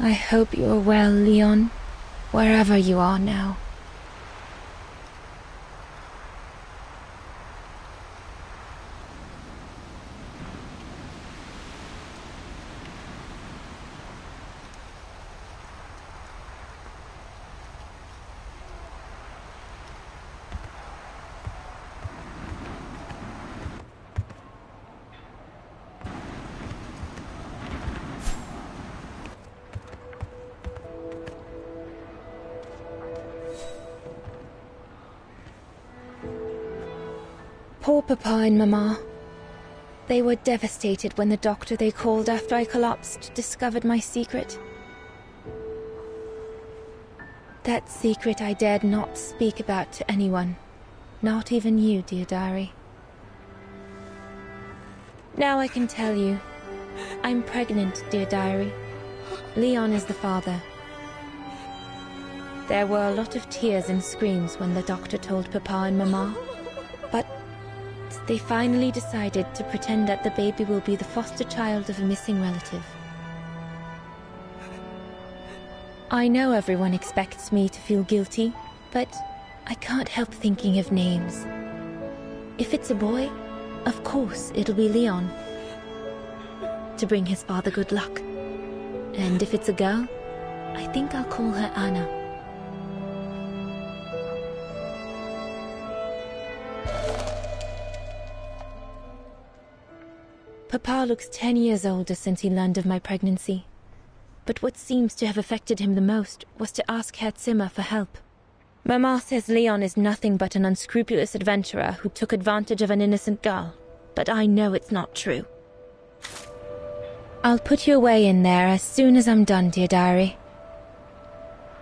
I hope you are well, Leon, wherever you are now. Poor Papa and Mama. They were devastated when the doctor they called after I collapsed discovered my secret. That secret I dared not speak about to anyone, not even you, dear diary. Now I can tell you. I'm pregnant, dear diary. Leon is the father. There were a lot of tears and screams when the doctor told Papa and Mama, but they finally decided to pretend that the baby will be the foster child of a missing relative. I know everyone expects me to feel guilty, but I can't help thinking of names. If it's a boy, of course it'll be Leon, to bring his father good luck. And if it's a girl, I think I'll call her Anna. Papa looks 10 years older since he learned of my pregnancy. But what seems to have affected him the most was to ask Herr Zimmer for help. Mama says Leon is nothing but an unscrupulous adventurer who took advantage of an innocent girl, but I know it's not true. I'll put you away in there as soon as I'm done, dear diary.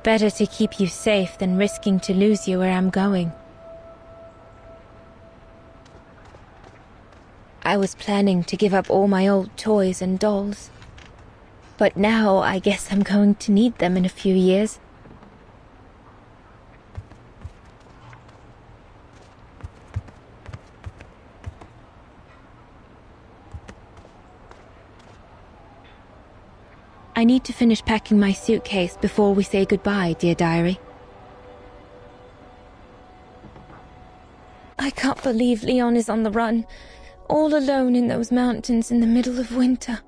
Better to keep you safe than risking to lose you where I'm going. I was planning to give up all my old toys and dolls. But now I guess I'm going to need them in a few years. I need to finish packing my suitcase before we say goodbye, dear diary. I can't believe Leon is on the run, all alone in those mountains in the middle of winter.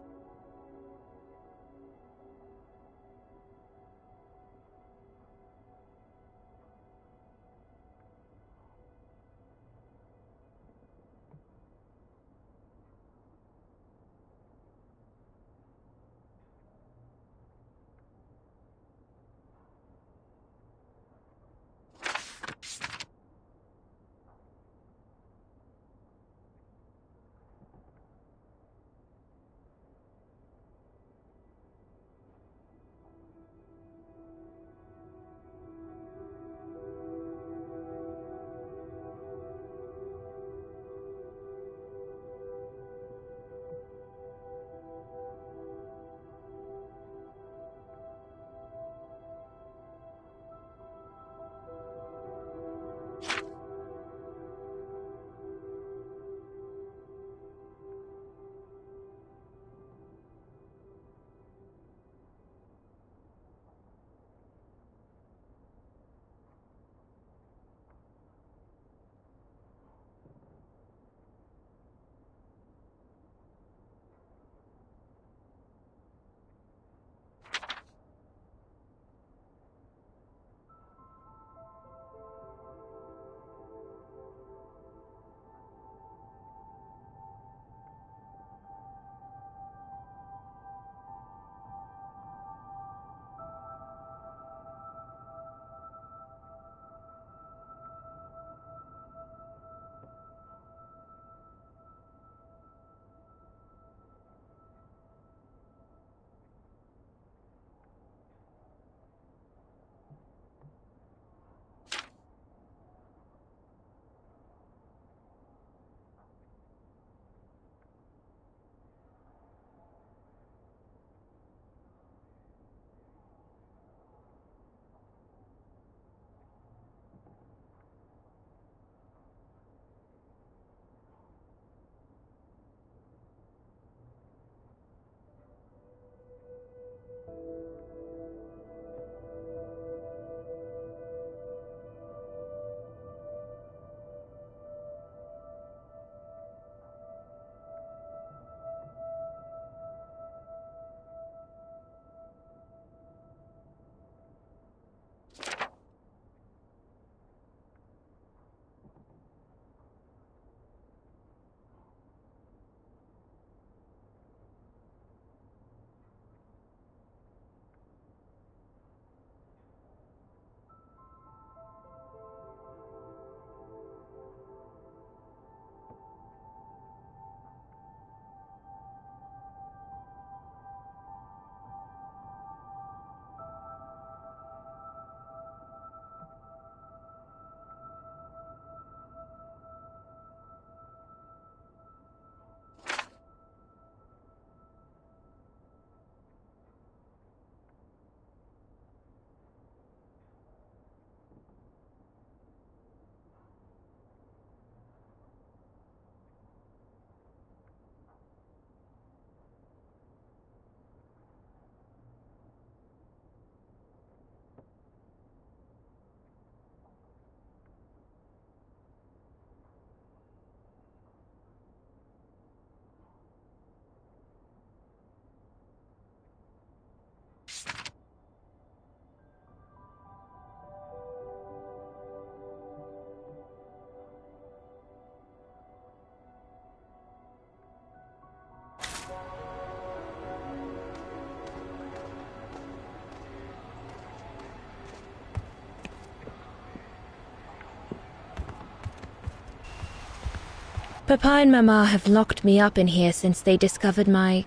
Papa and Mama have locked me up in here since they discovered my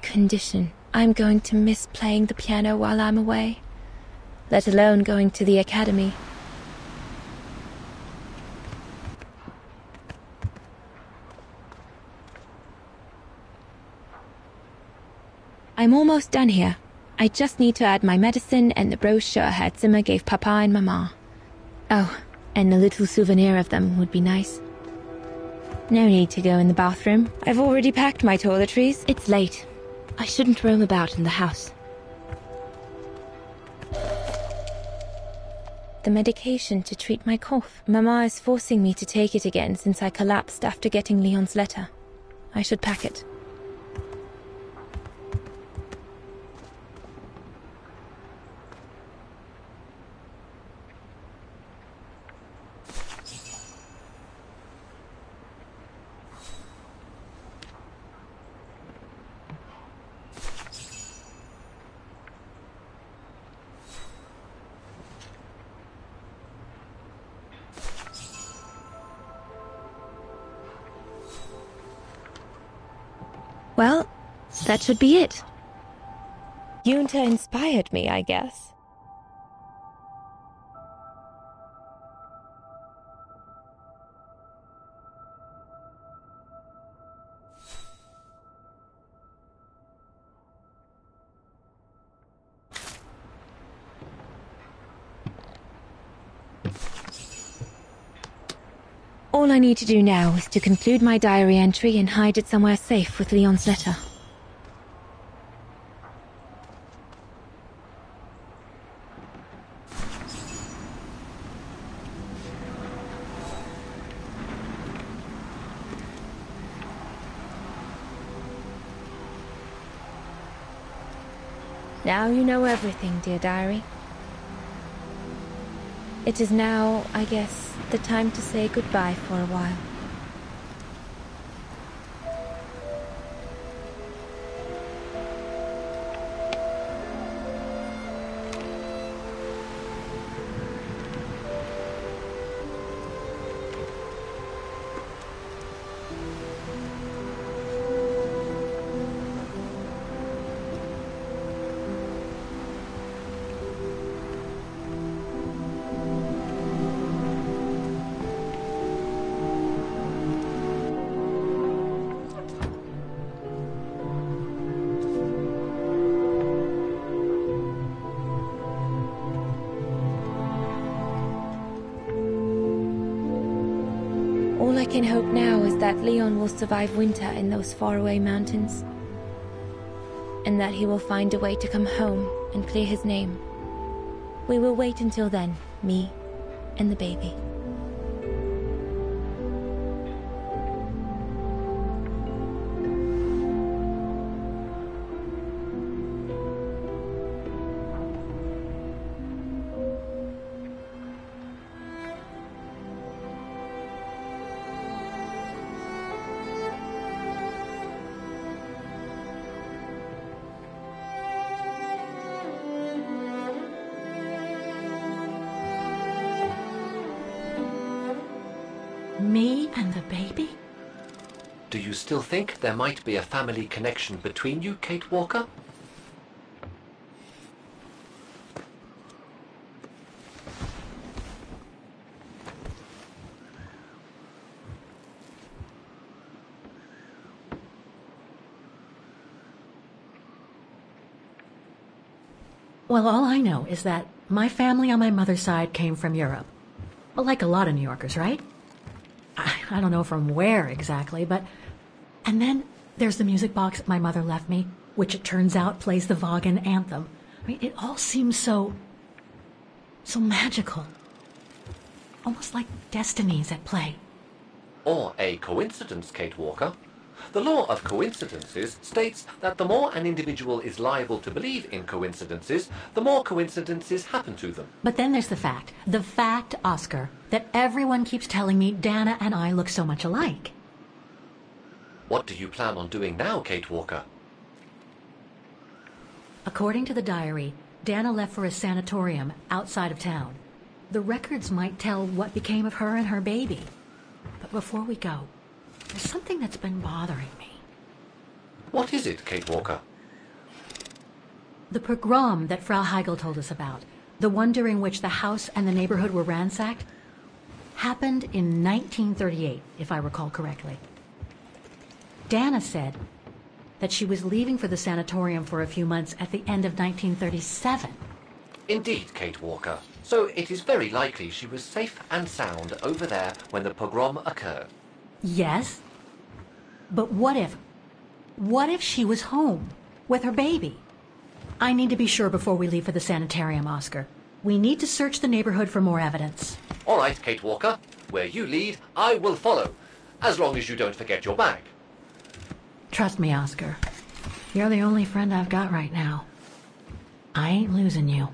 condition. I'm going to miss playing the piano while I'm away, let alone going to the academy. I'm almost done here. I just need to add my medicine and the brochure Herr Zimmer gave Papa and Mama. Oh, and a little souvenir of them would be nice. No need to go in the bathroom. I've already packed my toiletries. It's late. I shouldn't roam about in the house. The medication to treat my cough. Mama is forcing me to take it again since I collapsed after getting Leon's letter. I should pack it. Well, that should be it. Junta inspired me, I guess. All I need to do now is to conclude my diary entry and hide it somewhere safe with Leon's letter. Now you know everything, dear diary. It is now, I guess, the time to say goodbye for a while. All I can hope now is that Leon will survive winter in those faraway mountains, and that he will find a way to come home and clear his name. We will wait until then, me and the baby. Me and the baby? Do you still think there might be a family connection between you, Kate Walker? Well, all I know is that my family on my mother's side came from Europe. Well, like a lot of New Yorkers, right? I don't know from where exactly, but... And then there's the music box my mother left me, which it turns out plays the Wagner anthem. I mean, it all seems so magical. Almost like destinies at play. Or a coincidence, Kate Walker. The law of coincidences states that the more an individual is liable to believe in coincidences, the more coincidences happen to them. But then there's the fact, Oscar, that everyone keeps telling me Dana and I look so much alike. What do you plan on doing now, Kate Walker? According to the diary, Dana left for a sanatorium outside of town. The records might tell what became of her and her baby. But before we go, There's something that's been bothering me. What is it, Kate Walker? The pogrom that Frau Heigl told us about, the one during which the house and the neighborhood were ransacked, happened in 1938, if I recall correctly. Dana said that she was leaving for the sanatorium for a few months at the end of 1937. Indeed, Kate Walker. So it is very likely she was safe and sound over there when the pogrom occurred. Yes, but what if she was home with her baby? I need to be sure before we leave for the sanitarium, Oscar. We need to search the neighborhood for more evidence. All right, Kate Walker. Where you lead, I will follow, as long as you don't forget your bag. Trust me, Oscar. You're the only friend I've got right now. I ain't losing you.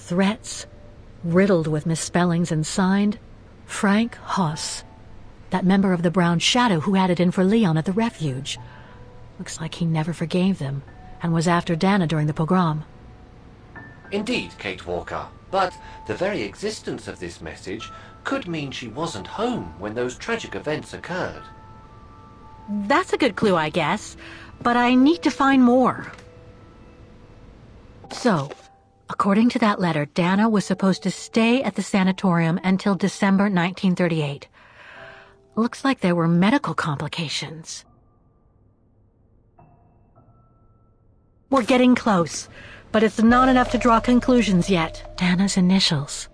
Threats, riddled with misspellings, and signed Frank Hoss, that member of the Brown Shadow who had it in for Leon at the refuge. Looks like he never forgave them and was after Dana during the pogrom. Indeed, Kate Walker. But the very existence of this message could mean she wasn't home when those tragic events occurred. That's a good clue, I guess, but I need to find more. So, according to that letter, Dana was supposed to stay at the sanatorium until December 1938. Looks like there were medical complications. We're getting close, but it's not enough to draw conclusions yet. Dana's initials.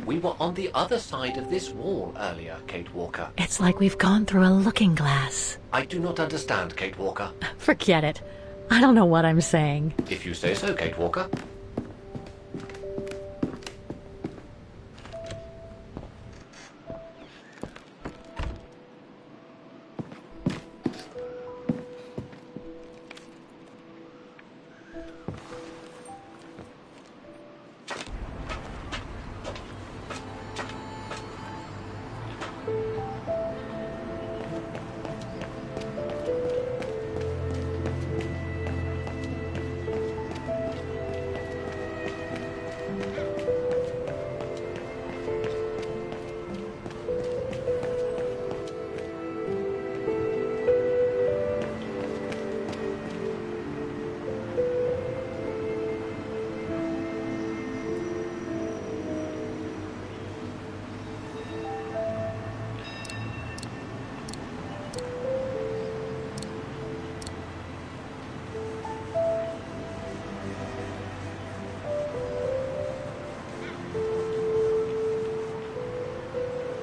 We were on the other side of this wall earlier, Kate Walker. It's like we've gone through a looking glass. I do not understand, Kate Walker. Forget it. I don't know what I'm saying. If you say so, Kate Walker.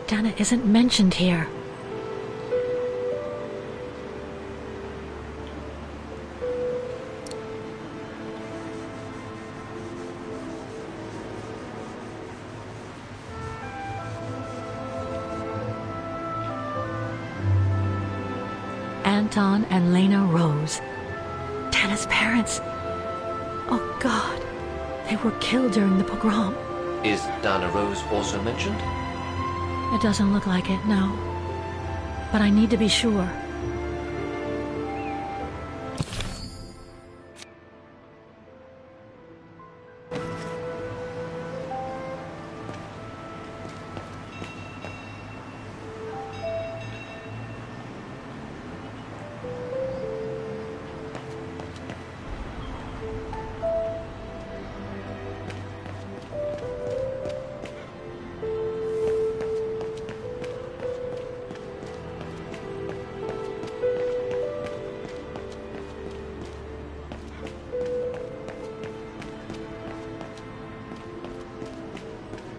Dana isn't mentioned here. Anton and Lena Rose. Dana's parents. Oh, God. They were killed during the pogrom. Is Dana Rose also mentioned? It doesn't look like it, no. But I need to be sure.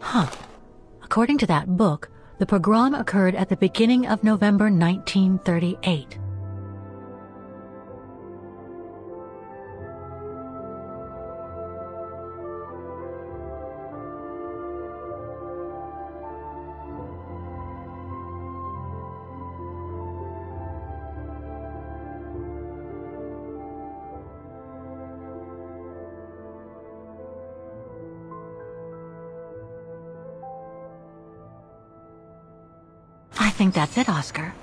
Huh. According to that book, The pogrom occurred at the beginning of November 1938. I think that's it, Oscar.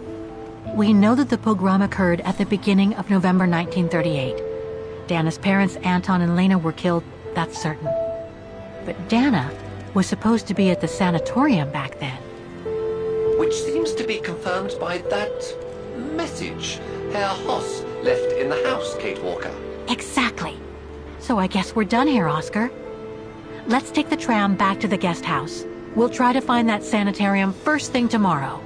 We know that the pogrom occurred at the beginning of November 1938. Dana's parents, Anton and Lena, were killed, that's certain. But Dana was supposed to be at the sanatorium back then. Which seems to be confirmed by that message Herr Hoss left in the house, Kate Walker. Exactly. So I guess we're done here, Oscar. Let's take the tram back to the guest house. We'll try to find that sanitarium first thing tomorrow.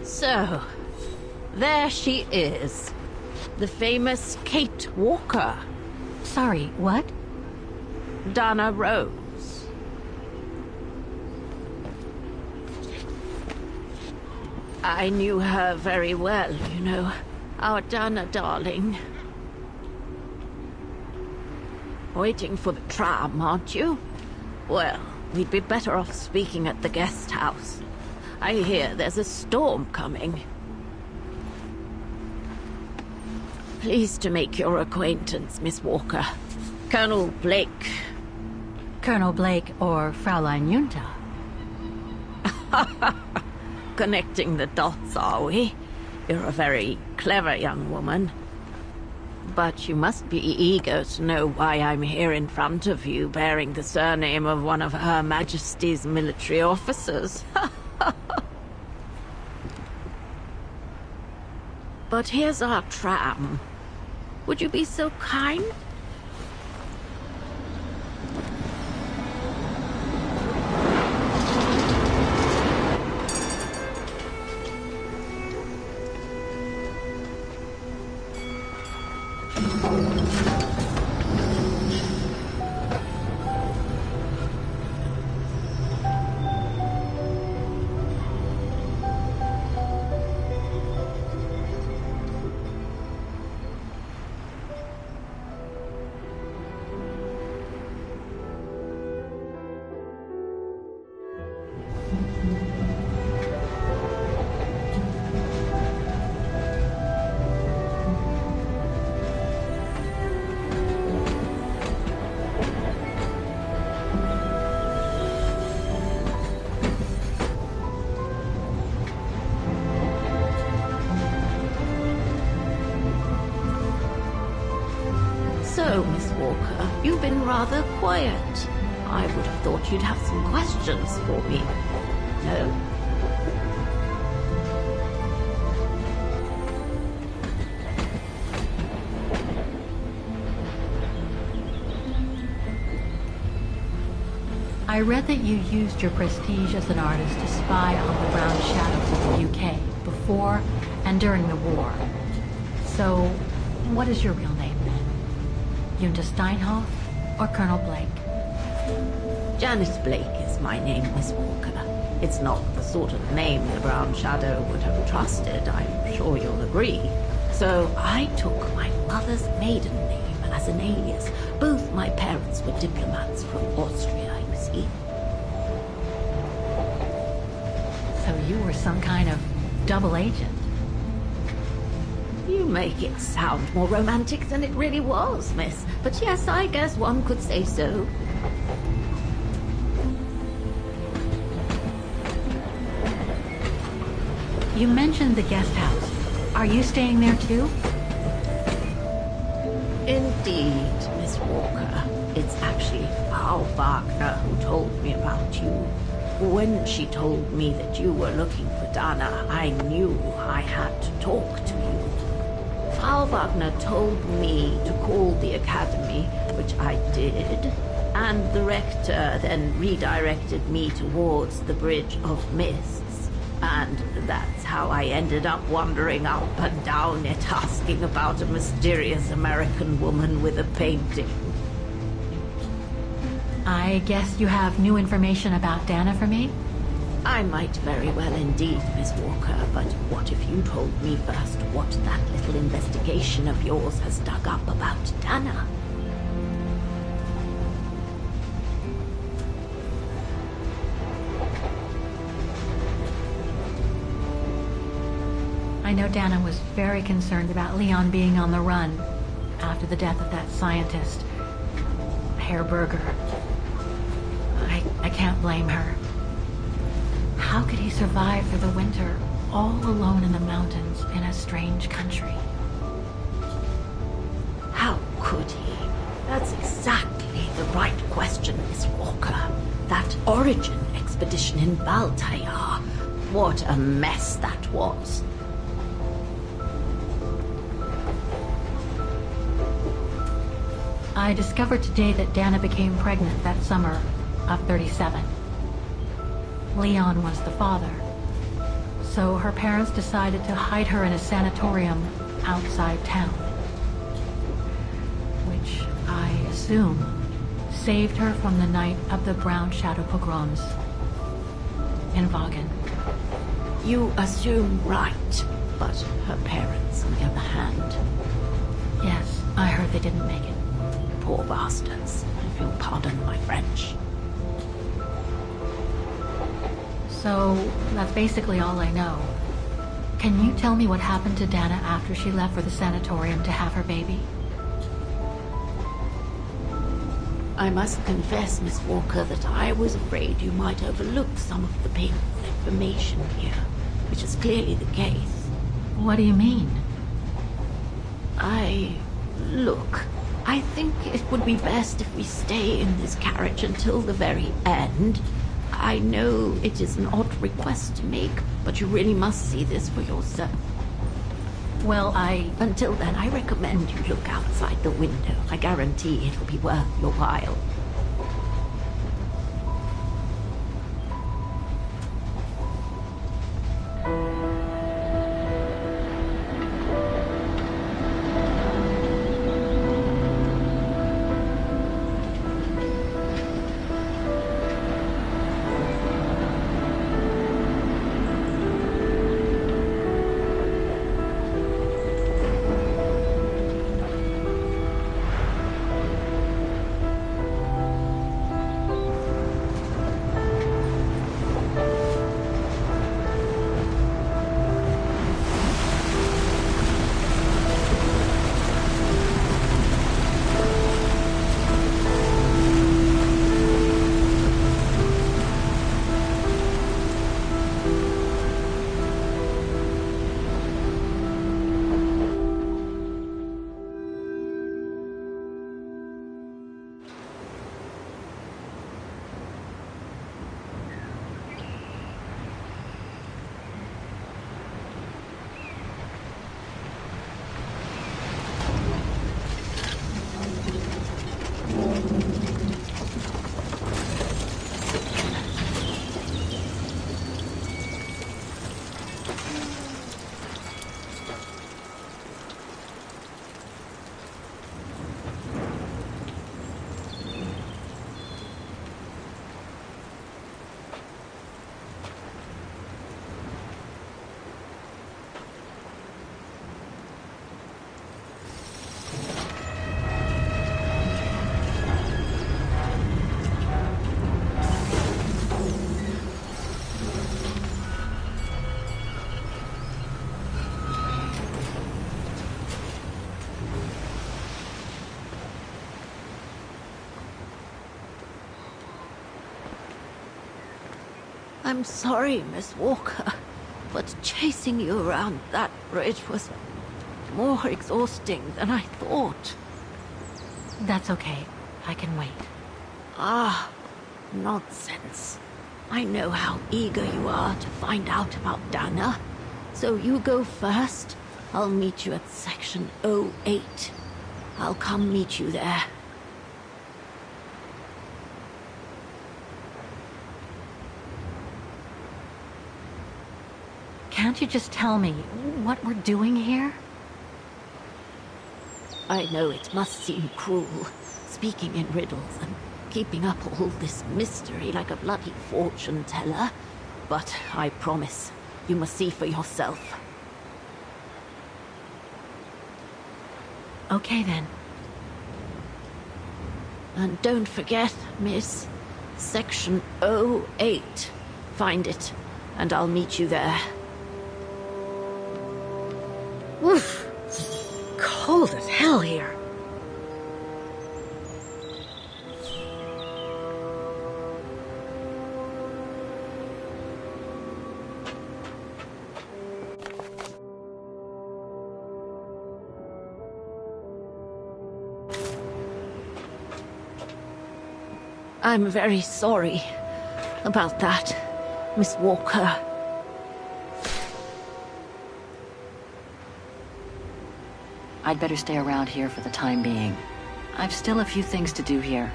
So, there she is. The famous Kate Walker. Sorry, what? Dana Rose. I knew her very well, you know. Our Dana darling. Waiting for the tram, aren't you? Well, we'd be better off speaking at the guest house. I hear there's a storm coming. Pleased to make your acquaintance, Miss Walker. Colonel Blake. Colonel Blake or Fraulein Junta? Connecting the dots, are we? You're a very clever young woman. But you must be eager to know why I'm here in front of you, bearing the surname of one of Her Majesty's military officers. But here's our tram. Would you be so kind? So, Miss Walker, you've been rather quiet. I would have thought you'd have some questions for me. No? I read that you used your prestige as an artist to spy on the Brown Shadows of the UK before and during the war. So, what is your real name then? Junta Steinhoff or Colonel Blake? Janice Blake is my name, Miss Walker. It's not the sort of name the Brown Shadow would have trusted, I'm sure you'll agree. So I took my mother's maiden name as an alias. Both my parents were diplomats from Austria, you see. So you were some kind of double agent? You make it sound more romantic than it really was, miss. But yes, I guess one could say so. You mentioned the guest house. Are you staying there too? Indeed, Miss Walker. it's actually Frau Wagner who told me about you. When she told me that you were looking for Dana, I knew I had to talk to you. Frau Wagner told me to call the academy, which I did, and the rector then redirected me towards the Bridge of Mists. And that's how I ended up wandering up and down it, asking about a mysterious American woman with a painting. I guess you have new information about Dana for me? I might very well indeed, Miss Walker, but what if you told me first what that little investigation of yours has dug up about Dana? I know Dana was very concerned about Leon being on the run after the death of that scientist, Herr Berger. I can't blame her. How could he survive for the winter, all alone in the mountains in a strange country? How could he? That's exactly the right question, Miss Walker. That origin expedition in Baltayar. What a mess that was. I discovered today that Dana became pregnant that summer of 37. Leon was the father. So her parents decided to hide her in a sanatorium outside town, which I assume saved her from the night of the Brown Shadow pogroms in Vagen. You assume right, but her parents, on the other hand... Yes, I heard they didn't make it. Poor bastards, if you'll pardon my French. So, that's basically all I know. Can you tell me what happened to Dana after she left for the sanatorium to have her baby? I must confess, Miss Walker, that I was afraid you might overlook some of the painful information here, which is clearly the case. What do you mean? Look, I think it would be best if we stay in this carriage until the very end. I know it is an odd request to make, but you really must see this for yourself. Well, Until then, I recommend you look outside the window. I guarantee it'll be worth your while. I'm sorry, Miss Walker, but chasing you around that bridge was more exhausting than I thought. That's okay. I can wait. Ah, nonsense. I know how eager you are to find out about Dana. So you go first. I'll meet you at section 08. I'll come meet you there. Can't you just tell me what we're doing here? I know it must seem cruel, speaking in riddles and keeping up all this mystery like a bloody fortune teller, but I promise you must see for yourself. Okay then. And don't forget, miss, section 08. Find it, and I'll meet you there. Oof. Cold as hell here. I'm very sorry about that, Miss Walker. I'd better stay around here for the time being. I've still a few things to do here.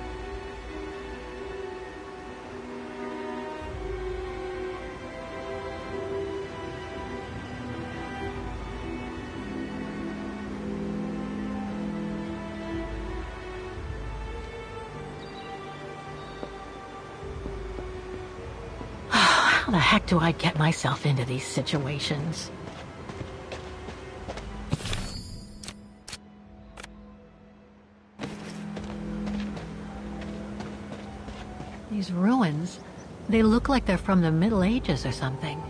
How the heck do I get myself into these situations? These ruins, they look like they're from the Middle Ages or something.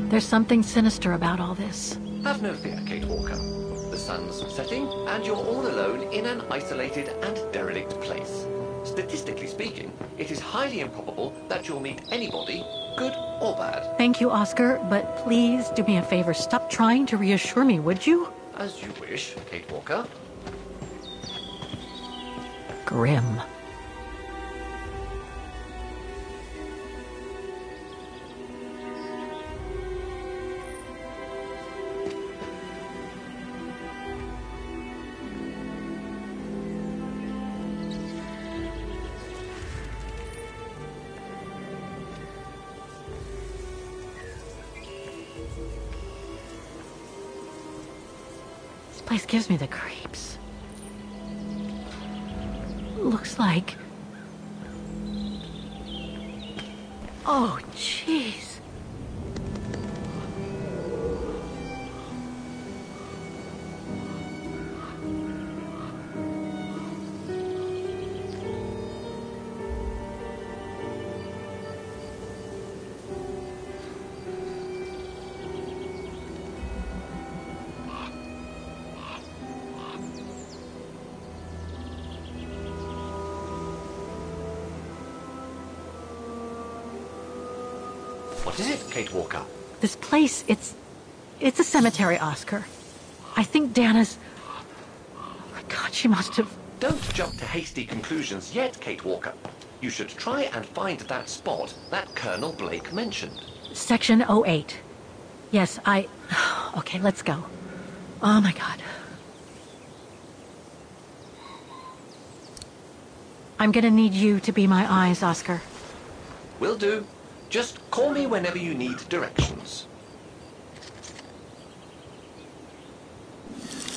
There's something sinister about all this. Have no fear, Kate Walker. The sun's setting, and you're all alone in an isolated and derelict place. Statistically speaking, it is highly improbable that you'll meet anybody, good or bad. Thank you, Oscar, but please do me a favor. Stop trying to reassure me, would you? As you wish, Kate Walker. Grim. This place gives me the creeps. Looks like... Oh, jeez. What is it, Kate Walker? This place, it's a cemetery, Oscar. I think Dana's... Oh my God, she must have... Don't jump to hasty conclusions yet, Kate Walker. You should try and find that spot that Colonel Blake mentioned. Section 08. Yes, Okay, let's go. Oh my God. I'm gonna need you to be my eyes, Oscar. Will do. Just call me whenever you need directions.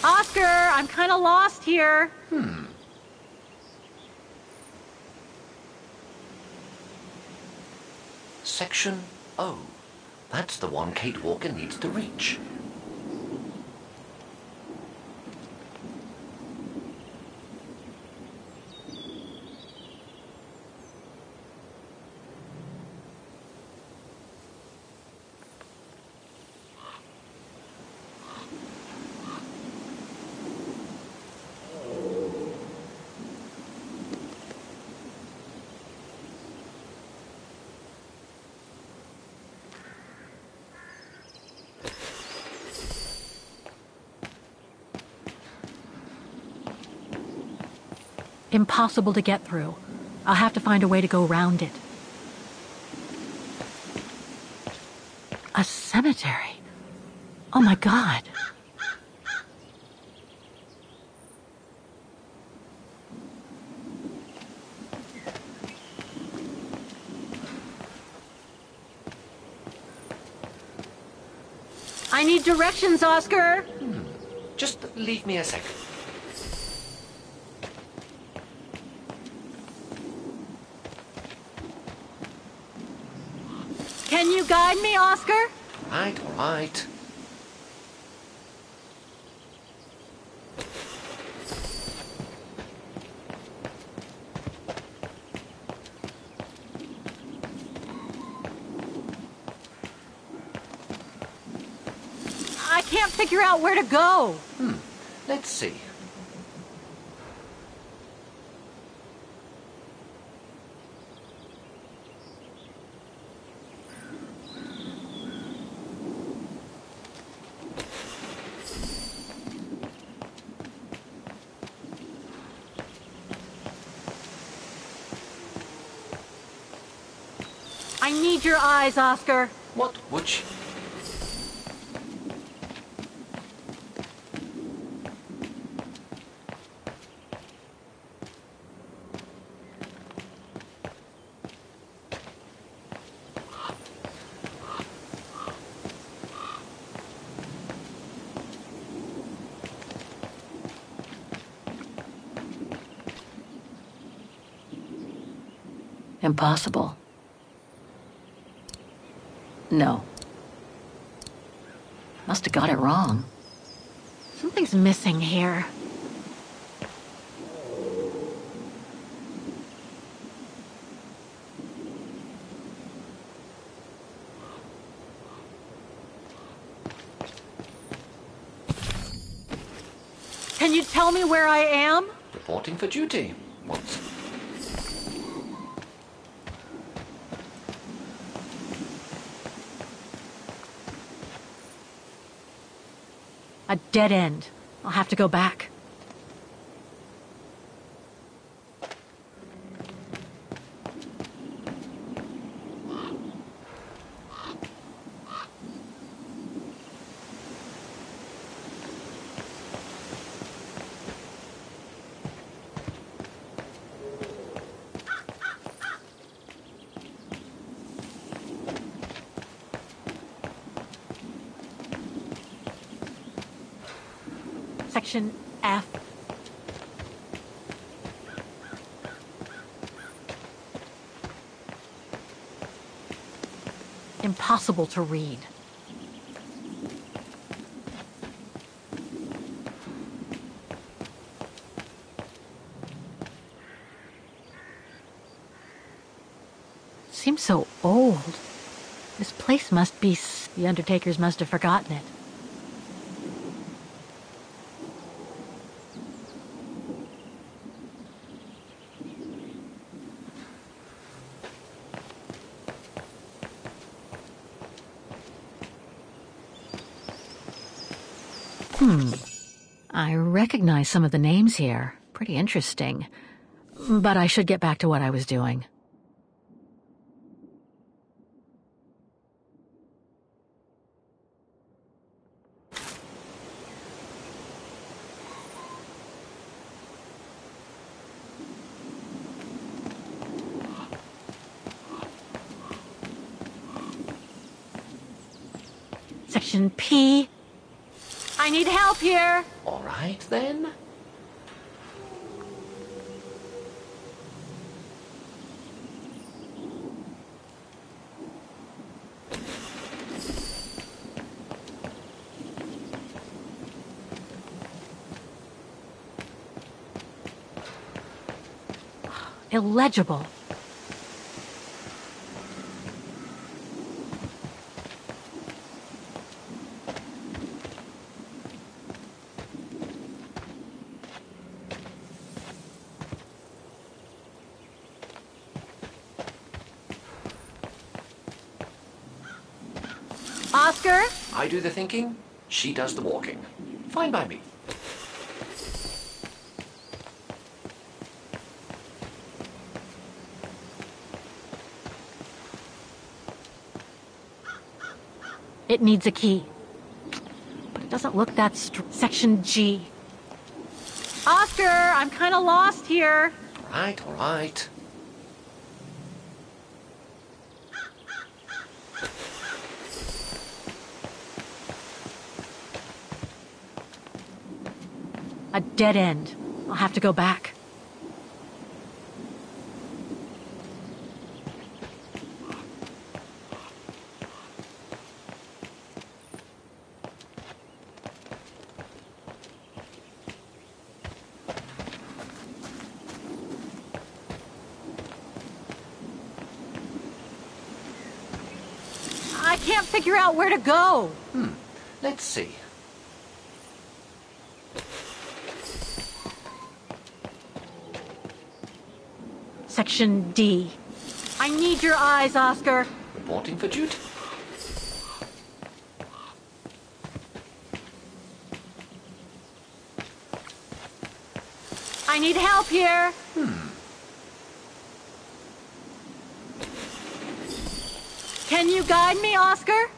Oscar, I'm kind of lost here. Section O. That's the one Kate Walker needs to reach. Impossible to get through. I'll have to find a way to go around it. A cemetery. Oh my God. I need directions, Oscar. Just leave me a second. Can you guide me, Oscar? All right. I can't figure out where to go. Let's see. I need your eyes, Oscar. What would you... Impossible. No. Must have got it wrong. Something's missing here. Can you tell me where I am? Reporting for duty. What's... A dead end. I'll have to go back. Section F. Impossible to read. Seems so old. This place must be... The undertakers must have forgotten it. I recognize some of the names here. Pretty interesting. But I should get back to what I was doing. Section P. I need help here. All right, then. Illegible. Oscar? I do the thinking, she does the walking. Fine by me. It needs a key. But it doesn't look that Section G. Oscar, I'm kind of lost here. All right. A dead end. I'll have to go back. I can't figure out where to go. Let's see. Section D. I need your eyes, Oscar. Reporting for duty. I need help here. Can you guide me, Oscar?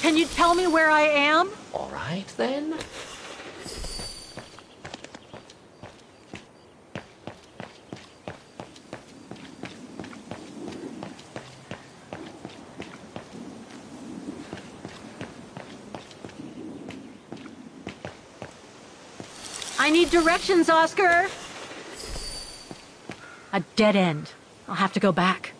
Can you tell me where I am? All right, then. I need directions, Oscar. A dead end. I'll have to go back.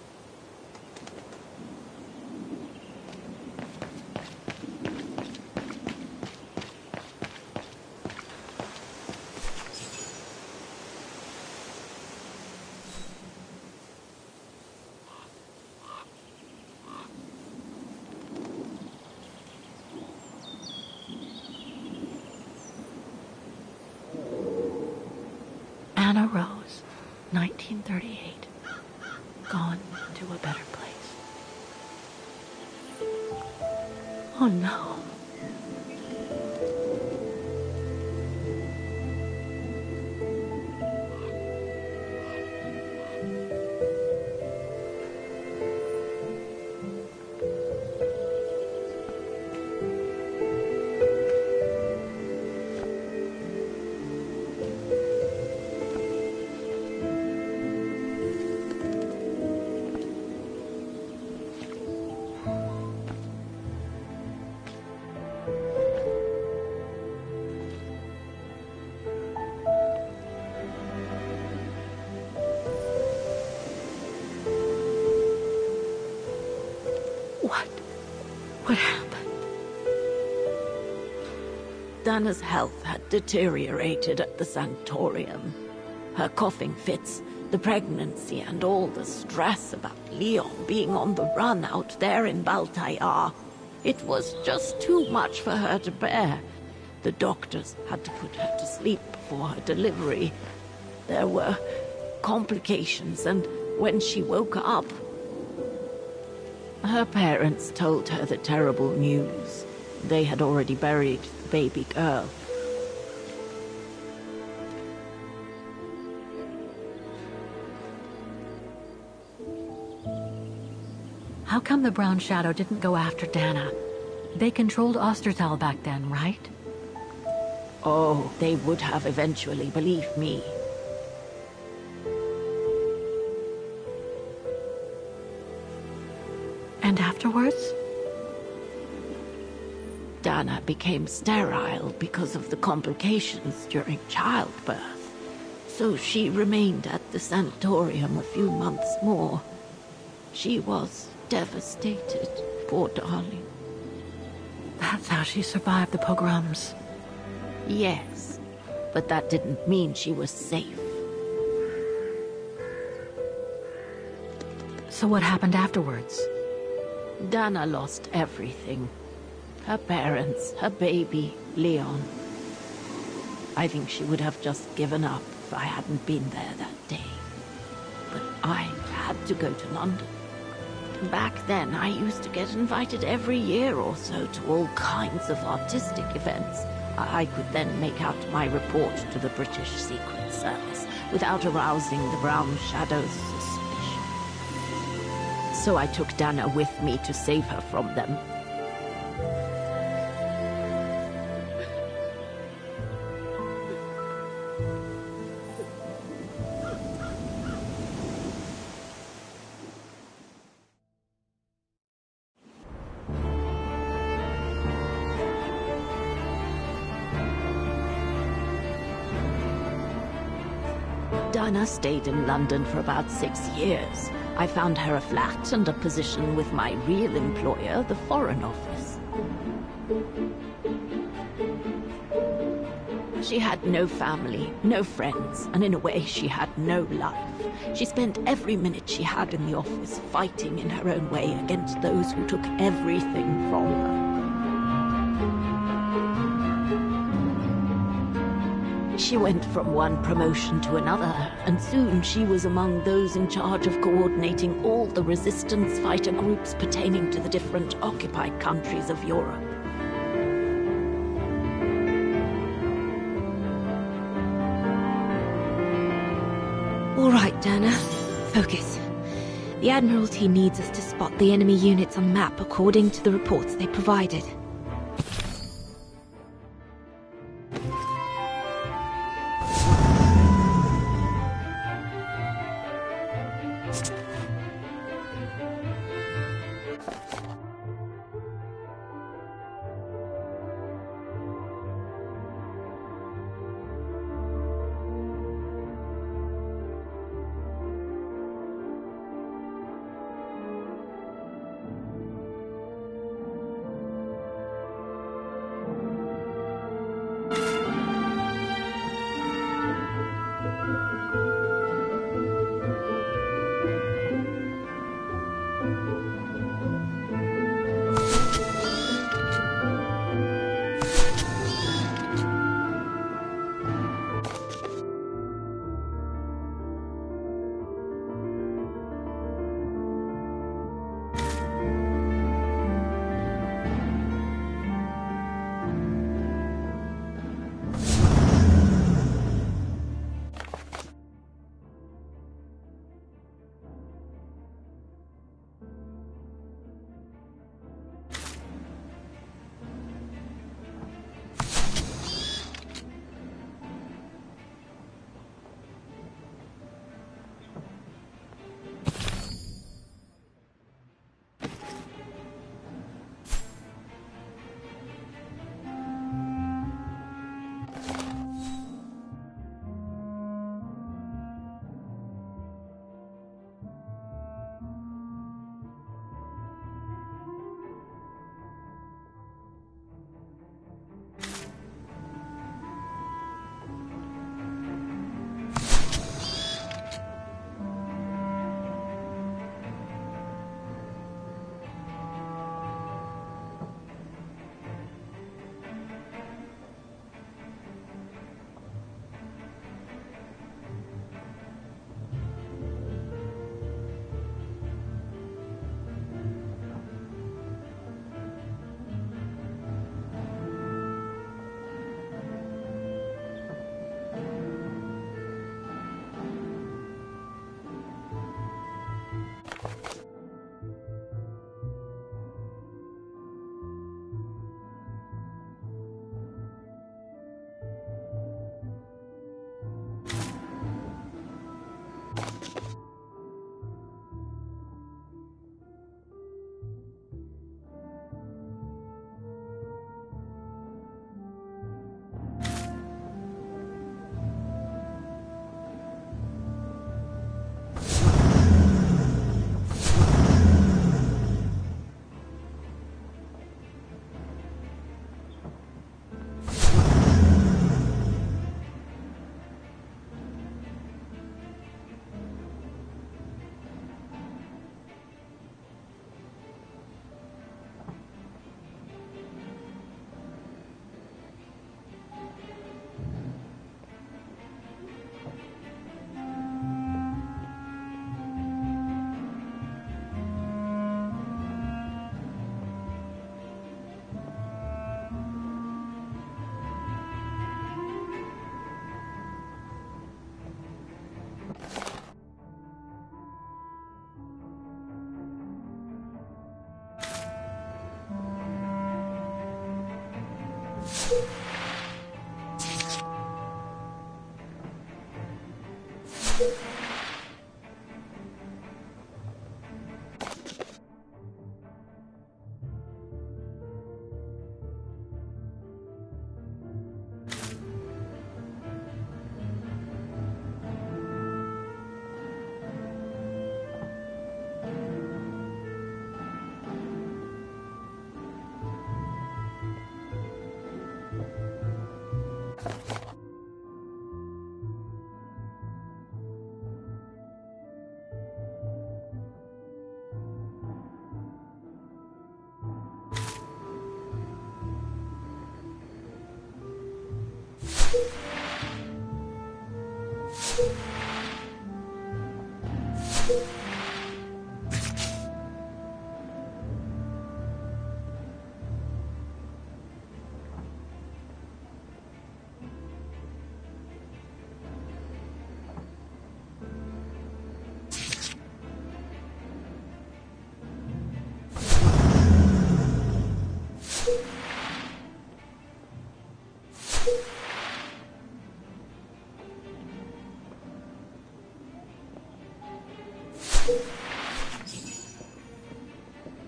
Anna Rose, 1938. Gone to a better place. Oh no. What happened? Dana's health had deteriorated at the sanatorium. Her coughing fits, the pregnancy, and all the stress about Leon being on the run out there in Baltayar. It was just too much for her to bear. The doctors had to put her to sleep before her delivery. There were complications, and when she woke up, her parents told her the terrible news. They had already buried the baby girl. How come the Brown Shadow didn't go after Dana? They controlled Ostertal back then, right? Oh, they would have eventually, believe me. And afterwards? Dana became sterile because of the complications during childbirth. So she remained at the sanatorium a few months more. She was devastated, poor darling. That's how she survived the pogroms. Yes, but that didn't mean she was safe. So what happened afterwards? Dana lost everything. Her parents, her baby, Leon. I think she would have just given up if I hadn't been there that day. But I had to go to London. Back then, I used to get invited every year or so to all kinds of artistic events. I could then make out my report to the British Secret Service without arousing the Brown Shadow's suspicion. So I took Dana with me to save her from them. Dana stayed in London for about 6 years. I found her a flat and a position with my real employer, the Foreign Office. She had no family, no friends, and in a way she had no life. She spent every minute she had in the office fighting in her own way against those who took everything from her. She went from one promotion to another, and soon she was among those in charge of coordinating all the resistance fighter groups pertaining to the different occupied countries of Europe. All right, Dana. Focus. The Admiralty needs us to spot the enemy units on the map according to the reports they provided.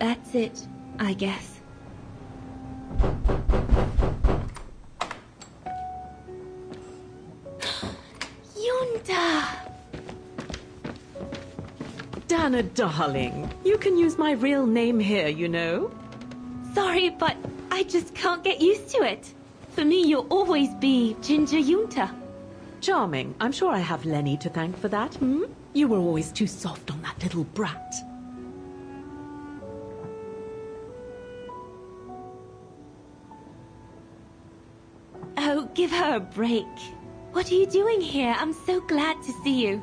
That's it, I guess. Yunta! Dana, darling, you can use my real name here, you know. Sorry, but I just can't get used to it. For me, you'll always be Ginger Yunta. Charming. I'm sure I have Lenny to thank for that, hmm? You were always too soft on that little brat. Oh, give her a break. What are you doing here? I'm so glad to see you.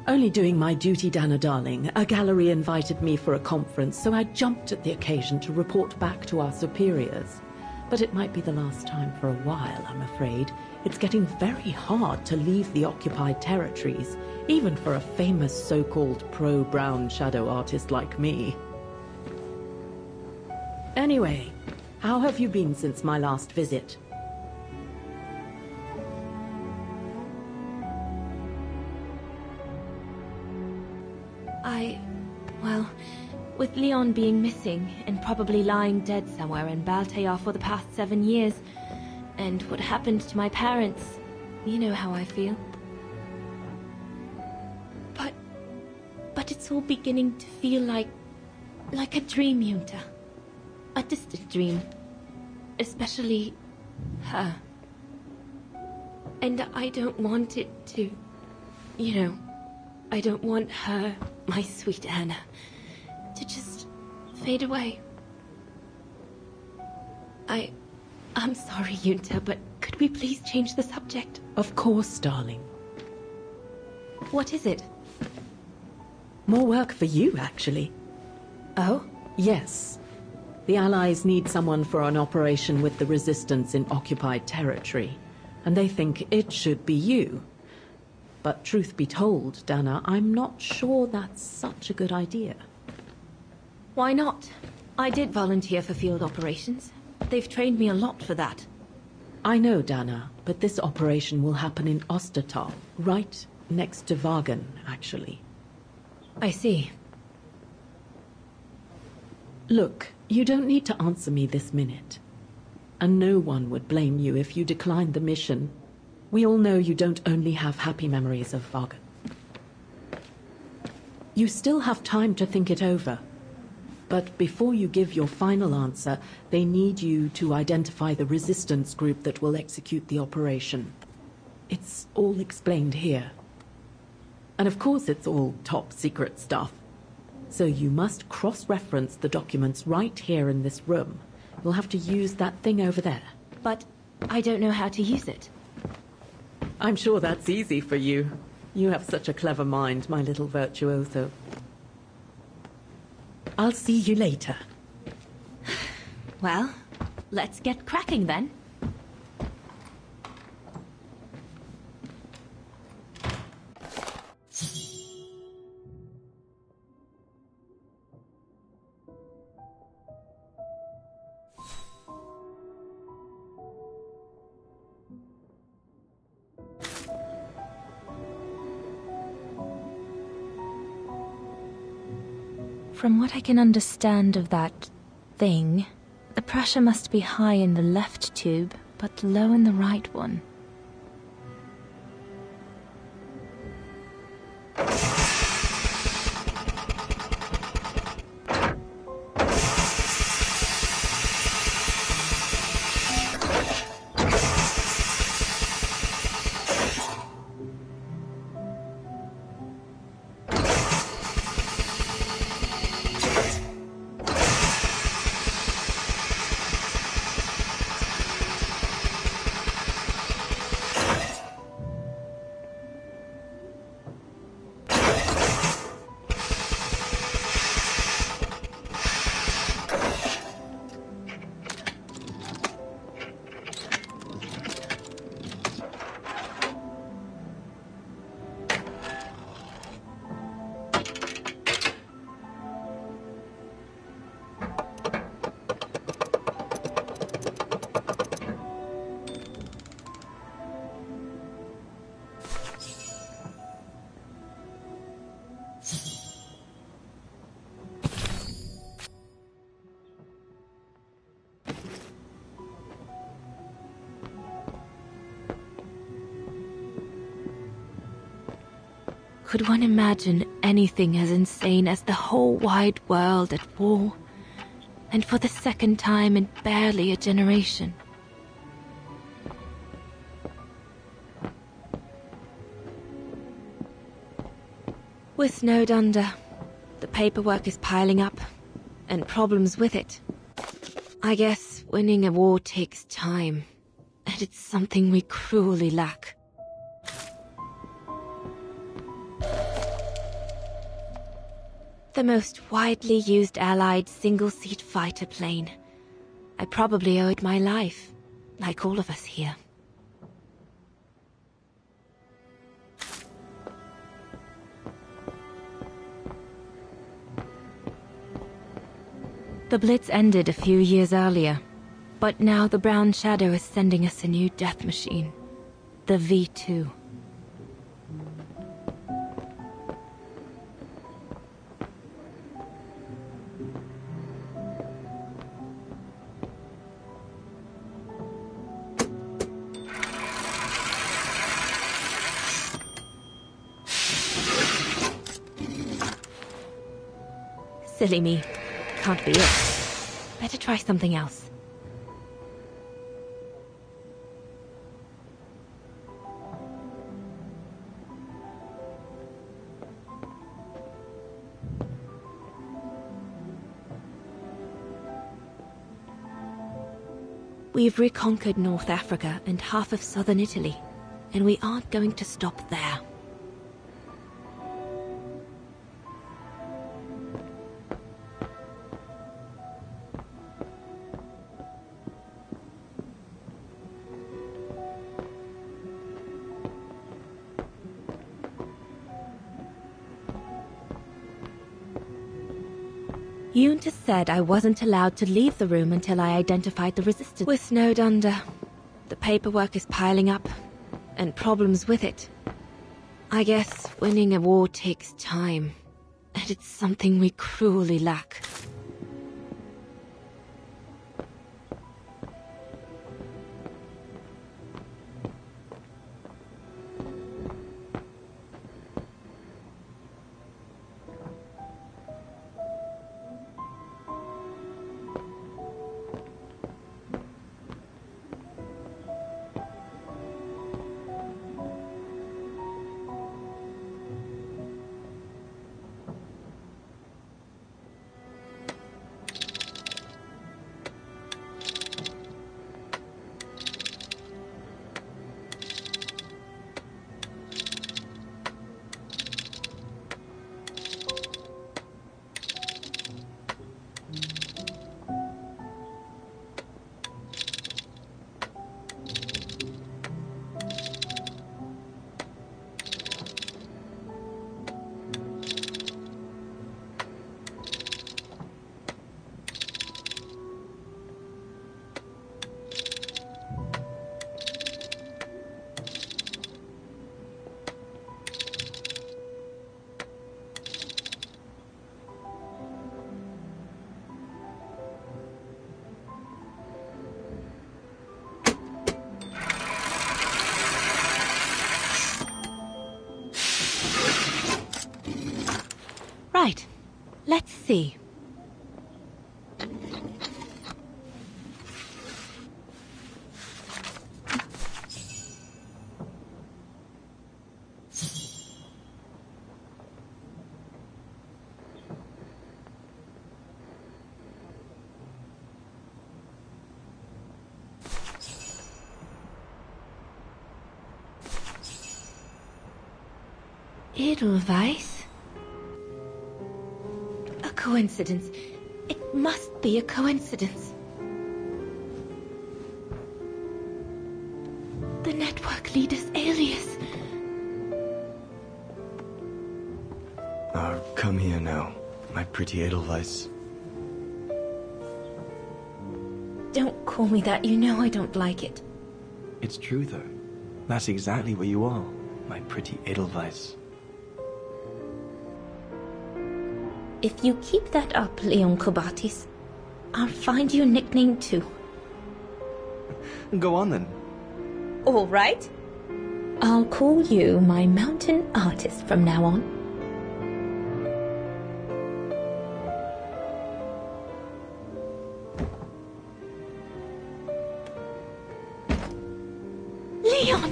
Only doing my duty, Dana, darling. A gallery invited me for a conference, so I jumped at the occasion to report back to our superiors. But it might be the last time for a while, I'm afraid. It's getting very hard to leave the occupied territories, even for a famous so-called pro-brown shadow artist like me. Anyway, how have you been since my last visit? Well, with Leon being missing and probably lying dead somewhere in Baltear for the past 7 years, and what happened to my parents, you know how I feel. But it's all beginning to feel like a dream, Yunta. A distant dream. Especially her. And I don't want it to, you know, I don't want her, my sweet Anna, to just fade away. I'm sorry, Yunta, but could we please change the subject? Of course, darling. What is it? More work for you, actually. Oh? Yes. The Allies need someone for an operation with the Resistance in occupied territory, and they think it should be you. But truth be told, Dana, I'm not sure that's such a good idea. Why not? I did volunteer for field operations. They've trained me a lot for that. I know, Dana, but this operation will happen in Ostertal, right next to Vagen, actually. I see. Look, you don't need to answer me this minute. And no one would blame you if you declined the mission. We all know you don't only have happy memories of Vagen. You still have time to think it over. But before you give your final answer, they need you to identify the resistance group that will execute the operation. It's all explained here. And of course it's all top secret stuff. So you must cross-reference the documents right here in this room. You'll have to use that thing over there. But I don't know how to use it. I'm sure that's easy for you. You have such a clever mind, my little virtuoso. I'll see you later. Well, let's get cracking then. From what I can understand of that thing, the pressure must be high in the left tube, but low in the right one. Could one imagine anything as insane as the whole wide world at war? And for the second time in barely a generation. We're snowed under. The paperwork is piling up, and problems with it. I guess winning a war takes time, and it's something we cruelly lack. The most widely used Allied single-seat fighter plane. I probably owe it my life, like all of us here. The Blitz ended a few years earlier, but now the Brown Shadow is sending us a new death machine, the V2. Silly me. Can't be it. Better try something else. We've reconquered North Africa and half of southern Italy, and we aren't going to stop there. Junta said I wasn't allowed to leave the room until I identified the resistance. We're snowed under. The paperwork is piling up, and problems with it. I guess winning a war takes time, and it's something we cruelly lack. Right. Let's see. Edelweiss? A coincidence. It must be a coincidence. The network leader's alias. Come here now, my pretty Edelweiss. Don't call me that. You know I don't like it. It's true, though. That's exactly where you are, my pretty Edelweiss. If you keep that up, Leon Kobatis, I'll find you a nickname too. Go on then. All right. I'll call you my mountain artist from now on. Leon!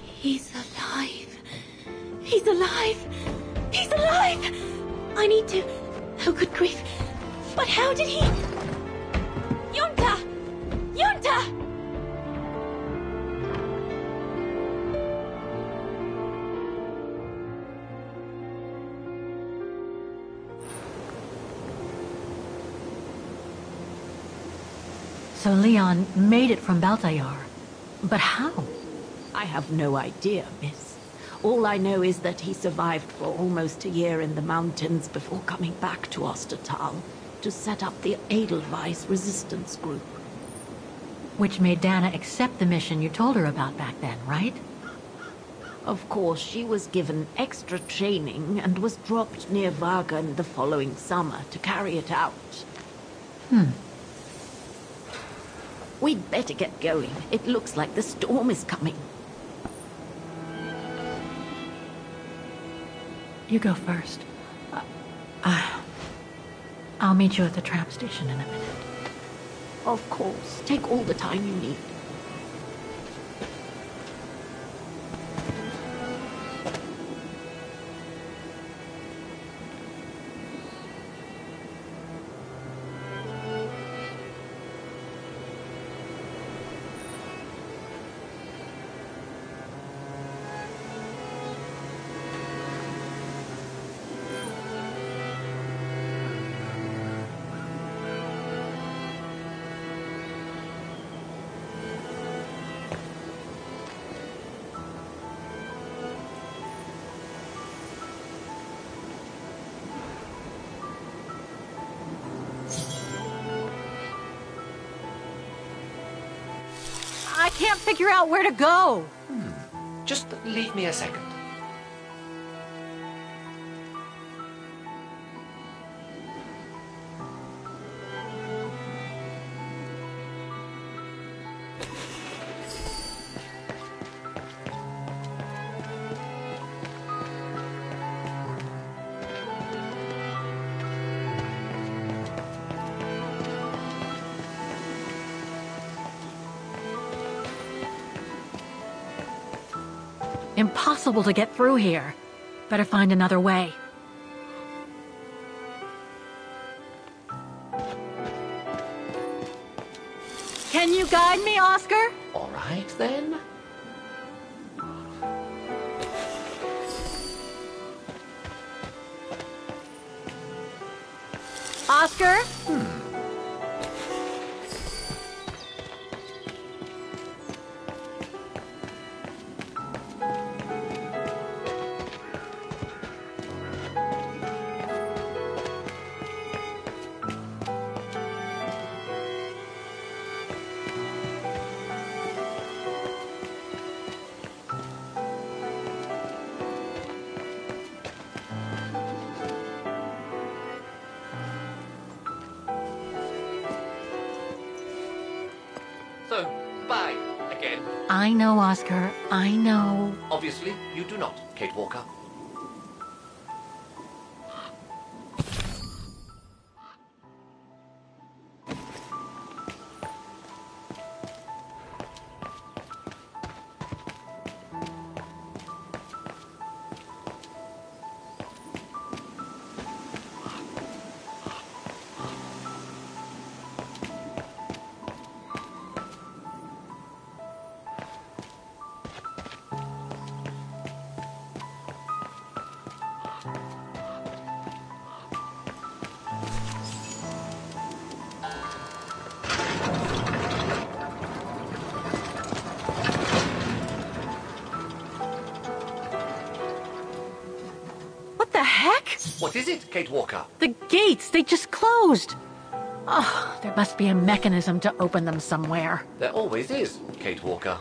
He's alive. He's alive. He's alive! I need to... Oh, good grief. But how did he... Yunta! Yunta! So Leon made it from Baltayar. But how? I have no idea, miss. All I know is that he survived for almost a year in the mountains before coming back to Ostertal to set up the Edelweiss resistance group. Which made Dana accept the mission you told her about back then, right? Of course, she was given extra training and was dropped near Vagan the following summer to carry it out. We'd better get going. It looks like the storm is coming. You go first. I'll meet you at the tram station in a minute. Of course. Take all the time you need. I can't figure out where to go. Just leave me a second. Impossible to get through here. Better find another way. Can you guide me, Oscar? All right, then. Oscar? So, goodbye again. I know, Oscar. I know. Obviously, you do not, Kate Walker. What the heck? What is it, Kate Walker? The gates, they just closed. Oh, there must be a mechanism to open them somewhere. There always is, Kate Walker.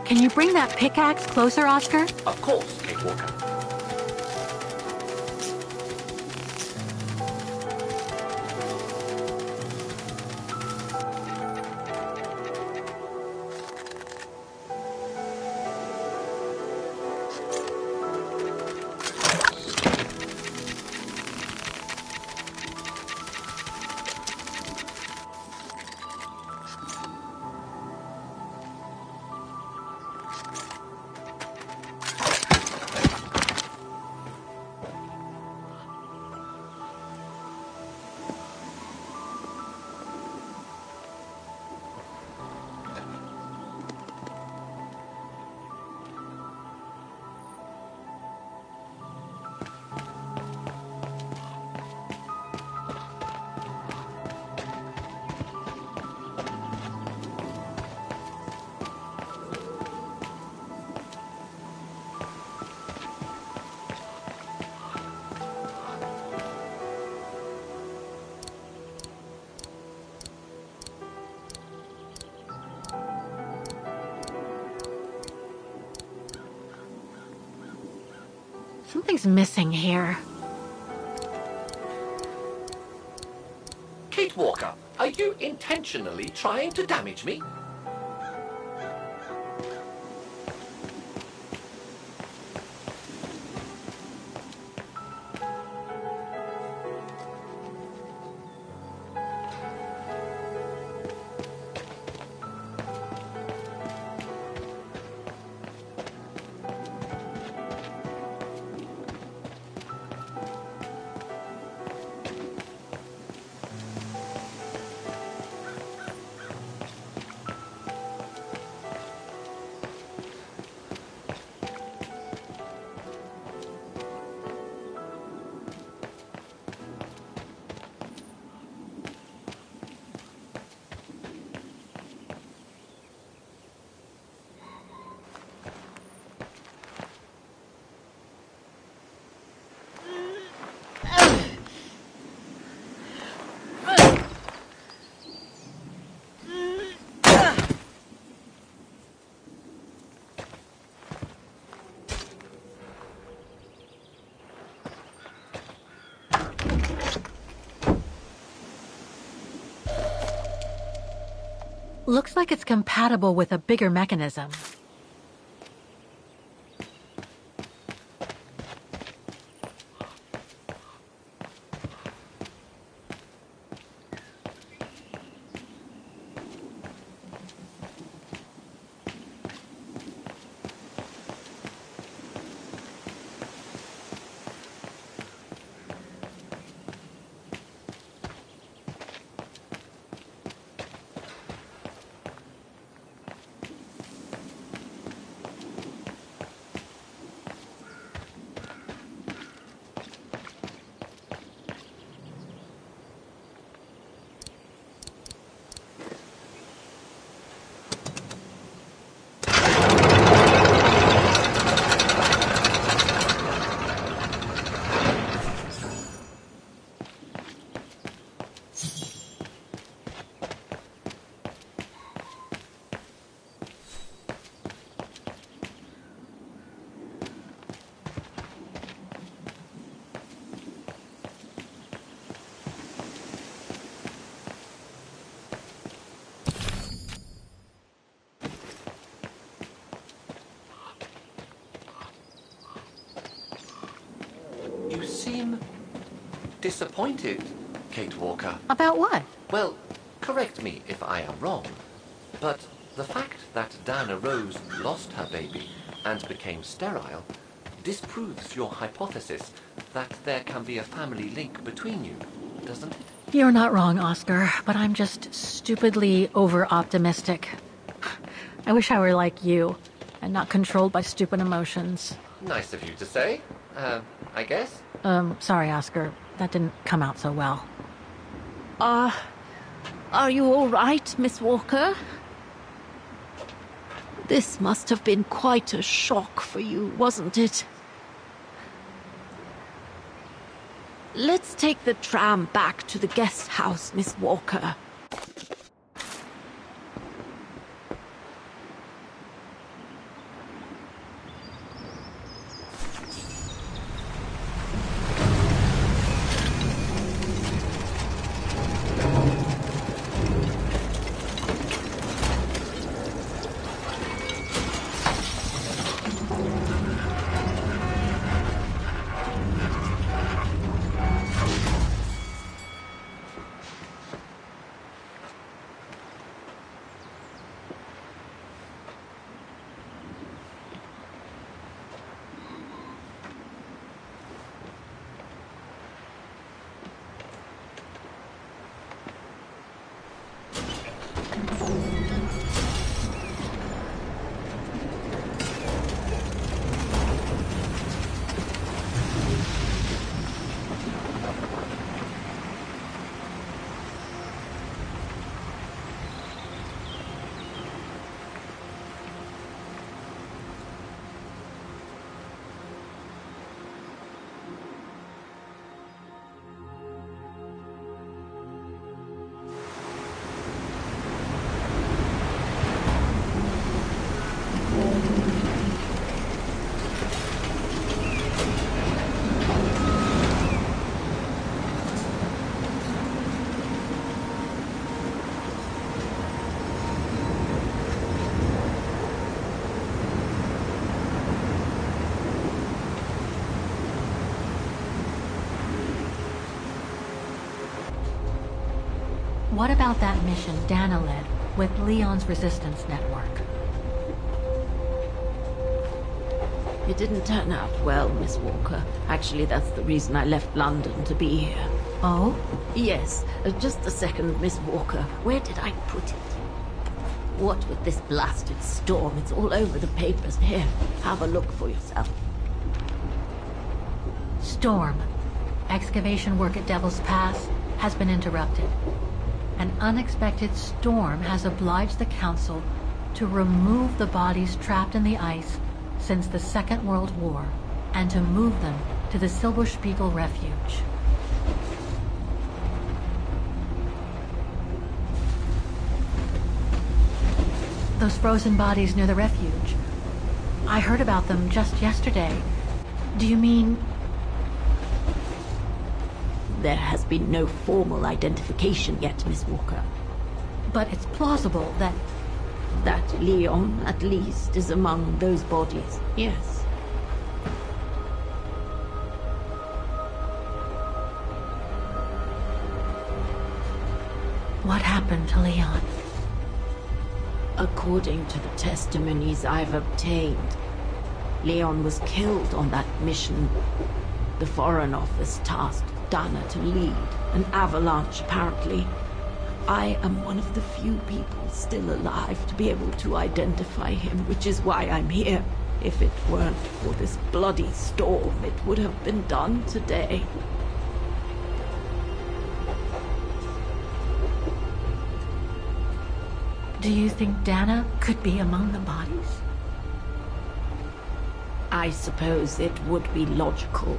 Can you bring that pickaxe closer, Oscar? Of course, Kate Walker. Something's missing here. Kate Walker, are you intentionally trying to damage me? Looks like it's compatible with a bigger mechanism. You seem disappointed, Kate Walker. About what? Well, correct me if I am wrong, but the fact that Diana Rose lost her baby and became sterile disproves your hypothesis that there can be a family link between you, doesn't it? You're not wrong, Oscar, but I'm just stupidly over-optimistic. I wish I were like you, and not controlled by stupid emotions. Nice of you to say, I guess. Sorry, Oscar. That didn't come out so well. Are you all right, Miss Walker? This must have been quite a shock for you, wasn't it? Let's take the tram back to the guest house, Miss Walker. What about that mission Dana led with Leon's resistance network? It didn't turn out well, Miss Walker. Actually, that's the reason I left London to be here. Oh? Yes. Just a second, Miss Walker. Where did I put it? What with this blasted storm? It's all over the papers. Here, have a look for yourself. Storm. Excavation work at Devil's Pass has been interrupted. An unexpected storm has obliged the Council to remove the bodies trapped in the ice since the Second World War and to move them to the Silberspiegel Refuge. Those frozen bodies near the refuge. I heard about them just yesterday. Do you mean... There has been no formal identification yet, Miss Walker. But it's plausible that... That Leon, at least, is among those bodies, yes. What happened to Leon? According to the testimonies I've obtained, Leon was killed on that mission. The Foreign Office tasked Dana to lead an avalanche, apparently. I am one of the few people still alive to be able to identify him, which is why I'm here. If it weren't for this bloody storm, it would have been done today. Do you think Dana could be among the bodies? I suppose it would be logical.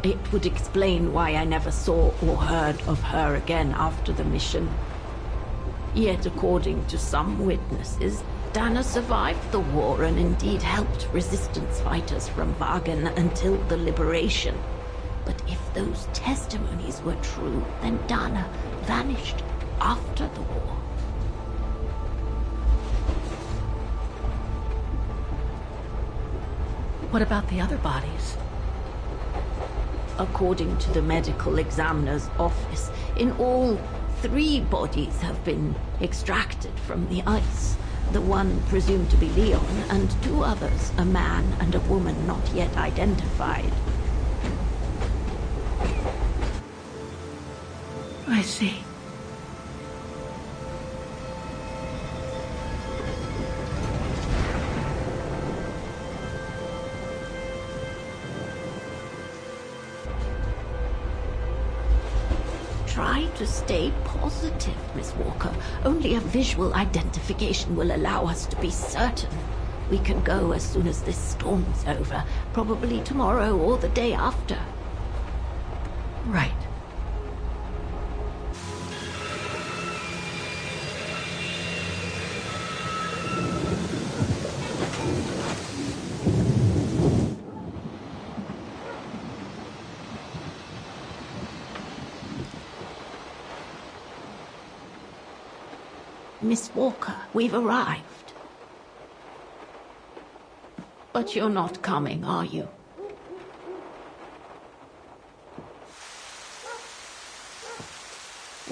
It would explain why I never saw or heard of her again after the mission. Yet, according to some witnesses, Dana survived the war and indeed helped resistance fighters from Wagen until the liberation. But if those testimonies were true, then Dana vanished after the war. What about the other bodies? According to the medical examiner's office, in all, 3 bodies have been extracted from the ice. The one presumed to be Leon, and 2 others, a man and a woman not yet identified. I see. Try to stay positive, Miss Walker. Only a visual identification will allow us to be certain. We can go as soon as this storm's over, probably tomorrow or the day after. Right. Miss Walker, we've arrived. But you're not coming, are you?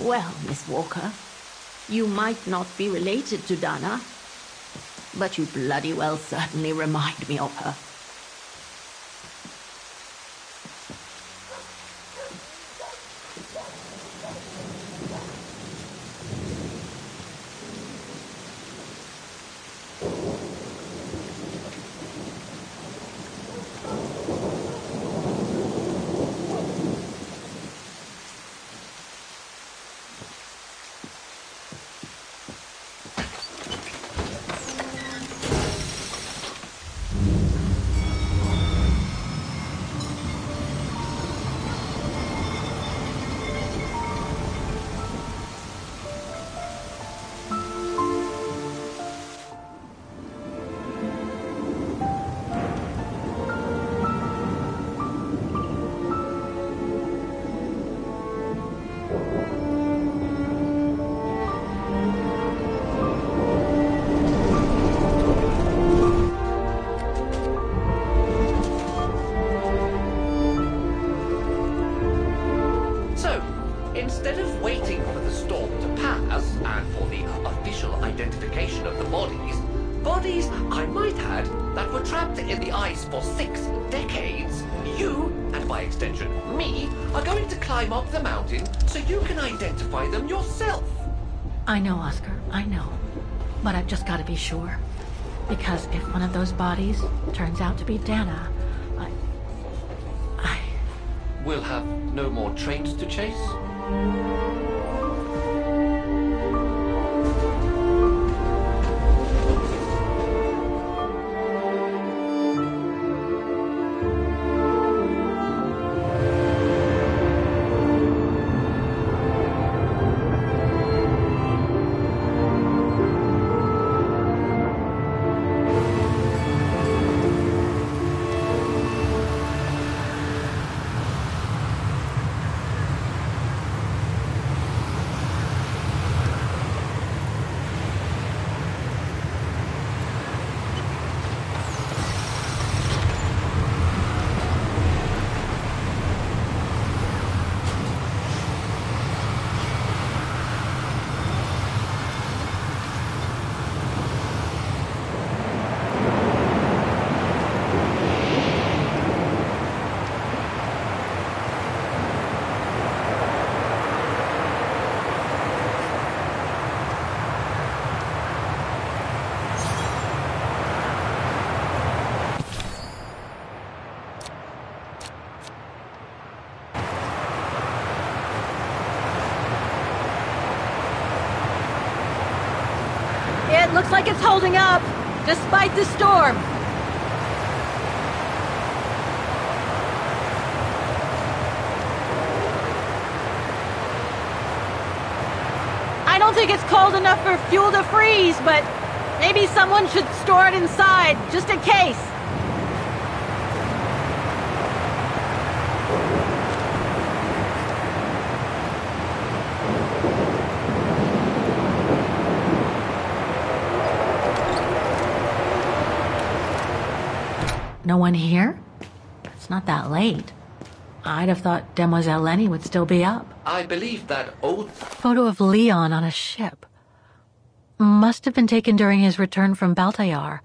Well, Miss Walker, you might not be related to Dana, but you bloody well certainly remind me of her. Instead of waiting for the storm to pass and for the official identification of the bodies I might add, that were trapped in the ice for 6 decades, you, and by extension me, are going to climb up the mountain so you can identify them yourself. I know, Oscar, I know. But I've just got to be sure. Because if one of those bodies turns out to be Dana, We'll have no more trains to chase? It looks like it's holding up, despite the storm. I don't think it's cold enough for fuel to freeze, but maybe someone should store it inside, just in case. No one here? It's not that late. I'd have thought Demoiselle Lenny would still be up. I believe that old... Photo of Leon on a ship. Must have been taken during his return from Baltayar.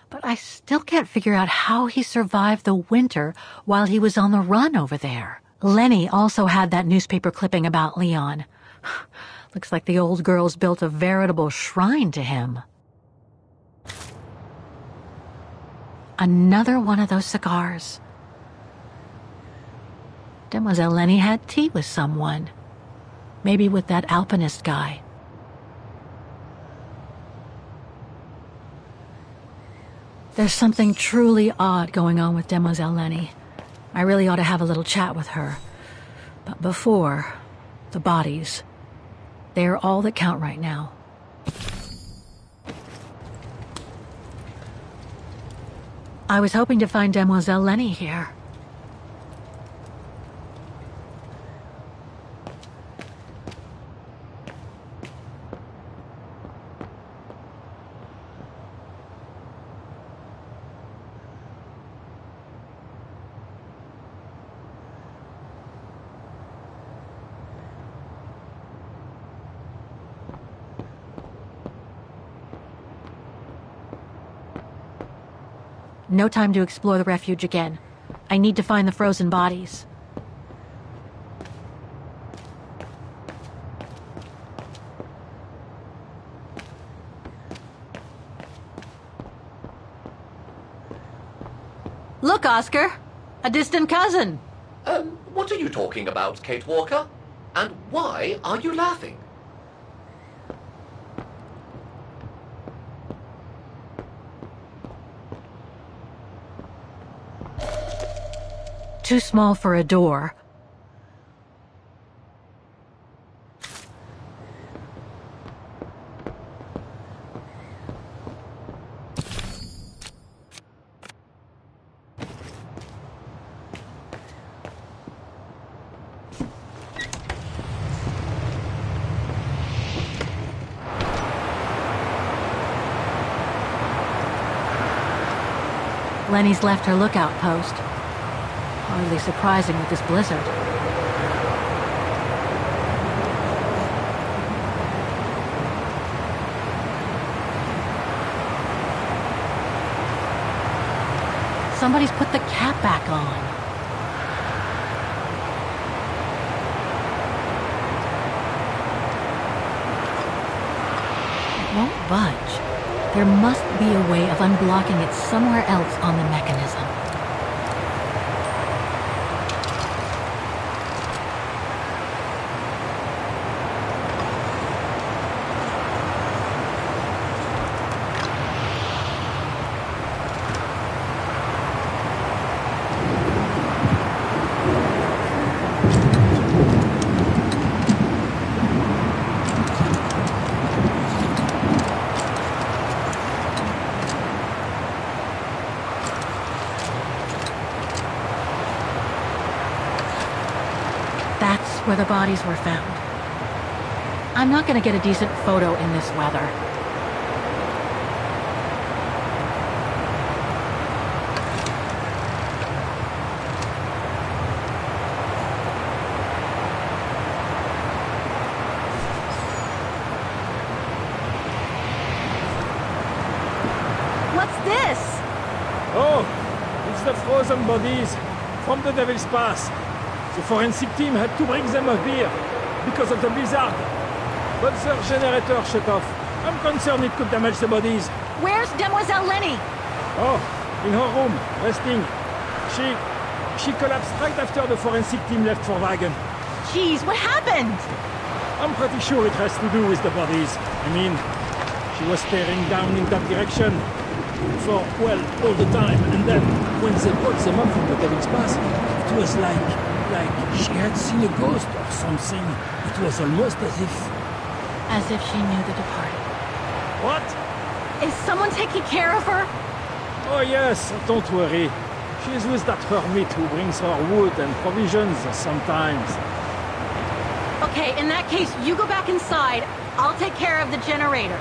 But I still can't figure out how he survived the winter while he was on the run over there. Lenny also had that newspaper clipping about Leon. Looks like the old girl's built a veritable shrine to him. Another one of those cigars. Demoiselle Lenny had tea with someone. Maybe with that alpinist guy. There's something truly odd going on with Demoiselle Lenny. I really ought to have a little chat with her. But before, the bodies. They're all that count right now. I was hoping to find Demoiselle Lenny here. No time to explore the refuge again. I need to find the frozen bodies. Look, Oscar! A distant cousin! What are you talking about, Kate Walker? And why are you laughing? Too small for a door. Lenny's left her lookout post. Hardly surprising with this blizzard. Somebody's put the cap back on. It won't budge. There must be a way of unblocking it somewhere else on the mechanism. Where the bodies were found. I'm not going to get a decent photo in this weather. What's this? Oh, it's the frozen bodies from the Devil's Pass. The forensic team had to bring them up here because of the blizzard. But their generator shut off. I'm concerned it could damage the bodies. Where's Demoiselle Lenny? Oh, in her room, resting. She collapsed right after the forensic team left for Wagen. Jeez, what happened? I'm pretty sure it has to do with the bodies. I mean, she was staring down in that direction for, well, all the time. And then, when they brought them up from the Devil's Pass, it was like she had seen a ghost or something. It was almost as if... As if she knew the departed. What? Is someone taking care of her? Oh yes, don't worry. She's with that hermit who brings her wood and provisions sometimes. Okay, in that case, you go back inside. I'll take care of the generator.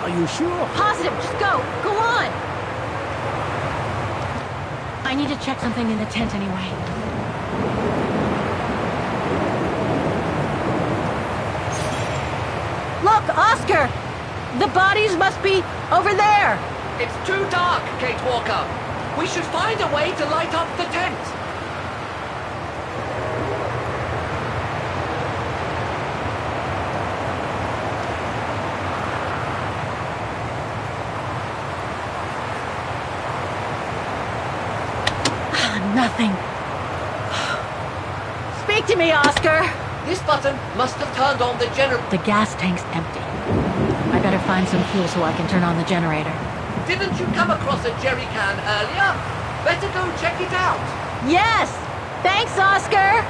Are you sure? Positive, just go. Go on! I need to check something in the tent anyway. Look, Oscar! The bodies must be over there! It's too dark, Kate Walker. We should find a way to light up the tent. Nothing. Speak to me, Oscar! This button must have turned on the generator. The gas tank's empty. I better find some fuel so I can turn on the generator. Didn't you come across a jerry can earlier? Better go check it out. Yes! Thanks, Oscar!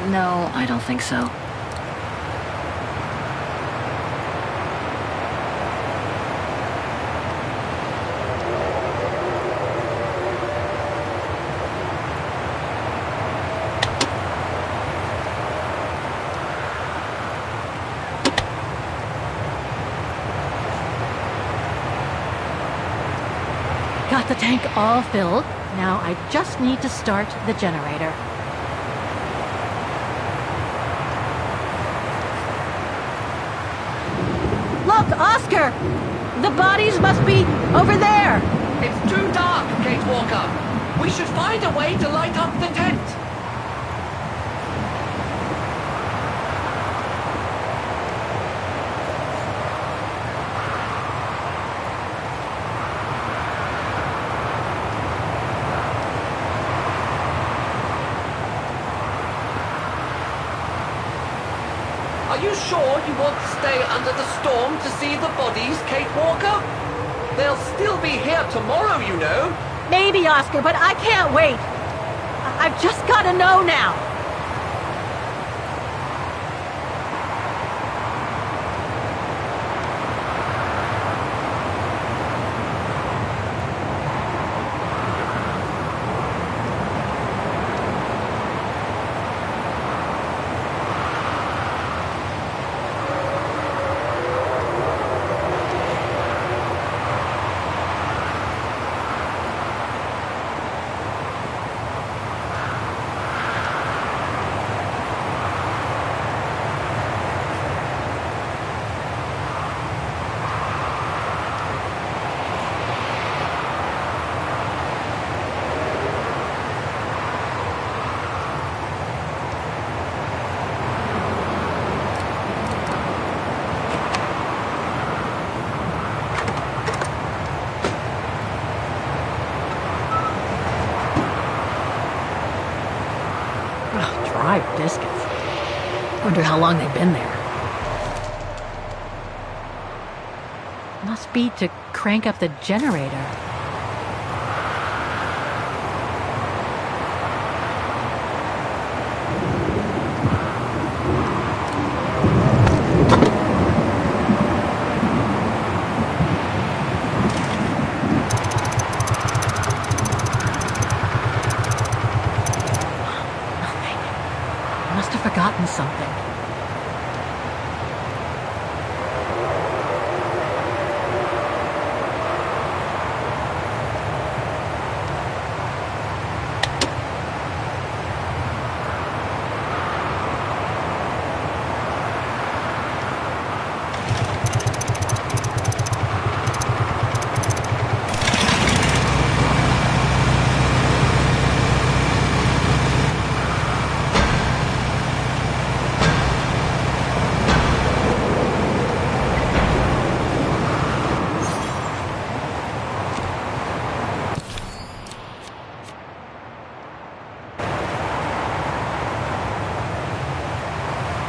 No, I don't think so. Got the tank all filled. Now I just need to start the generator. Look, Oscar! The bodies must be over there! It's too dark, Kate Walker. We should find a way to light up the tent. Are you sure you want to stay under the storm to see the bodies, Kate Walker? They'll still be here tomorrow, you know. Maybe, Oscar, but I can't wait. I've just got to know now. Dry biscuits. Wonder how long they've been there. Must be to crank up the generator. Forgotten something.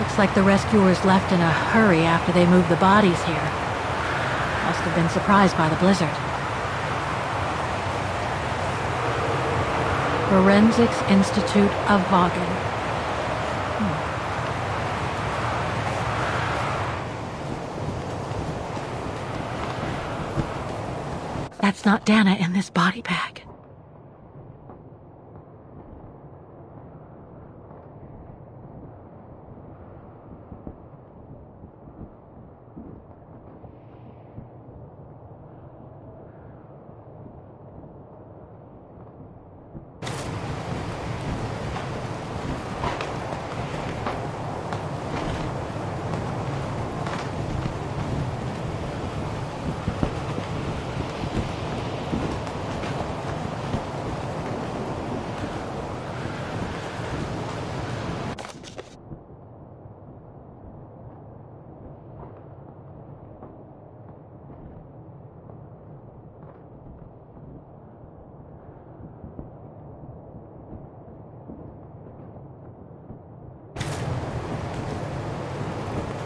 Looks like the rescuers left in a hurry after they moved the bodies here. Must have been surprised by the blizzard. Forensics Institute of Vaughan. That's not Dana in this body bag.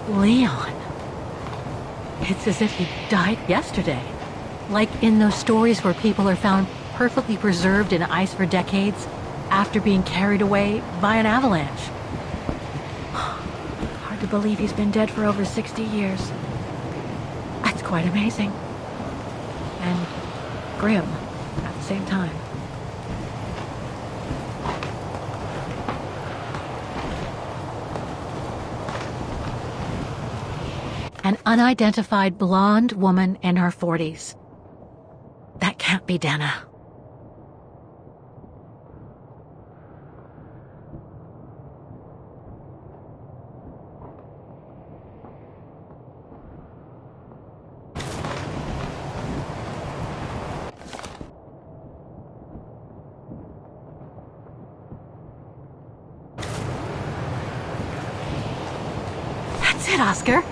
Leon. It's as if he died yesterday. Like in those stories where people are found perfectly preserved in ice for decades after being carried away by an avalanche. Hard to believe he's been dead for over 60 years. That's quite amazing. And grim at the same time. An unidentified blonde woman in her 40s. That can't be Dana. That's it, Oscar.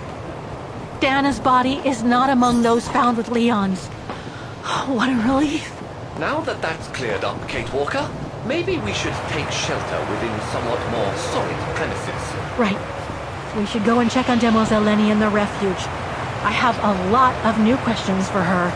Dana's body is not among those found with Leon's. What a relief. Now that that's cleared up, Kate Walker, maybe we should take shelter within somewhat more solid premises. Right. We should go and check on Demoiselle Lenny in the refuge. I have a lot of new questions for her.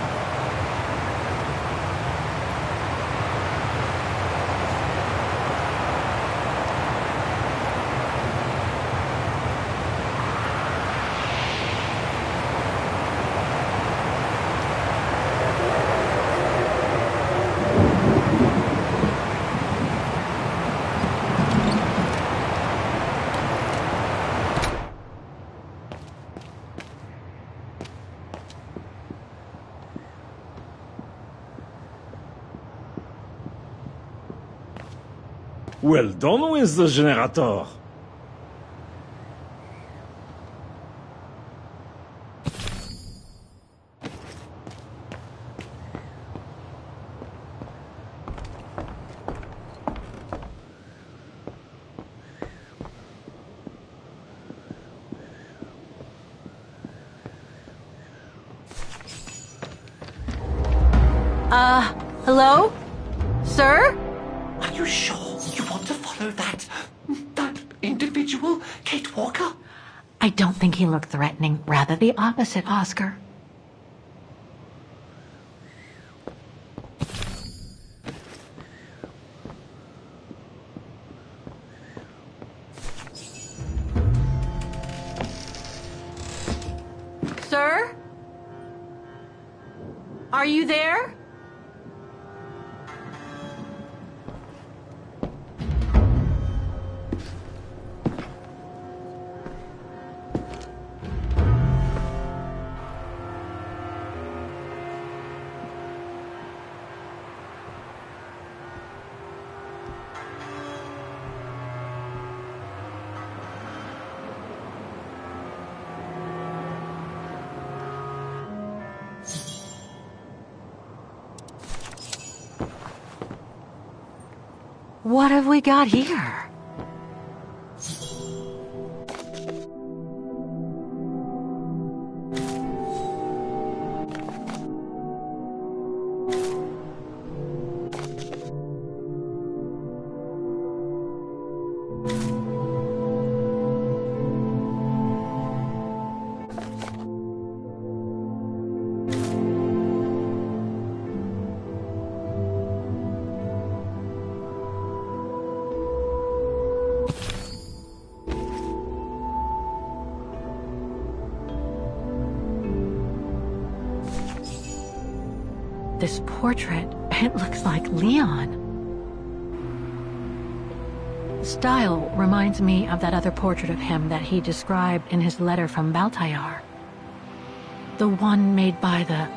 Well done with the generator. Hello? Sir? Are you sure you want to follow that individual, Kate Walker? I don't think he looked threatening. Rather the opposite, Oscar. Sir? Are you there? What have we got here? this portrait, it looks like Leon. The style reminds me of that other portrait of him that he described in his letter from Baltayar. The one made by the...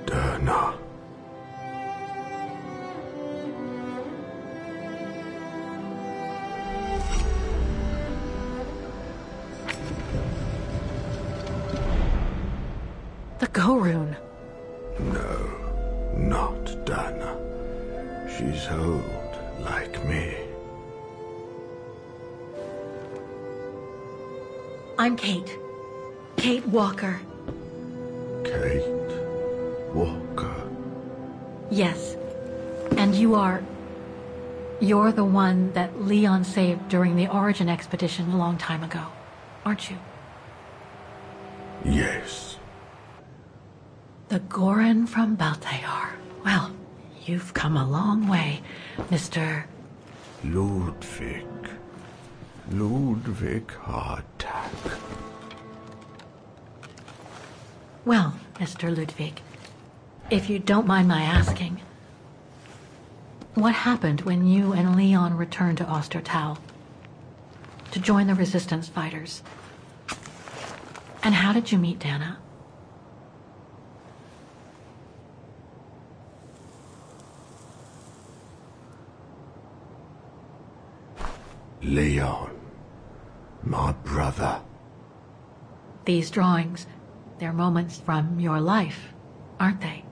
Derna. The Gorun. No, not Derna. She's old, like me. I'm Kate. Kate Walker. Kate Walker. Yes. And you're the one that Leon saved during the Origin expedition a long time ago, aren't you? Yes. The Goran from Baltayar. Well, you've come a long way, Mr. Ludwig. Ludwig Hardtack. Well, Mr. Ludwig, if you don't mind my asking, what happened when you and Leon returned to Ostertal to join the Resistance fighters? And how did you meet Dana? Leon, my brother. These drawings, they're moments from your life, aren't they?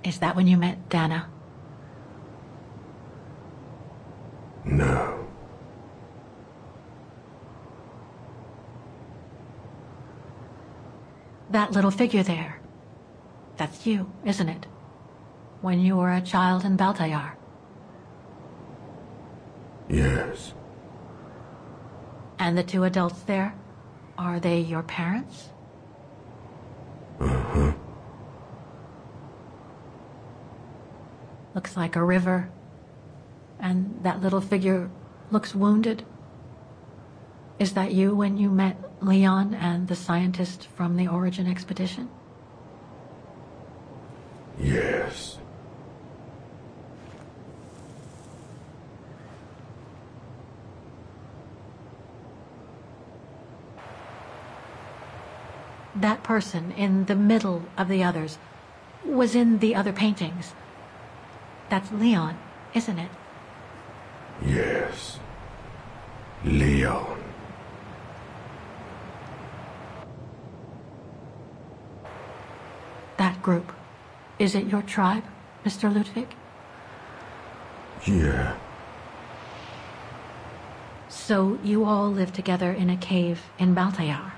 Is that when you met Dana? No. That little figure there, that's you, isn't it? When you were a child in Baltayar. Yes. And the two adults there, are they your parents? Uh-huh. Looks like a river. And that little figure looks wounded. Is that you when you met Leon and the scientist from the Origin expedition? Yes. That person in the middle of the others was in the other paintings. That's Leon, isn't it? Yes. Leon. That group. Is it your tribe, Mr. Ludwig? Yeah. So you all live together in a cave in Baltayar?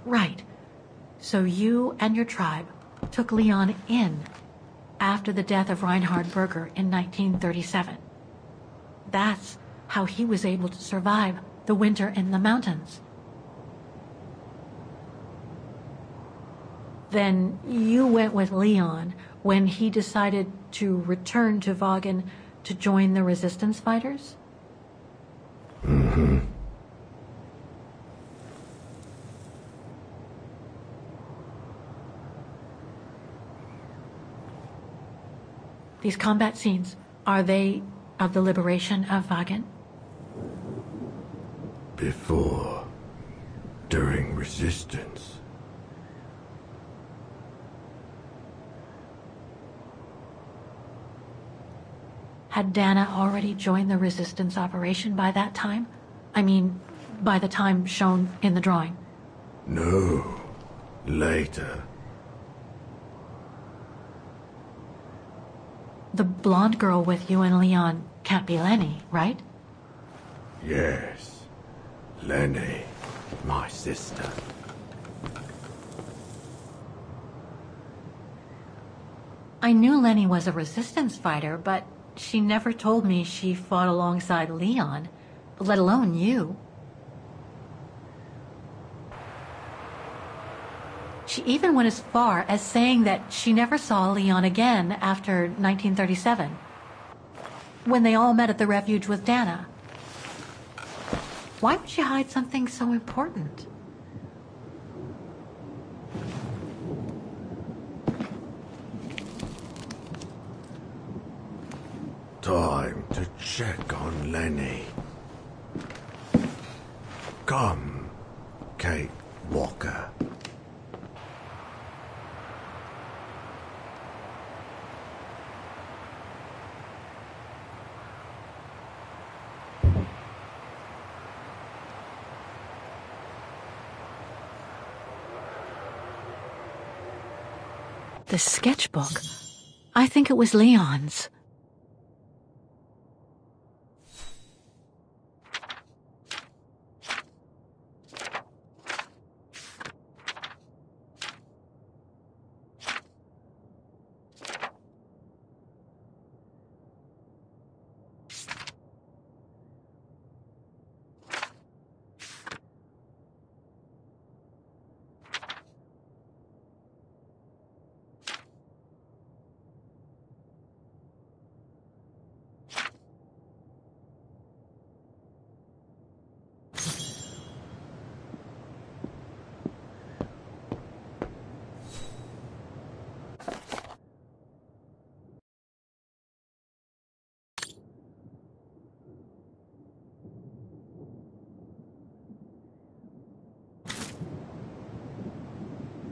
Right. So you and your tribe took Leon in after the death of Reinhard Berger in 1937. That's how he was able to survive the winter in the mountains. Then you went with Leon when he decided to return to Vaughan to join the Resistance fighters? Mm-hmm. These combat scenes, are they of the liberation of Vaughan? Before. During Resistance. Had Dana already joined the Resistance operation by that time? I mean, by the time shown in the drawing. No. Later. The blonde girl with you and Leon can't be Lenny, right? Yes. Lenny. My sister. I knew Lenny was a Resistance fighter, but she never told me she fought alongside Leon, let alone you. She even went as far as saying that she never saw Leon again after 1937, when they all met at the refuge with Dana. Why would she hide something so important? Time to check on Lenny. Come, Kate Walker. The sketchbook. I think it was Leon's.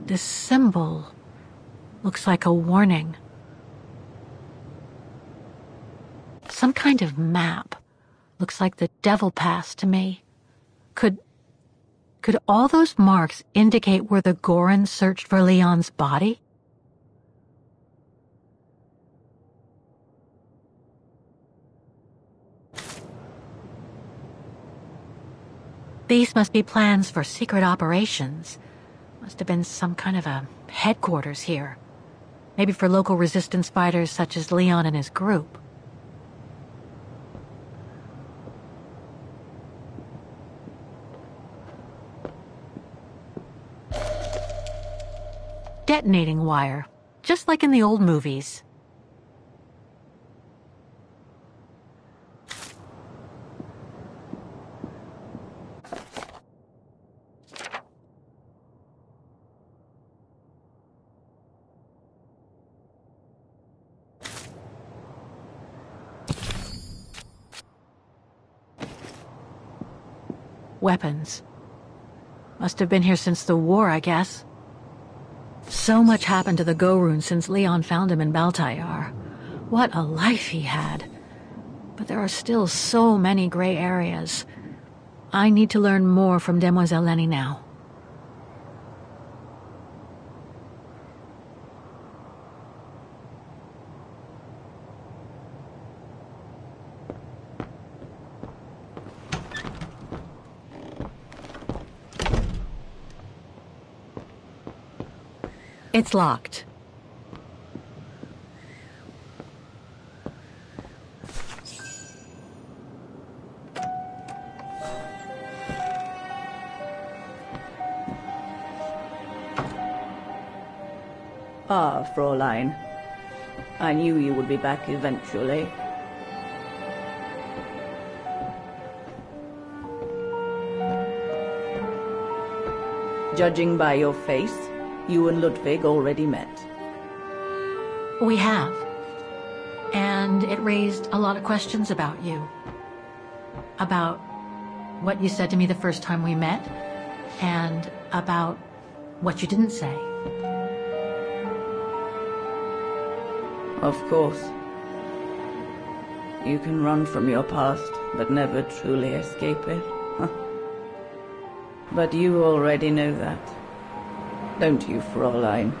This symbol looks like a warning. Some kind of map. Looks like the Devil Pass to me. Could all those marks indicate where the Goran searched for Leon's body? These must be plans for secret operations. Must have been some kind of a headquarters here. Maybe for local resistance fighters such as Leon and his group. Detonating wire, just like in the old movies. Weapons. Must have been here since the war, I guess. So much happened to the Gorun since Leon found him in Baltayar. What a life he had. But there are still so many gray areas. I need to learn more from Demoiselle Lenny now. It's locked. Ah, Fräulein. I knew you would be back eventually. Judging by your face, you and Ludwig already met. We have. And it raised a lot of questions about you. About what you said to me the first time we met, and about what you didn't say. Of course. You can run from your past, but never truly escape it. But you already know that. Don't you, Fräulein?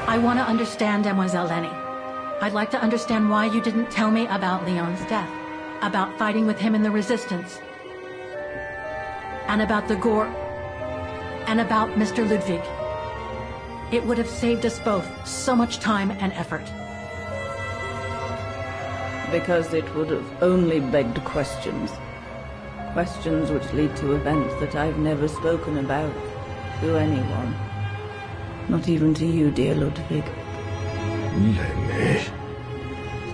I want to understand Demoiselle Lenny. I'd like to understand why you didn't tell me about Leon's death, about fighting with him in the Resistance, and about the Gore, and about Mr. Ludwig. It would have saved us both so much time and effort. Because it would have only begged questions. Questions which lead to events that I've never spoken about to anyone. Not even to you, dear Ludwig. Lenny.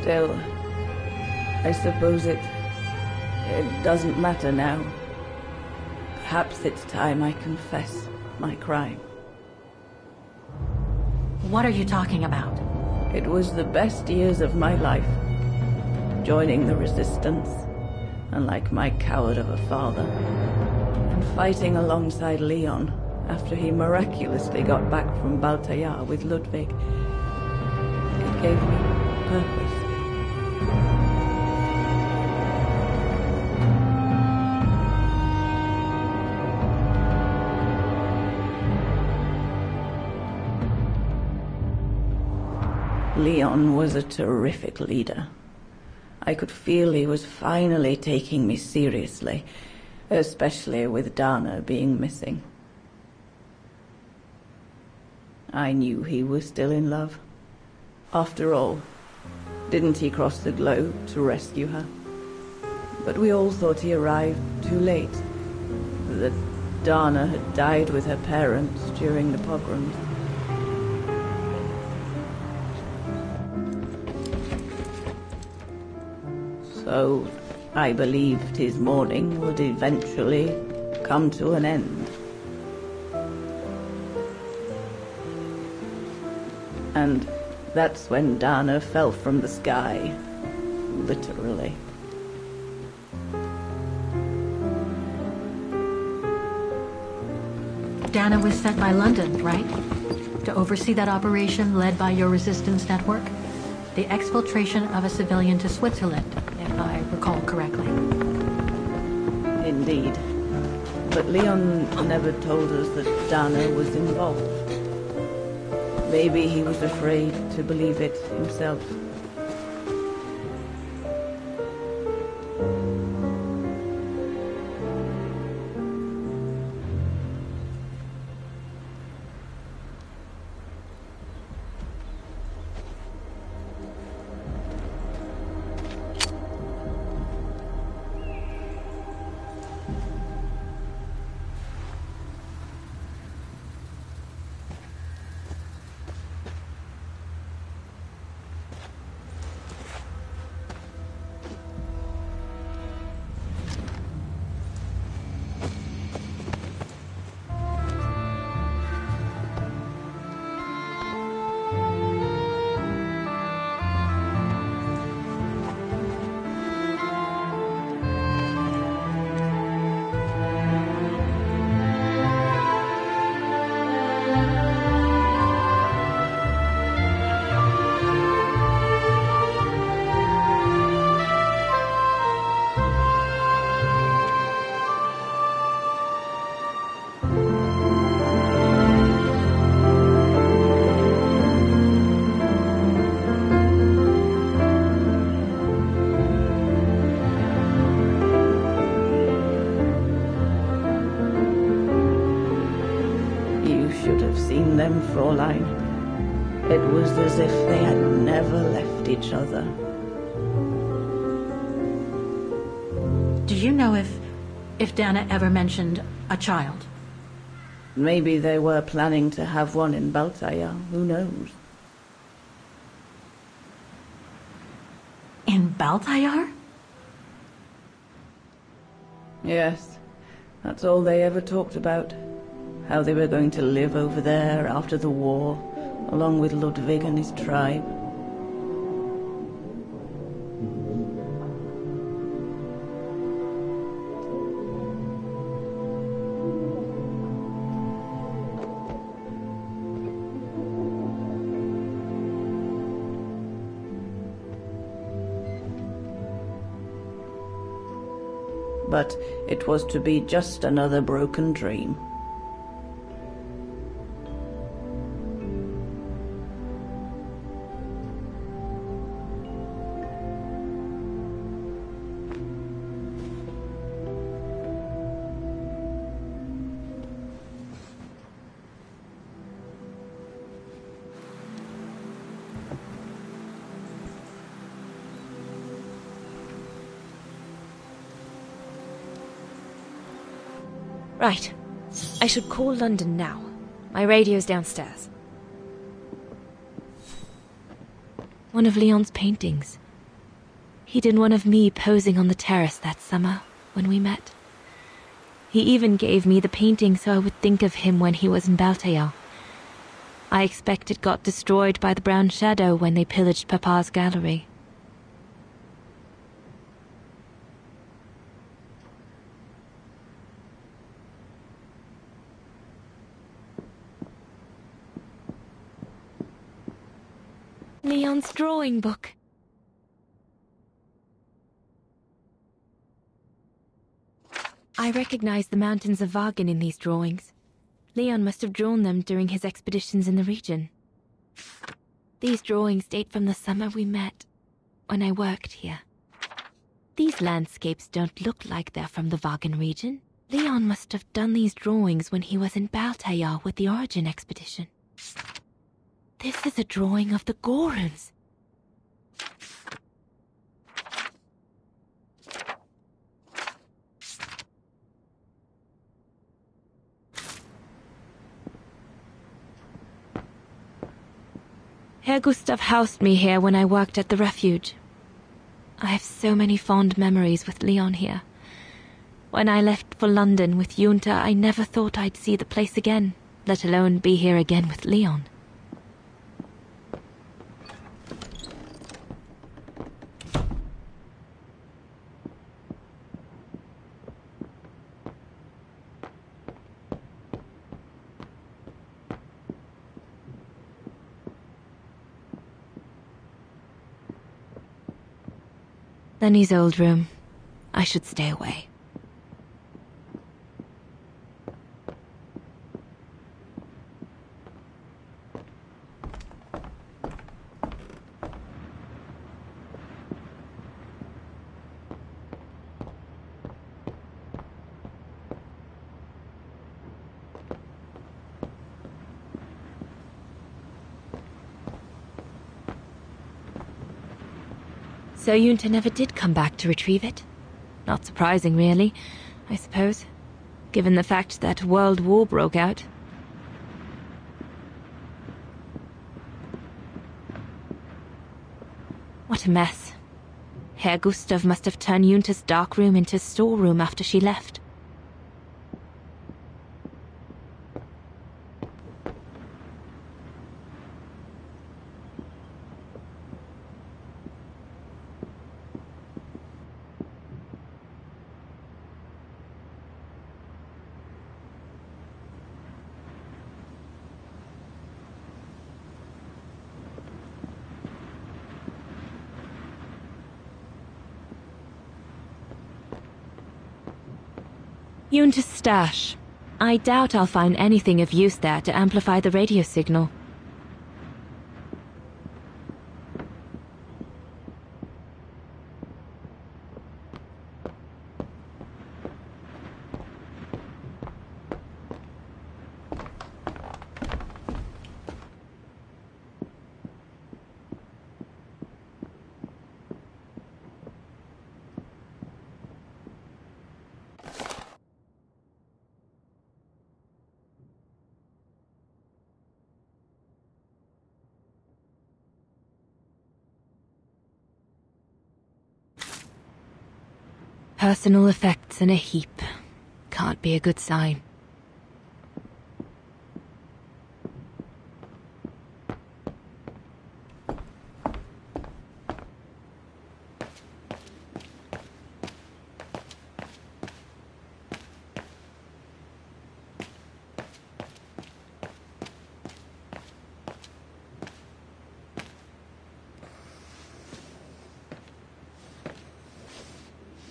Still, I suppose it doesn't matter now. Perhaps it's time I confess my crime. What are you talking about? It was the best years of my life. Joining the resistance, unlike my coward of a father, and fighting alongside Leon after he miraculously got back from Baltayar with Ludwig. It gave me purpose. Leon was a terrific leader. I could feel he was finally taking me seriously, especially with Dana being missing. I knew he was still in love. After all, didn't he cross the globe to rescue her? But we all thought he arrived too late, that Dana had died with her parents during the pogroms. So I believed his mourning would eventually come to an end. And that's when Dana fell from the sky, literally. Dana was sent by London, right? To oversee that operation led by your resistance network? The exfiltration of a civilian to Switzerland, if I recall correctly. Indeed. But Leon never told us that Dana was involved. Maybe he was afraid to believe it himself. Them, Fräulein. It was as if they had never left each other. Do you know if Dana ever mentioned a child? Maybe they were planning to have one in Baltayar. Who knows? In Baltayar? Yes. That's all they ever talked about. How they were going to live over there after the war, along with Ludwig and his tribe. But it was to be just another broken dream. Right. I should call London now. My radio's downstairs. One of Leon's paintings. He did one of me posing on the terrace that summer when we met. He even gave me the painting so I would think of him when he was in Baltaillon. I expect it got destroyed by the Brown Shadow when they pillaged Papa's gallery. Leon's drawing book. I recognize the mountains of Vagen in these drawings. Leon must have drawn them during his expeditions in the region. These drawings date from the summer we met, when I worked here. These landscapes don't look like they're from the Vagen region. Leon must have done these drawings when he was in Baltaillon with the Origin expedition. This is a drawing of the Goruns. Herr Gustav housed me here when I worked at the refuge. I have so many fond memories with Leon here. When I left for London with Junta, I never thought I'd see the place again, let alone be here again with Leon. Lenny's old room. I should stay away. So Junta never did come back to retrieve it? Not surprising, really, I suppose, given the fact that World War broke out. What a mess. Herr Gustav must have turned Junta's dark room into a storeroom after she left. Junta's stash. I doubt I'll find anything of use there to amplify the radio signal. Personal effects in a heap. Can't be a good sign.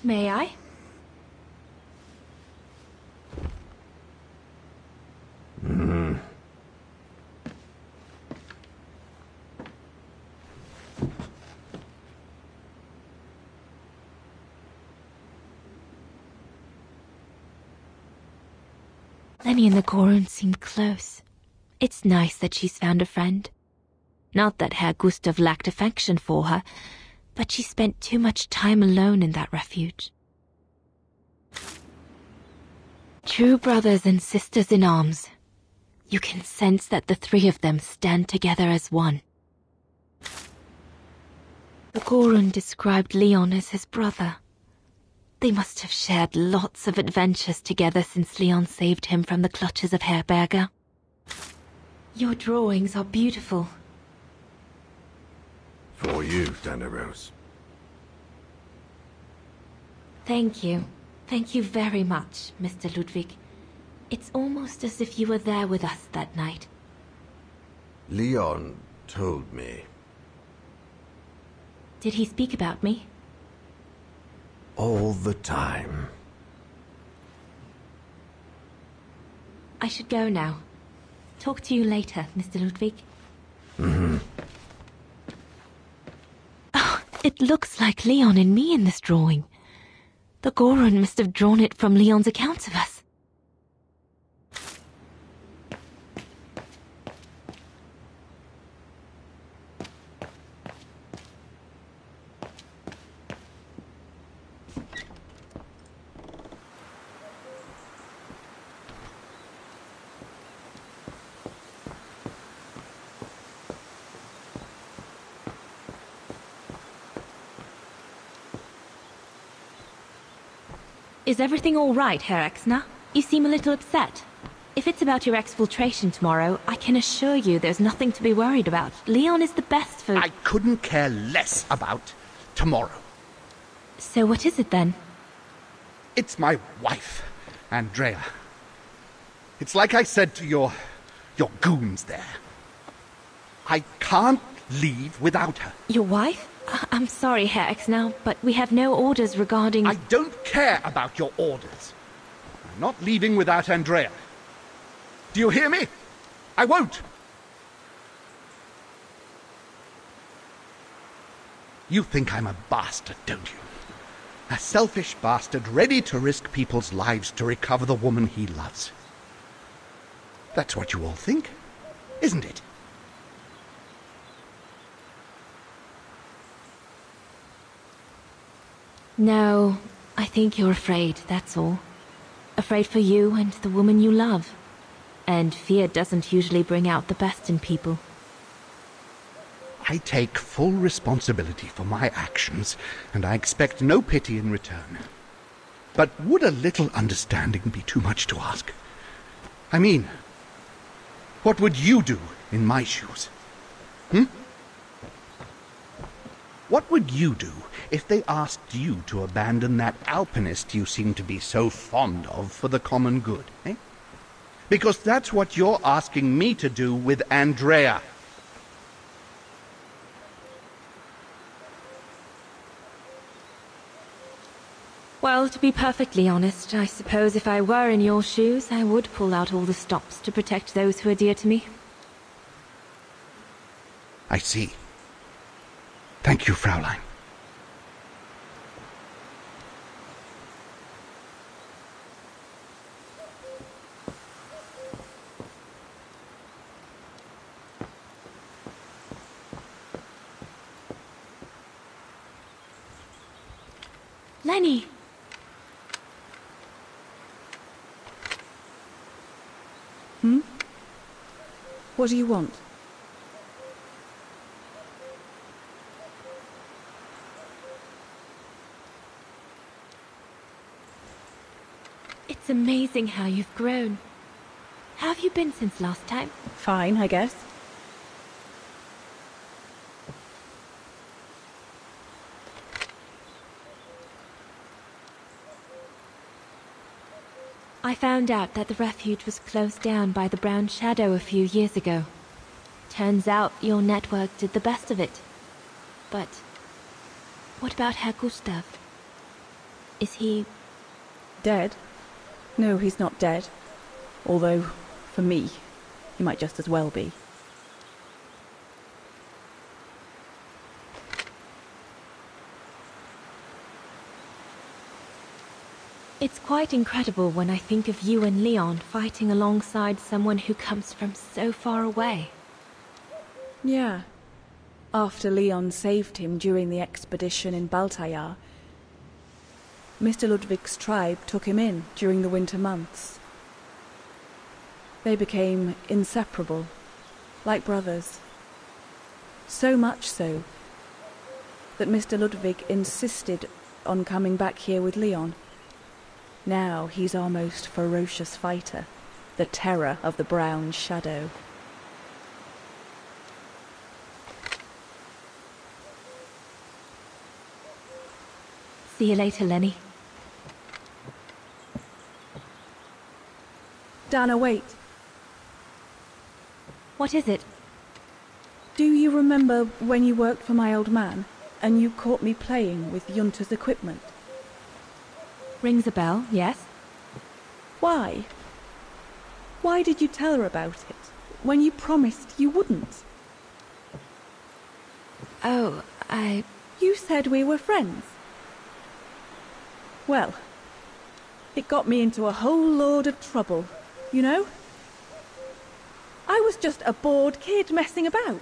May I? Lenny and the Gorun seemed close. It's nice that she's found a friend. Not that Herr Gustav lacked affection for her, but she spent too much time alone in that refuge. True brothers and sisters in arms. You can sense that the three of them stand together as one. The Gorun described Leon as his brother. They must have shared lots of adventures together since Leon saved him from the clutches of Herberger. Your drawings are beautiful. For you, Daneros. Thank you. Thank you very much, Mr. Ludwig. It's almost as if you were there with us that night. Leon told me. Did he speak about me? All the time. I should go now. Talk to you later, Mr. Ludwig. Mm-hmm. Oh, it looks like Leon and me in this drawing. The Gorun must have drawn it from Leon's accounts of us. Is everything all right, Herr Exner? You seem a little upset. If it's about your exfiltration tomorrow, I can assure you there's nothing to be worried about. Leon is the best for... I couldn't care less about tomorrow. So what is it then? It's my wife, Andrea. It's like I said to your goons there. I can't leave without her. Your wife? I'm sorry, Herr Exner, but we have no orders regarding... I don't care about your orders. I'm not leaving without Andrea. Do you hear me? I won't. You think I'm a bastard, don't you? A selfish bastard ready to risk people's lives to recover the woman he loves. That's what you all think, isn't it? No, I think you're afraid, that's all. Afraid for you and the woman you love. And fear doesn't usually bring out the best in people. I take full responsibility for my actions, and I expect no pity in return. But would a little understanding be too much to ask? I mean, what would you do in my shoes? What would you do if they asked you to abandon that alpinist you seem to be so fond of for the common good, eh? Because that's what you're asking me to do with Andrea. Well, to be perfectly honest, I suppose if I were in your shoes, I would pull out all the stops to protect those who are dear to me. I see. Thank you, Fraulein. Lenny! What do you want? It's amazing how you've grown. How have you been since last time? Fine, I guess. I found out that the refuge was closed down by the Brown Shadow a few years ago. Turns out your network did the best of it. But what about Herr Gustav? Is he... dead? No, he's not dead. Although, for me, he might just as well be. It's quite incredible when I think of you and Leon fighting alongside someone who comes from so far away. Yeah. After Leon saved him during the expedition in Baltayar, Mr. Ludwig's tribe took him in during the winter months. They became inseparable, like brothers. So much so that Mr. Ludwig insisted on coming back here with Leon. Now he's our most ferocious fighter, the terror of the Brown Shadow. See you later, Lenny. Dana, wait. What is it? Do you remember when you worked for my old man, and you caught me playing with Junta's equipment? Rings a bell, yes. Why? Why did you tell her about it, when you promised you wouldn't? Oh, You said we were friends. Well, it got me into a whole load of trouble, you know? I was just a bored kid messing about.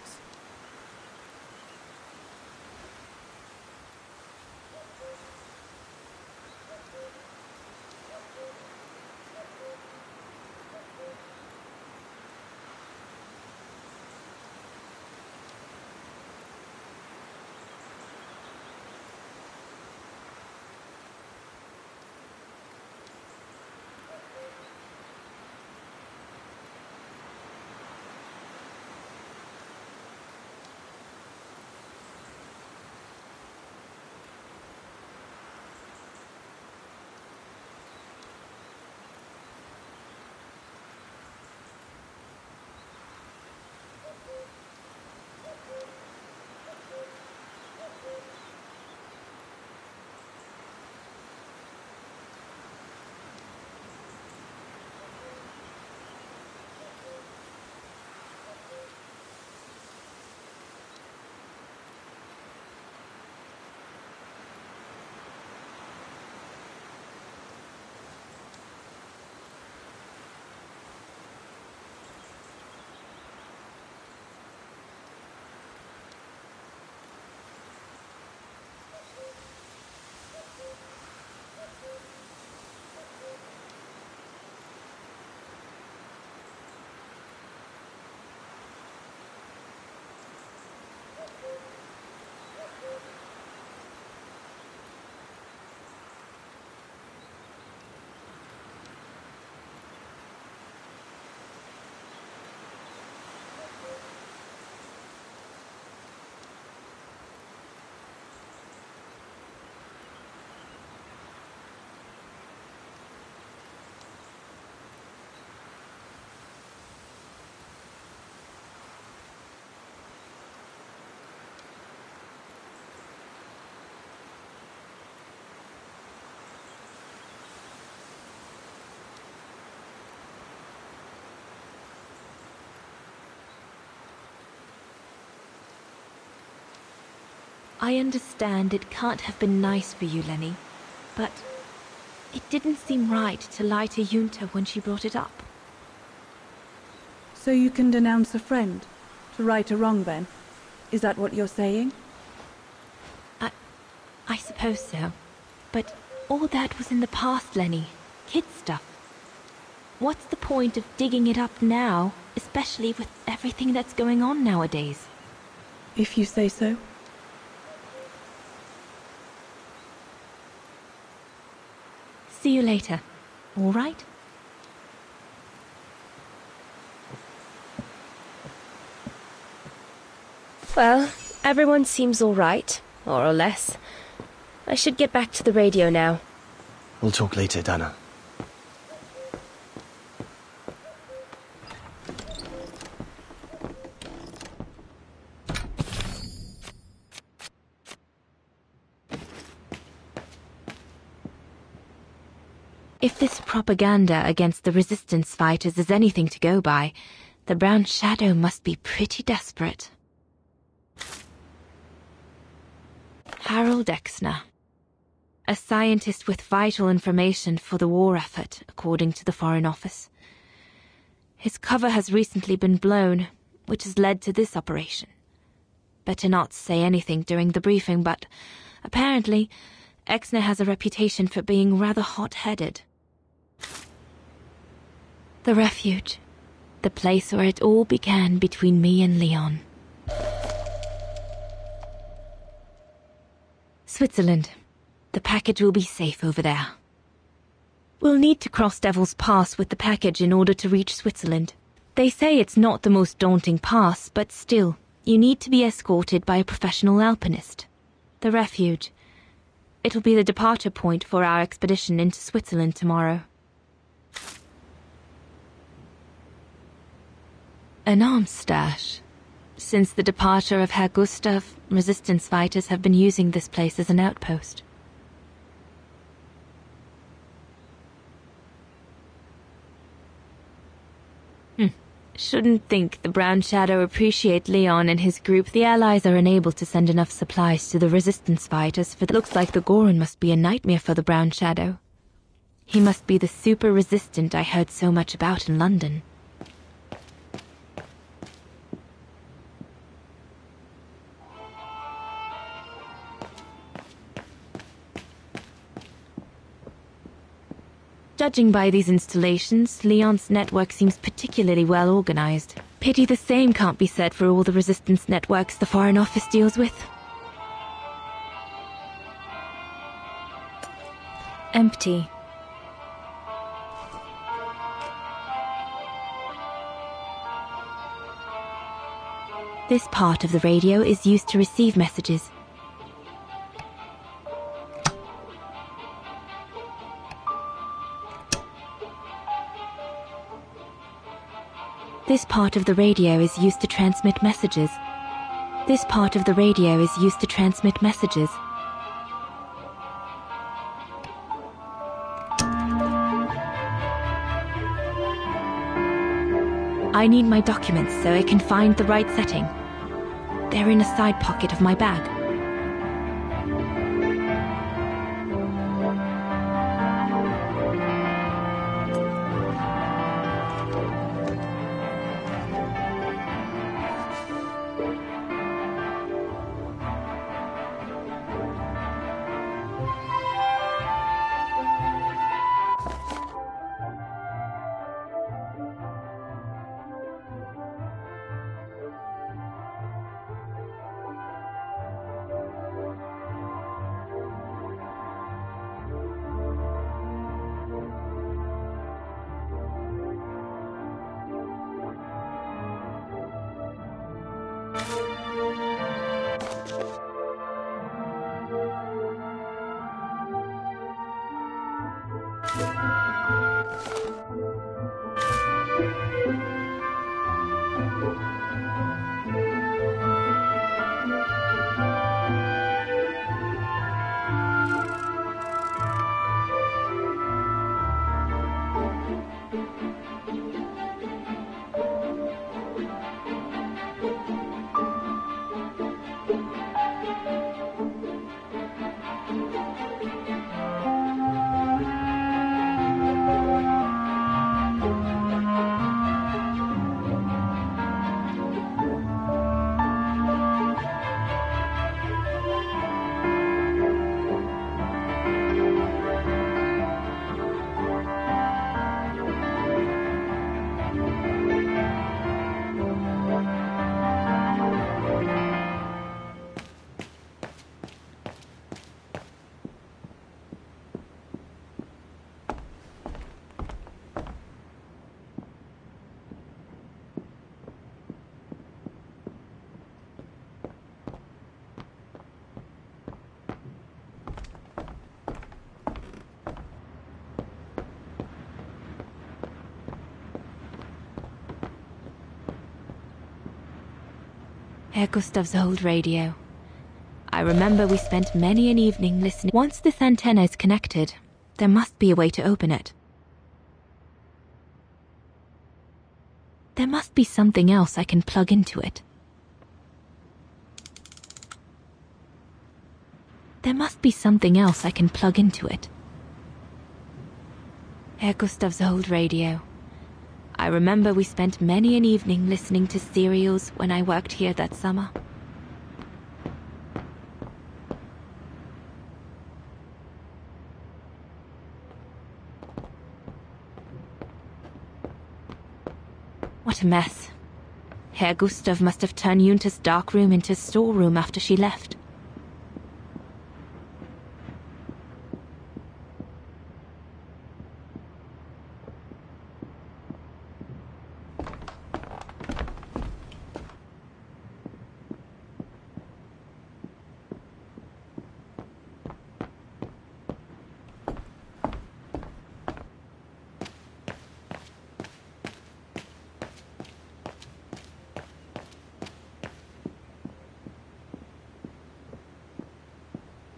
I understand it can't have been nice for you, Lenny, but it didn't seem right to lie to Junta when she brought it up. So you can denounce a friend, to right a wrong then? Is that what you're saying? I suppose so. But all that was in the past, Lenny. Kid stuff. What's the point of digging it up now, especially with everything that's going on nowadays? If you say so. See you later, all right? Well, everyone seems all right, more or less. I should get back to the radio now. We'll talk later, Dana. If this propaganda against the resistance fighters is anything to go by, the Brown Shadow must be pretty desperate. Harold Exner. A scientist with vital information for the war effort, according to the Foreign Office. His cover has recently been blown, which has led to this operation. Better not say anything during the briefing, but apparently Exner has a reputation for being rather hot-headed. The refuge. the place where it all began between me and Leon. Switzerland. The package will be safe over there. We'll need to cross Devil's Pass with the package in order to reach Switzerland. They say it's not the most daunting pass, but still, you need to be escorted by a professional alpinist. The refuge. It'll be the departure point for our expedition into Switzerland tomorrow. An arms stash. Since the departure of Herr Gustav, resistance fighters have been using this place as an outpost. Shouldn't think the Brown Shadow appreciate Leon and his group. The Allies are unable to send enough supplies to the resistance fighters, for it looks like the Goron must be a nightmare for the Brown Shadow. He must be the super resistant I heard so much about in London. Judging by these installations, Leon's network seems particularly well organized. Pity the same can't be said for all the resistance networks the Foreign Office deals with. Empty. This part of the radio is used to receive messages. This part of the radio is used to transmit messages. This part of the radio is used to transmit messages. I need my documents so I can find the right setting. They're in a side pocket of my bag. Herr Gustav's old radio. I remember we spent many an evening listening. Once this antenna is connected, there must be a way to open it. There must be something else I can plug into it. There must be something else I can plug into it. Herr Gustav's old radio. I remember we spent many an evening listening to serials when I worked here that summer. What a mess. Herr Gustav must have turned Junta's dark room into storeroom after she left.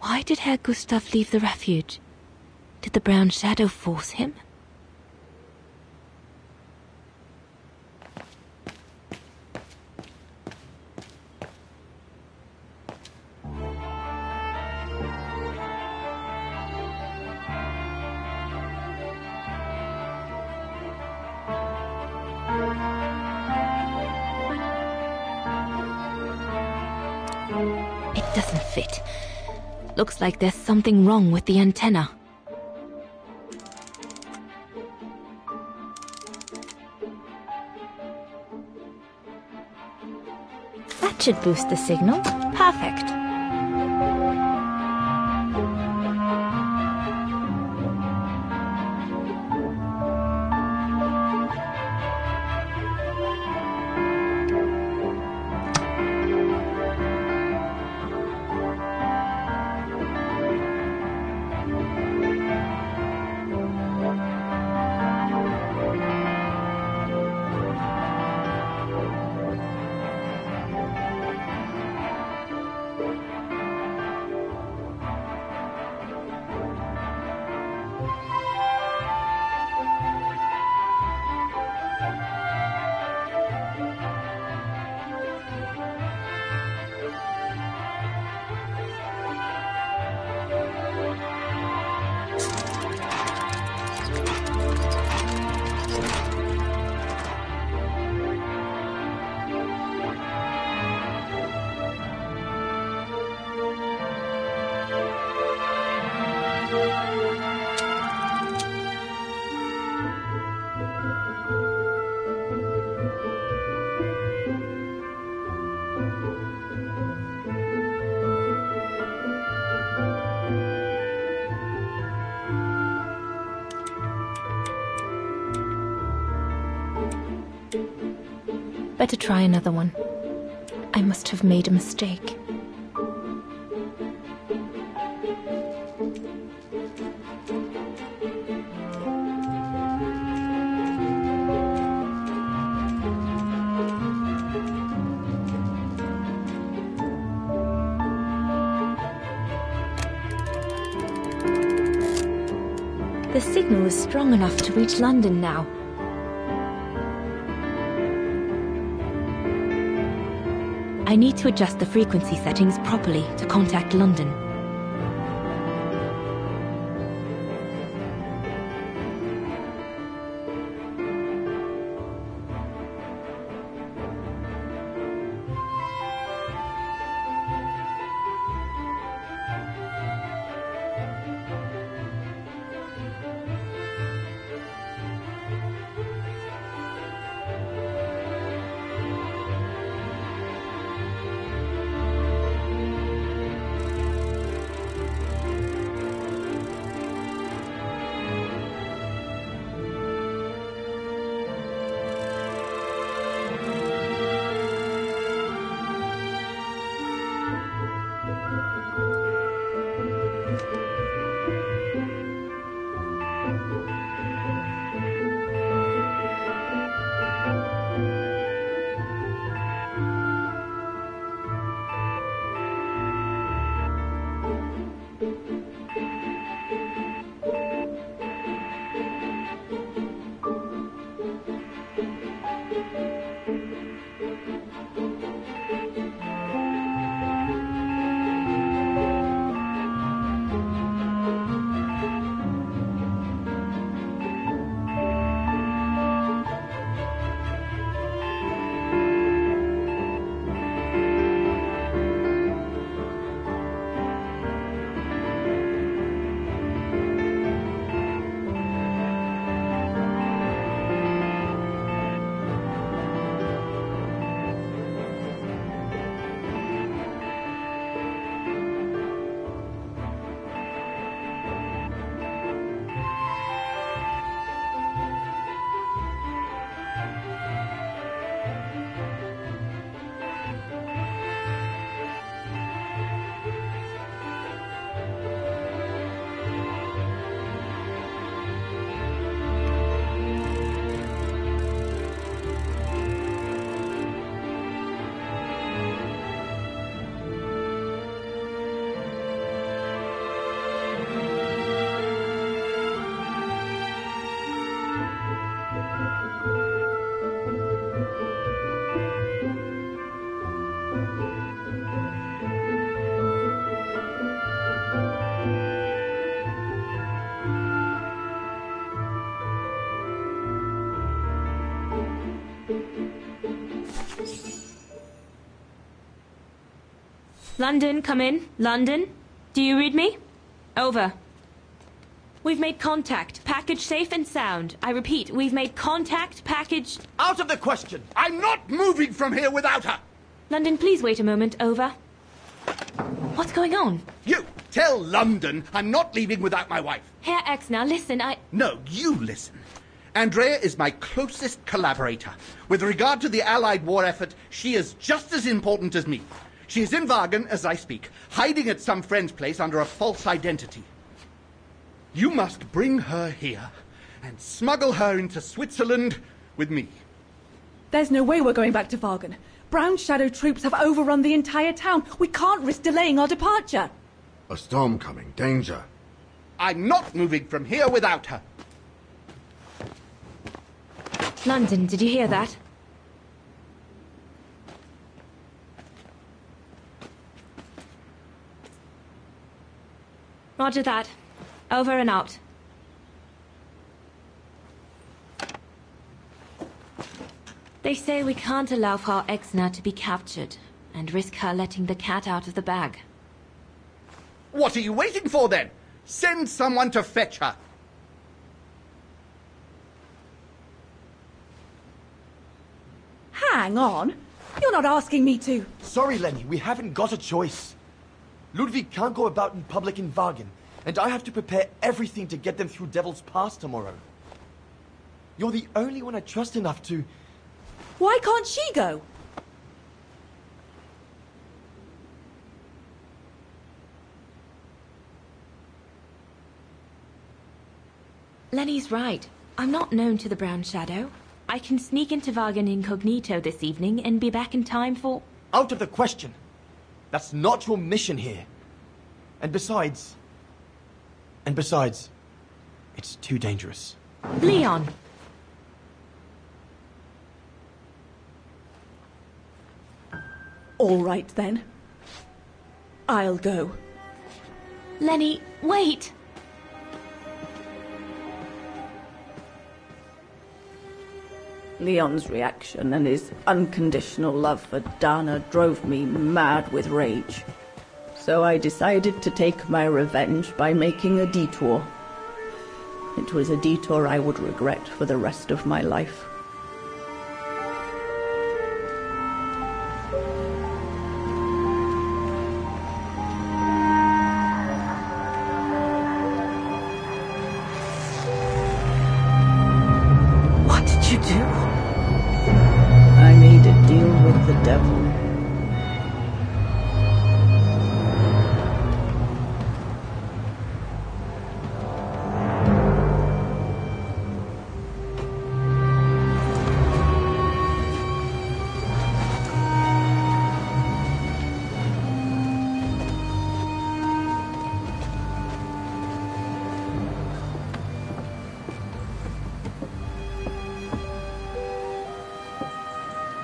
Why did Herr Gustav leave the refuge? Did the Brown Shadow force him? It doesn't fit. Looks like there's something wrong with the antenna. That should boost the signal. Perfect. Better try another one. I must have made a mistake. The signal is strong enough to reach London now. I need to adjust the frequency settings properly to contact London. London, come in. London, do you read me? Over. We've made contact. Package safe and sound. I repeat, we've made contact. Package... Out of the question! I'm not moving from here without her! London, please wait a moment. Over. What's going on? You tell London I'm not leaving without my wife. Herr Exner, listen, No, you listen. Andrea is my closest collaborator. With regard to the Allied war effort, she is just as important as me. She is in Wagen as I speak, hiding at some friend's place under a false identity. You must bring her here and smuggle her into Switzerland with me. There's no way we're going back to Wagen. Brown Shadow troops have overrun the entire town. We can't risk delaying our departure. A storm coming. Danger. I'm not moving from here without her. London, did you hear that? Roger that. Over and out. They say we can't allow Frau Exner to be captured and risk her letting the cat out of the bag. What are you waiting for then? Send someone to fetch her. Hang on. You're not asking me to. Sorry, Lenny, we haven't got a choice. Ludwig can't go about in public in Wagen, and I have to prepare everything to get them through Devil's Pass tomorrow. You're the only one I trust enough to... Why can't she go? Lenny's right. I'm not known to the Brown Shadow. I can sneak into Wagen incognito this evening and be back in time for... Out of the question. That's not your mission here. And besides, it's too dangerous. Leon! All right, then. I'll go. Lenny, wait! Leon's reaction and his unconditional love for Dana drove me mad with rage. So I decided to take my revenge by making a detour. It was a detour I would regret for the rest of my life. What did you do? I made a deal with the devil.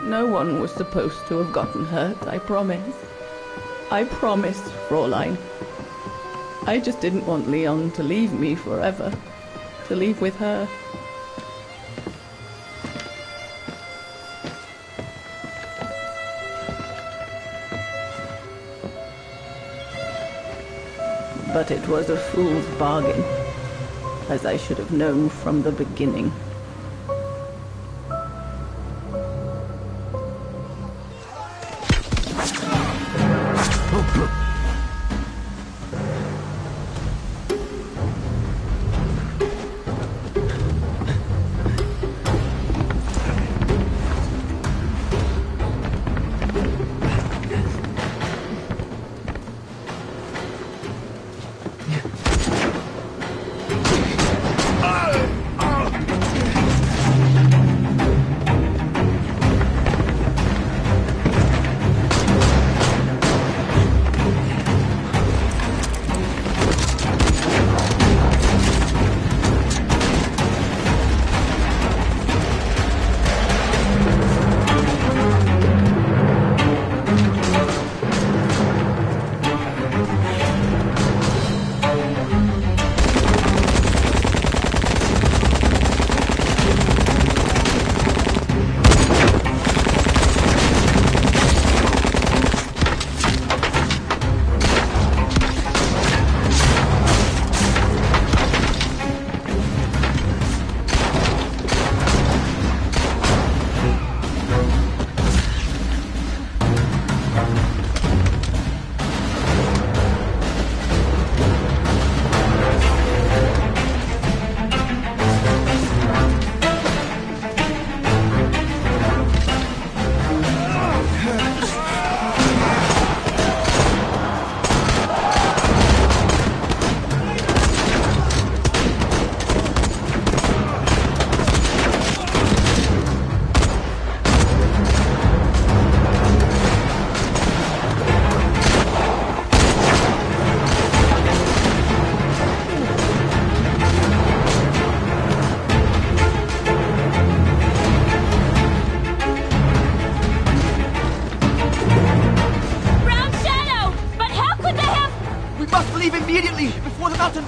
No one was supposed to have gotten hurt, I promise. I promised, Fräulein. I just didn't want Leon to leave me forever. To leave with her. But it was a fool's bargain, as I should have known from the beginning.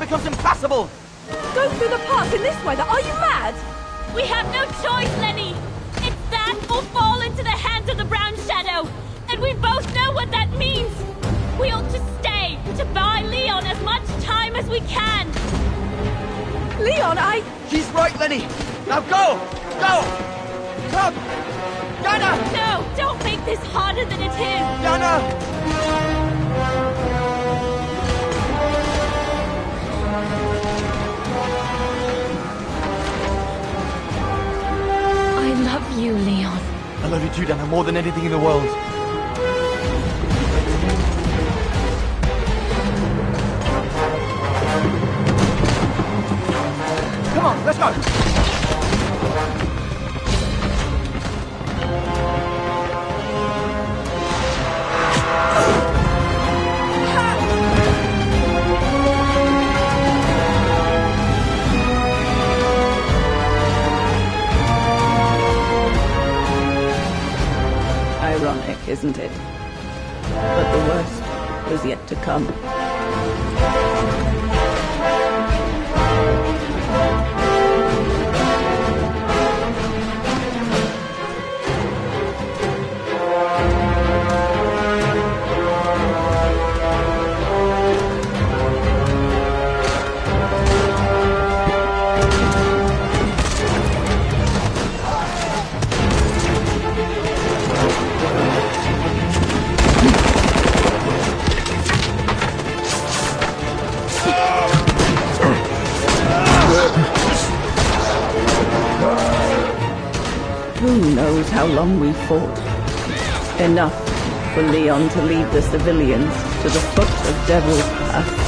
becomes impassable! Go through the pass in this weather? Are you mad? We have no choice, Lenny! It's that or fall into the hands of the Brown Shadow! And we both know what that means! We ought to stay, to buy Leon as much time as we can! Leon, He's right, Lenny! Now go! Go! Come! Yana! No, don't make this harder than it is! Yana! I love you, Leon. I love you too, Dana, more than anything in the world. Come on, let's go! Ironic, isn't it? But the worst was yet to come. Who knows how long we fought? Enough for Leon to lead the civilians to the foot of Devil's Pass.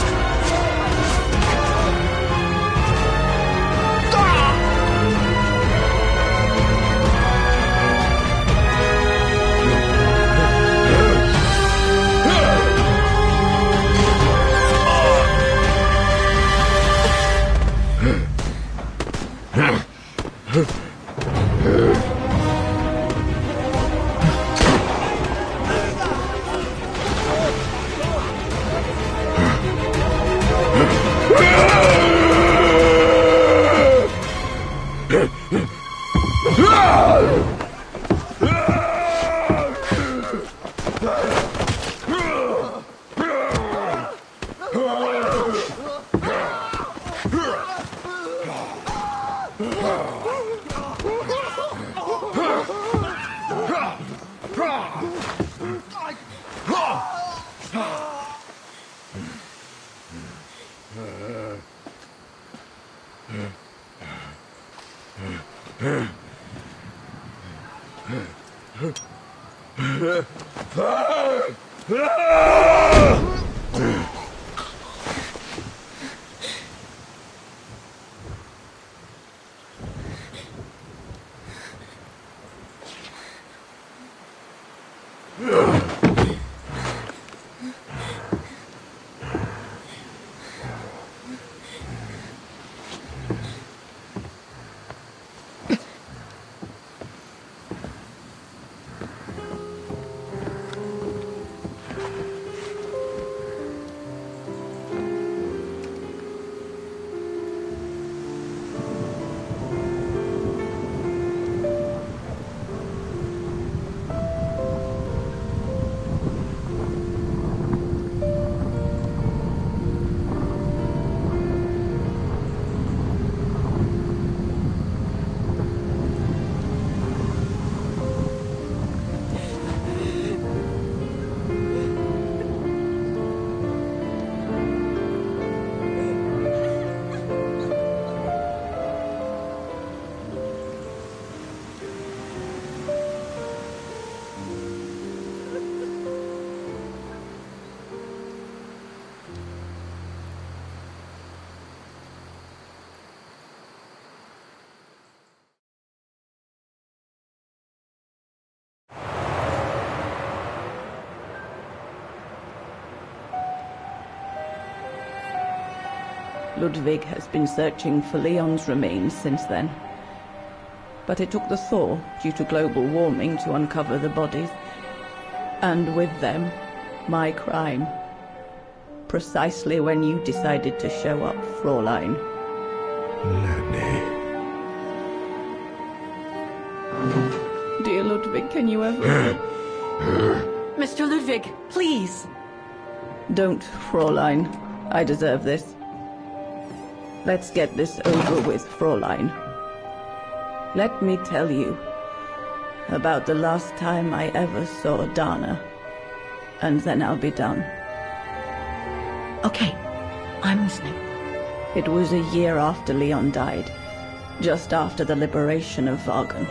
Ludwig has been searching for Leon's remains since then. But it took the thaw due to global warming to uncover the bodies. And with them, my crime. precisely when you decided to show up, Fraulein. Lenny. Dear Ludwig, can you ever... Mr. Ludwig, please. Don't, Fraulein. I deserve this. Let's get this over with, Fraulein. Let me tell you about the last time I ever saw Dana, and then I'll be done. Okay, I'm listening. It was a year after Leon died, just after the liberation of Vagan.